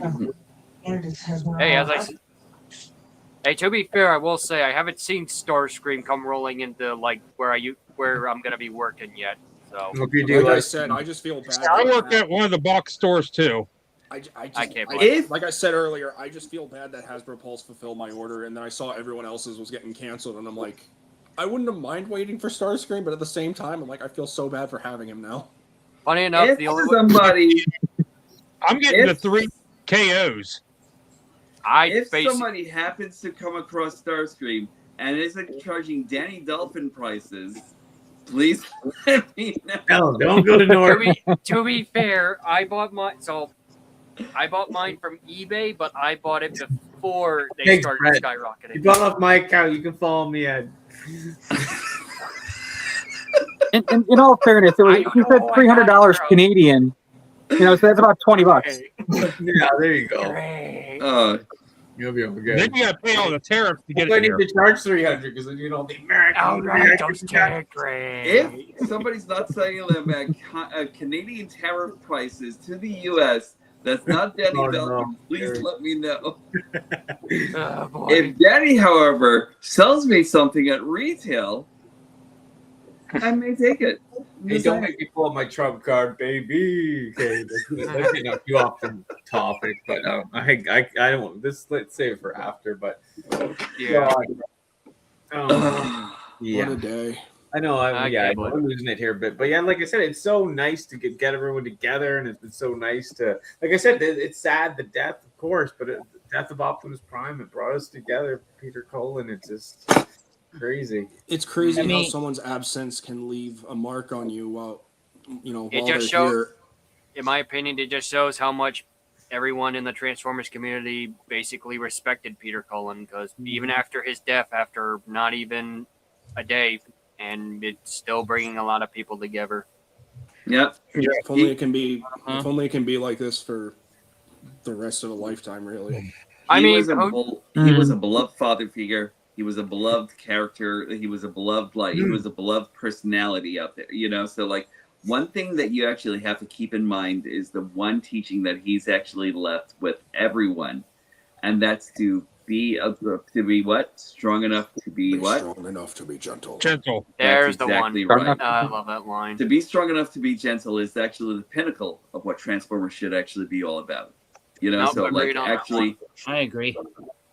Hey, hey, to be fair, I will say I haven't seen Starscream come rolling into like where I'm gonna be working yet. So if you do, Like I said, I just feel bad. I work at one of the box stores too. I can't Like I said earlier, I just feel bad that Hasbro Pulse fulfilled my order, and then I saw everyone else's was getting canceled, and I'm like, I wouldn't have mind waiting for Starscream, but at the same time, I'm like, I feel so bad for having him now. Funny enough, If the only somebody, I'm getting the 3 KOs. if somebody happens to come across Starscream and isn't charging Danny Dolphin prices, please let me know. No, don't go to North. to be fair, I bought mine from eBay, but I bought it before they Thanks, started Brett. skyrocketing. You bought off my account. You can follow me at. In all fairness, it was, he said $300 Canadian. You know, so that's about $20. Yeah, there you go. You'll be able to get. Then you got to pay all the tariffs to get I it need here. to charge 300 because you know the American. All right, those tariff If somebody's not selling them at Canadian tariff prices to the U.S., that's not Danny Dolphin. Please let me know. If Danny, however, sells me something at retail, I may take it. Hey, don't make me pull up my Trump card, baby. Okay, let's get up you off the topic, but I don't. Let's save it for after. But yeah, yeah. What a day. I know. I'm losing it here, but yeah, like I said, it's so nice to get everyone together, and it's been so nice to, like I said, it's sad the death, of course, but the death of Optimus Prime, it brought us together. Peter Cullen, it's just crazy. It's crazy how someone's absence can leave a mark on you while it just shows. In my opinion, it just shows how much everyone in the Transformers community basically respected Peter Cullen, because even after his death, after not even a day. And it's still bringing a lot of people together. Yep. If only it can be. If only it can be like this for the rest of a lifetime. Really. He was a beloved father figure. He was a beloved character. He was a beloved He was a beloved personality out there. You know. So like one thing that you actually have to keep in mind is the one teaching that he's actually left with everyone, and that's to be what? Strong enough to be what? Strong enough to be gentle. Gentle. There's That's exactly the one. right. I love that line. To be strong enough to be gentle is actually the pinnacle of what Transformers should actually be all about. You know, so like actually, I agree.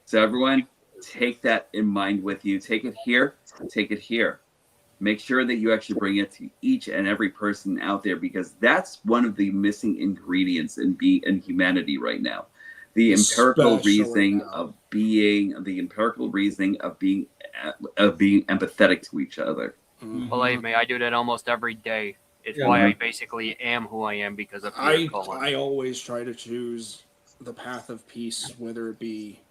So everyone, take that in mind with you. Take it here. Take it here. Make sure that you actually bring it to each and every person out there, because that's one of the missing ingredients in humanity right now. The empirical reasoning of being empathetic to each other. Believe me, I do that almost every day. It's why I basically am who I am, because of Peter Cullen. I always try to choose the path of peace, whether it be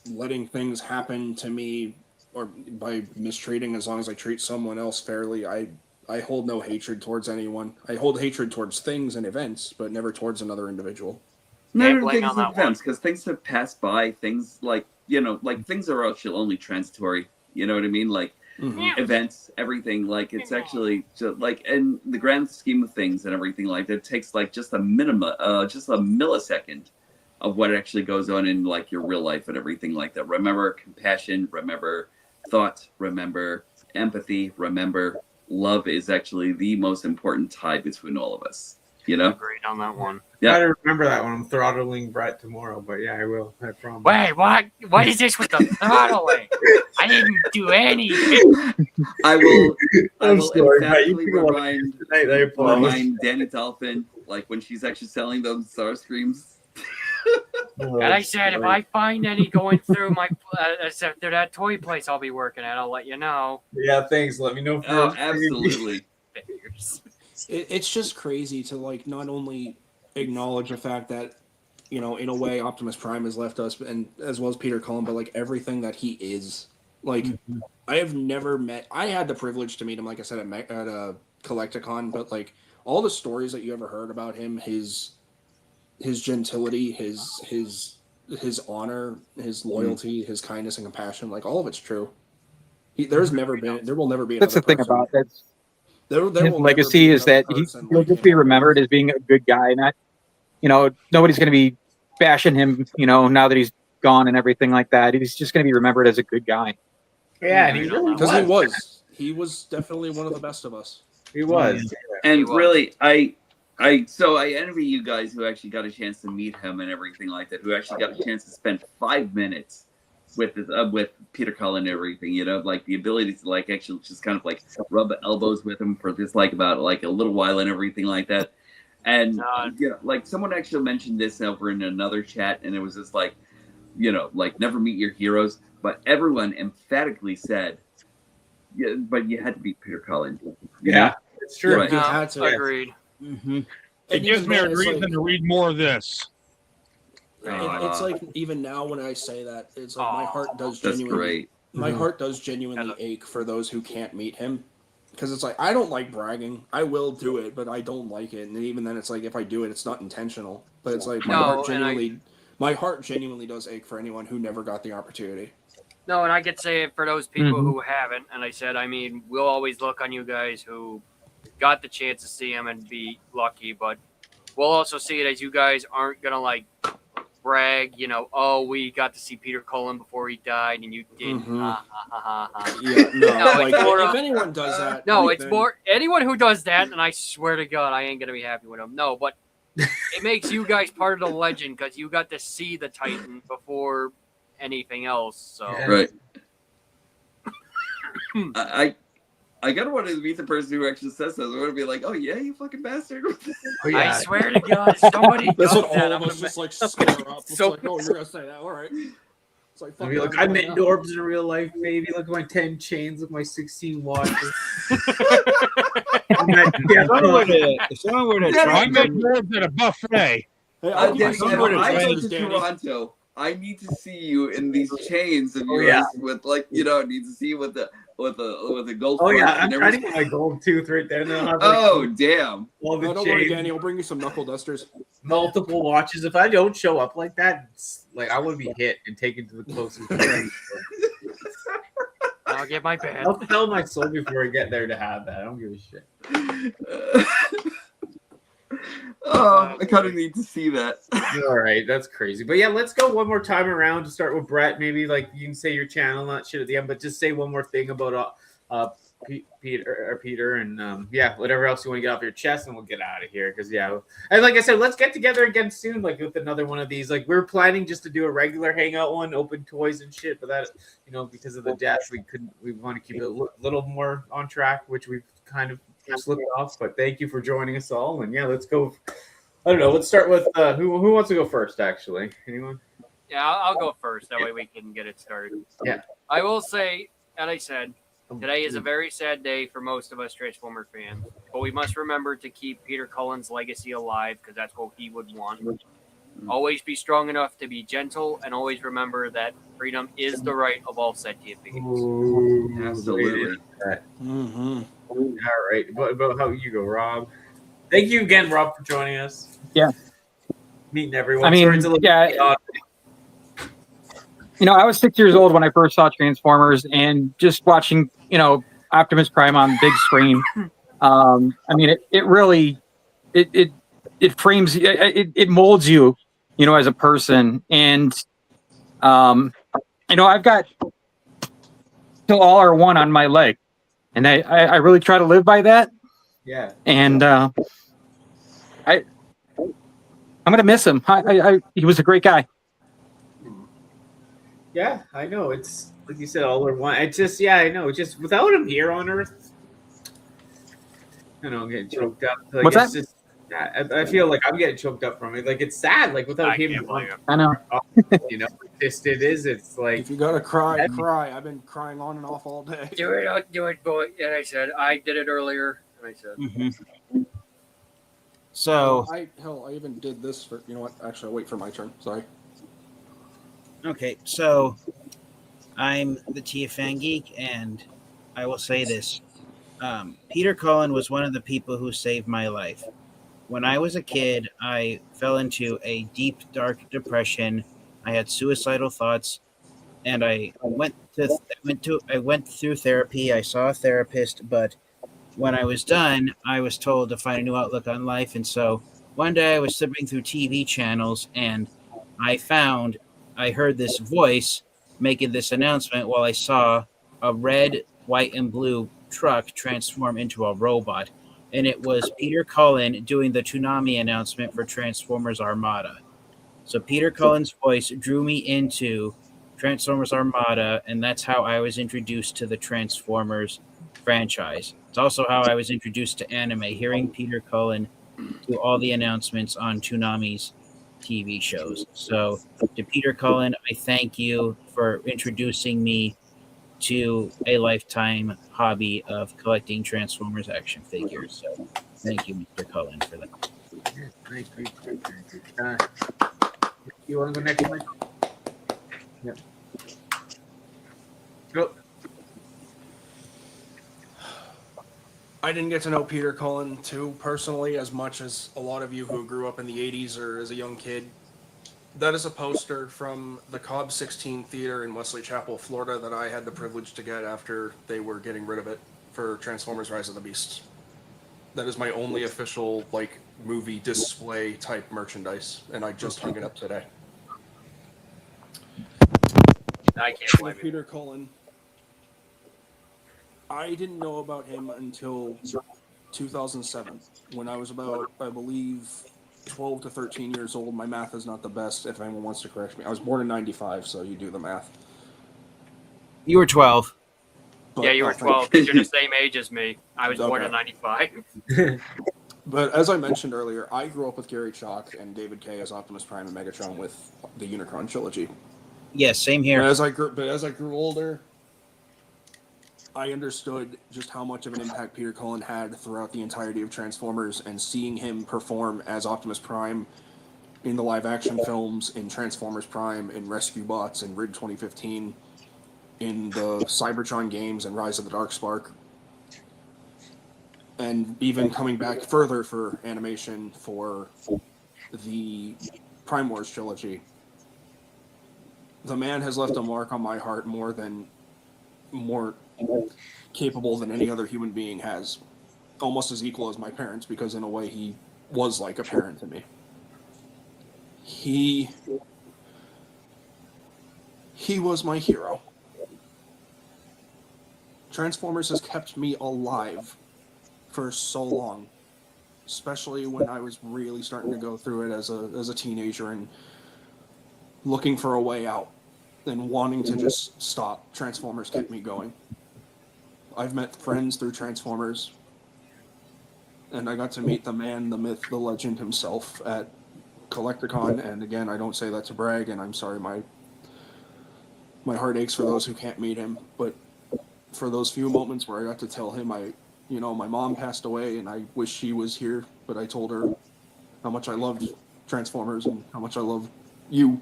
letting things happen to me or by mistreating. As long as I treat someone else fairly, I hold no hatred towards anyone. I hold hatred towards things and events, but never towards another individual. No, things and events, because things have passed by. Things like things are actually only transitory. You know what I mean? Like events, everything. Like it's actually like in the grand scheme of things and everything like that, it takes like just a millisecond of what actually goes on in like your real life and everything like that. Remember compassion. Remember thought. Remember empathy. Remember love is actually the most important tie between all of us. You know, agreed on that one. Yeah, I remember that one. I'm throttling Brett tomorrow, but yeah, I will. I promise. Wait, what? What is this with the throttling? I didn't do anything. I will sorry, emphatically remind Danny Dolphin, like when she's actually selling those Starscreams. And I said, if I find any going through my through that toy place I'll be working at, I'll let you know. Yeah, thanks. Let me know. Oh, absolutely. It's just crazy to like not only acknowledge the fact that, you know, in a way Optimus Prime has left us, and as well as Peter Cullen, but like everything that he is. Like I have never met. I had the privilege to meet him, like I said, at a Collecticon, but like all the stories that you ever heard about him, his his gentility, his honor, his loyalty, his kindness and compassion, like all of it's true. There will never be another That's the thing person. about that's There his will never legacy be is another that person he'll like just him be on remembered Earth. as being a good guy. Not, nobody's going to be bashing him, now that he's gone and everything like that. He's just going to be remembered as a good guy. Yeah, and he really Because he was definitely one of the best of us. He was. And He was. really, I envy you guys who actually got a chance to meet him and everything like that. Who actually got a chance to spend 5 minutes with Peter Cullen and everything. Like the ability to like actually just kind of like rub elbows with him for just like about like a little while and everything like that. And like someone actually mentioned this over in another chat, and it was just like, like never meet your heroes, but everyone emphatically said, yeah, but you had to beat Peter Cullen. You know? It's true. Right. You had to. Agreed. It gives me a reason to read more of this. It's like even now when I say that, it's like my heart does genuinely. My heart does genuinely ache for those who can't meet him, because it's like I don't like bragging. I will do it, but I don't like it. And even then, it's like if I do it, it's not intentional. But it's like my heart genuinely does ache for anyone who never got the opportunity. No, and I could say it for those people who haven't. And I said, we'll always look on you guys who got the chance to see him and be lucky, but we'll also see it as you guys aren't gonna like brag, we got to see Peter Cullen before he died and you didn't. If anyone does that, it's more anyone who does that, and I swear to God, I ain't gonna be happy with him. No, but it makes you guys part of the legend because you got to see the Titan before anything else. So right. I gotta want to meet the person who actually says that. I want to be like, oh yeah, you fucking bastard. I swear to God, somebody that's does what that. all of us just like square up. It's like, oh, you're gonna say that, all right. It's like, I met Norbs in real life, baby. Look at my 10 chains, look at my 16 watches. I met Norbs at a buffet. Hey, I go to Toronto. I need to see you in these chains of yours with like I need to see you with the gold. Oh yeah, I'm trying to get my gold tooth right there. And have, damn! Don't worry, Danny. I'll bring you some knuckle dusters. Multiple watches. If I don't show up like that, like I would be hit and taken to the closest. I'll get my bad. I'll sell my soul before I get there to have that. I don't give a shit. I kind of need to see that. All right, that's crazy. But yeah, let's go one more time around to start with Brett. Maybe like you can say your channel, not shit at the end, but just say one more thing about Peter, and whatever else you want to get off your chest, and we'll get out of here. Because and like I said, let's get together again soon, like with another one of these. Like we're planning just to do a regular hangout one, open toys and shit. But that because of the death, we want to keep it a little more on track, which we've kind of slipped off. But thank you for joining us all, and let's go. I don't know. Let's start with who wants to go first. Actually, anyone? Yeah, I'll go first. That way we can get it started. Yeah, I will say, as I said, today is a very sad day for most of us Transformer fans, but we must remember to keep Peter Cullen's legacy alive because that's what he would want. Always be strong enough to be gentle, and always remember that freedom is the right of all sentient beings. Absolutely. All right. What about how you go, Rob? Thank you again, Rob, for joining us. Yeah. Meeting everyone. I mean, I was 6 years old when I first saw Transformers, and just watching, Optimus Prime on the big screen. It really, it frames, it molds you, as a person. And, I've got till all are one on my leg, and I really try to live by that. Yeah. And I'm gonna miss him. He was a great guy. Yeah, I know. It's like you said, all or one. It's just I know. Just without him here on Earth, I'm getting choked up. Like, What's that? Just, I feel like I'm getting choked up from it. Like it's sad. Like without him, I know. It is. It's like if you gotta cry, cry. I've been crying on and off all day. Do it, boy. And I said I did it earlier. And I said. So I even did this for what? Actually, I'll wait for my turn. Sorry. Okay, so I'm the TFN geek, and I will say this: Peter Cullen was one of the people who saved my life. when I was a kid, I fell into a deep, dark depression. I had suicidal thoughts, and I went through therapy. I saw a therapist, but when I was done, I was told to find a new outlook on life. And so one day I was flipping through TV channels, and I heard this voice making this announcement while I saw a red, white, and blue truck transform into a robot. And it was Peter Cullen doing the Toonami announcement for Transformers Armada. So Peter Cullen's voice drew me into Transformers Armada, and that's how I was introduced to the Transformers franchise. It's also how I was introduced to anime, hearing Peter Cullen do all the announcements on Toonami's TV shows. So to Peter Cullen, I thank you for introducing me to a lifetime hobby of collecting Transformers action figures. So thank you, Mr. Cullen, for that. Great. You want to go next, Mike? Yep. Go. I didn't get to know Peter Cullen too personally as much as a lot of you who grew up in the 80s or as a young kid. That is a poster from the Cobb 16 Theater in Wesley Chapel, Florida that I had the privilege to get after they were getting rid of it for Transformers Rise of the Beasts. That is my only official movie display type merchandise, and I just hung it up today. I can't blame you. Peter Cullen. I didn't know about him until 2007, when I was about, I believe, 12 to 13 years old. My math is not the best, if anyone wants to correct me. I was born in 95, so you do the math. You were 12. But, yeah, you were 12 because you're the same age as me. I was born in 95. But as I mentioned earlier, I grew up with Gary Chalk and David Kay as Optimus Prime and Megatron with the Unicron trilogy. Yes, same here. But as I grew older, I understood just how much of an impact Peter Cullen had throughout the entirety of Transformers, and seeing him perform as Optimus Prime in the live-action films, in Transformers Prime, in Rescue Bots, in Rid 2015, in the Cybertron games, and Rise of the Darkspark, and even coming back further for animation for the Prime Wars trilogy. The man has left a mark on my heart more capable than any other human being has. Almost as equal as my parents, because in a way he was like a parent to me. He was my hero. Transformers has kept me alive for so long, especially when I was really starting to go through it as a teenager and looking for a way out and wanting to just stop. Transformers kept me going. I've met friends through Transformers, and I got to meet the man, the myth, the legend himself at Collecticon. And again, I don't say that to brag, and I'm sorry, my heart aches for those who can't meet him. But for those few moments where I got to tell him my mom passed away and I wish she was here, but I told her how much I loved Transformers and how much I loved you,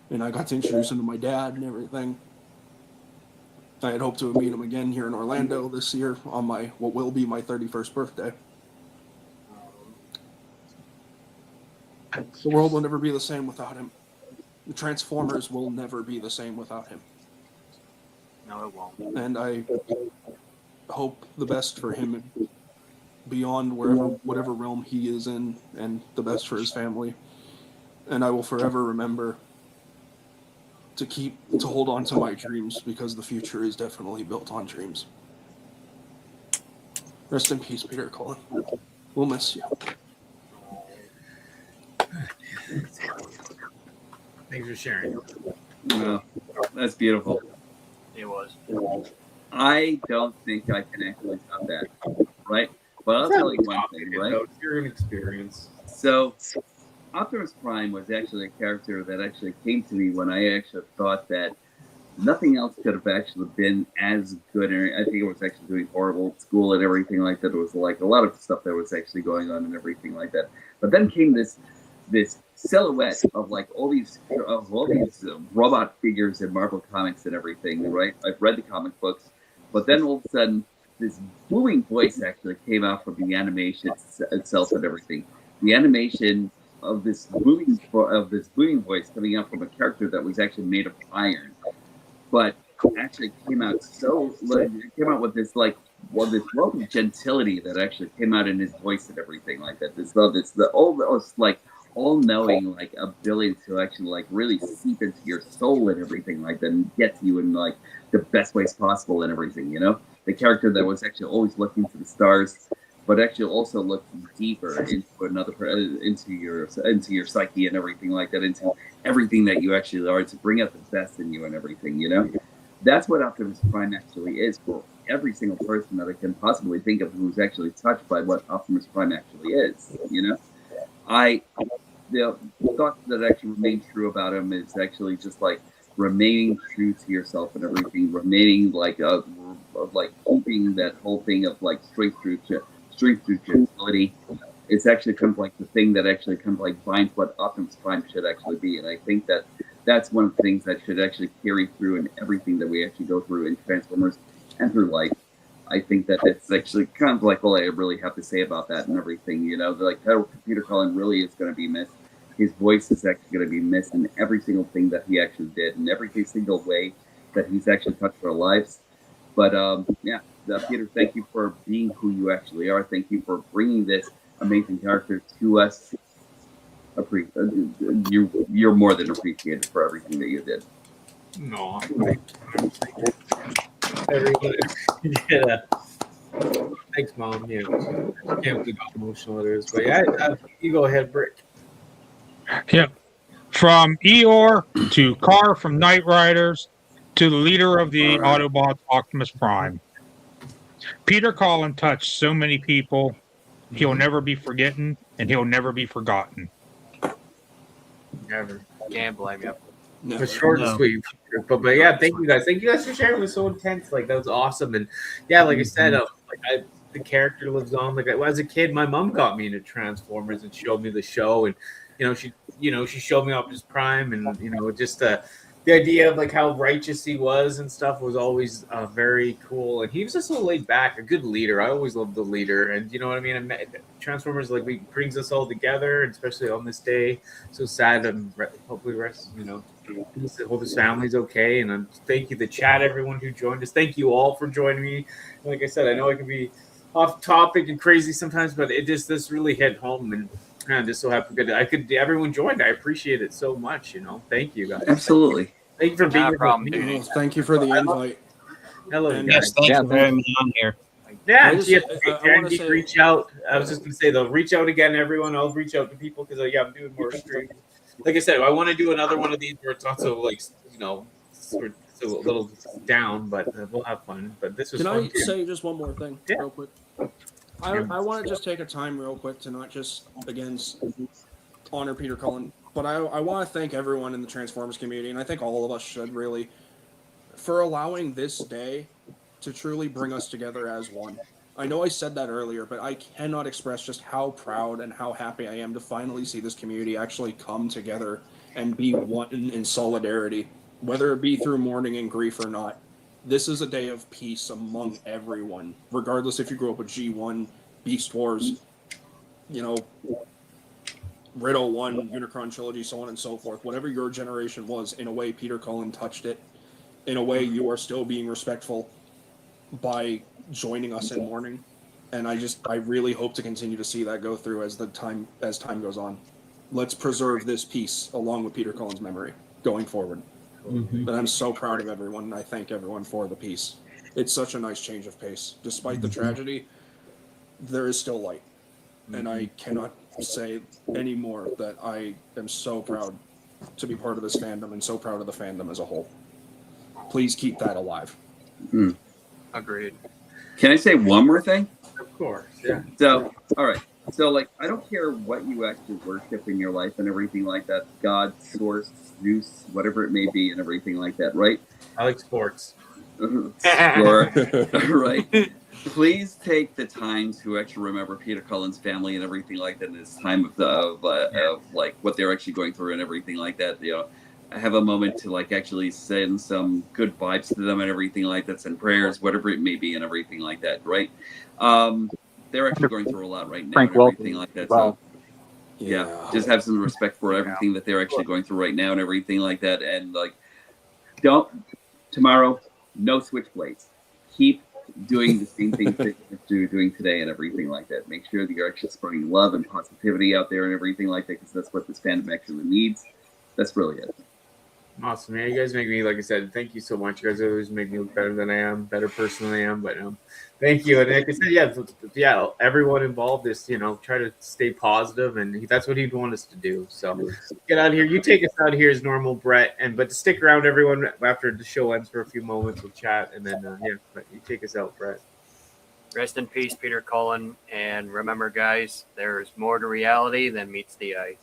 and I got to introduce him to my dad and everything. I had hoped to meet him again here in Orlando this year on what will be my 31st birthday. The world will never be the same without him. The Transformers will never be the same without him. No, it won't. And I hope the best for him beyond whatever realm he is in, and the best for his family. And I will forever remember to hold on to my dreams, because the future is definitely built on dreams. Rest in peace, Peter Cullen. We'll miss you. Thanks for sharing. No, that's beautiful. It was. I don't think I can actually top that, right? But I'll tell you one thing, right? You're an experience. So, Optimus Prime was actually a character that actually came to me when I actually thought that nothing else could have actually been as good. I think it was actually doing horrible at school and everything like that. It was like a lot of stuff that was actually going on and everything like that. But then came this silhouette of like all these robot figures in Marvel Comics and everything, right? I've read the comic books, but then all of a sudden, this booming voice actually came out from the animation itself and everything. the animation of this booming voice coming out from a character that was actually made of iron, but actually came out it came out with this this wealth of gentility that actually came out in his voice and everything like that. This love, it's the almost all-knowing ability to actually really seep into your soul and everything like that, and get to you in the best ways possible and everything. The character that was actually always looking to the stars, but actually also looking deeper into your psyche and everything like that, into everything that you actually are, to bring out the best in you and everything. That's what Optimus Prime actually is for every single person that I can possibly think of who's actually touched by what Optimus Prime actually is. The thought that actually remained true about him is actually just remaining true to yourself and everything, remaining keeping that whole thing of straight through gentility. It's actually kind of the thing that actually kind of binds what Optimus Prime should actually be, and I think that that's one of the things that should actually carry through in everything that we actually go through in Transformers and through life. I think that it's actually kind of all I really have to say about that and everything. How Peter Cullen really is going to be missed. His voice is actually going to be missed in every single thing that he actually did, in every single way that he's actually touched our lives. But Peter, thank you for being who you actually are. Thank you for bringing this amazing character to us. You're more than appreciated for everything that you did. No, everyone. Yeah. Thanks, Mom. Yeah, I can't believe how emotional it is. But you go ahead, Brick. Yep. From Eeyore to Carr from Knight Riders to the leader of the Autobots, Optimus Prime. Peter Cullen touched so many people. He'll never be forgotten, and he'll never be forgotten. Never. Can't blame you. No, short and sweet. But yeah, thank you guys. Thank you guys for sharing. It was so intense. That was awesome. And yeah, like I said, the character lives on. As a kid, my mom got me into Transformers and showed me the show, and she showed me Optimus Prime, and just the idea of how righteous he was and stuff was always very cool. And he was just so laid back, a good leader. I always loved the leader, and you know what I mean. And Transformers brings us all together, and especially on this day. So sad, and hopefully hope his family's okay. And thank you, the chat, everyone who joined us. Thank you all for joining me. Like I said, I know I can be off topic and crazy sometimes, but this really hit home, and I'm just so happy that everyone joined. I appreciate it so much. Thank you guys. Absolutely. Thank you for being here. Well, thank you for the invite. Hello. Yes, thanks for having me on here. Yeah, wanna say- reach out. I was just going to say, though, reach out again, everyone. I'll reach out to people because, I'm doing more streams. Like I said, I want to do another one of these where it's not so, sort of a little down, but we'll have fun. But this was fun. Can I say just one more thing real quick? I want to just take a time real quick to not just, again, honor Peter Cullen, but I want to thank everyone in the Transformers community, and I think all of us should really, for allowing this day to truly bring us together as one. I know I said that earlier, but I cannot express just how proud and how happy I am to finally see this community actually come together and be one in solidarity, whether it be through mourning and grief or not. This is a day of peace among everyone, regardless if you grew up with G1, Beast Wars, Riddle 1, Unicron Trilogy, so on and so forth. Whatever your generation was, in a way, Peter Cullen touched it. In a way, you are still being respectful by joining us in mourning. And I really hope to continue to see that go through as time goes on. Let's preserve this peace along with Peter Cullen's memory going forward. Mm-hmm. But I'm so proud of everyone, and I thank everyone for the peace. It's such a nice change of pace. Despite the tragedy, there is still light. And I cannot say any more that I am so proud to be part of this fandom and so proud of the fandom as a whole. Please keep that alive. Agreed. Can I say one more thing? Of course, yeah. So, all right. So, I don't care what you actually worship in your life and everything like that. God, Source, Zeus, whatever it may be and everything like that, right? I like sports. Right. Please take the time to actually remember Peter Cullen's family and everything like that in this time of what they're actually going through and everything like that. Have a moment to actually send some good vibes to them and everything like that, send prayers, whatever it may be and everything like that, right? They're actually going through a lot right now and everything like that. So just have some respect for everything that they're actually going through right now and everything like that. And like, don't tomorrow, no switchblades. Keep doing the same things that you're doing today and everything like that. Make sure that you're actually spreading love and positivity out there and everything like that, because that's what this fandom actually needs. That's really it. Awesome, man. You guys make me, like I said, thank you so much. You guys always make me look better than I am, better person than I am. But thank you. And like I said, yeah, everyone involved is, try to stay positive, and that's what he'd want us to do. So get out of here. You take us out of here as normal, Brett, but stick around, everyone. After the show ends for a few moments, we'll chat, and then but you take us out, Brett. Rest in peace, Peter Cullen, and remember, guys, there's more to reality than meets the eye.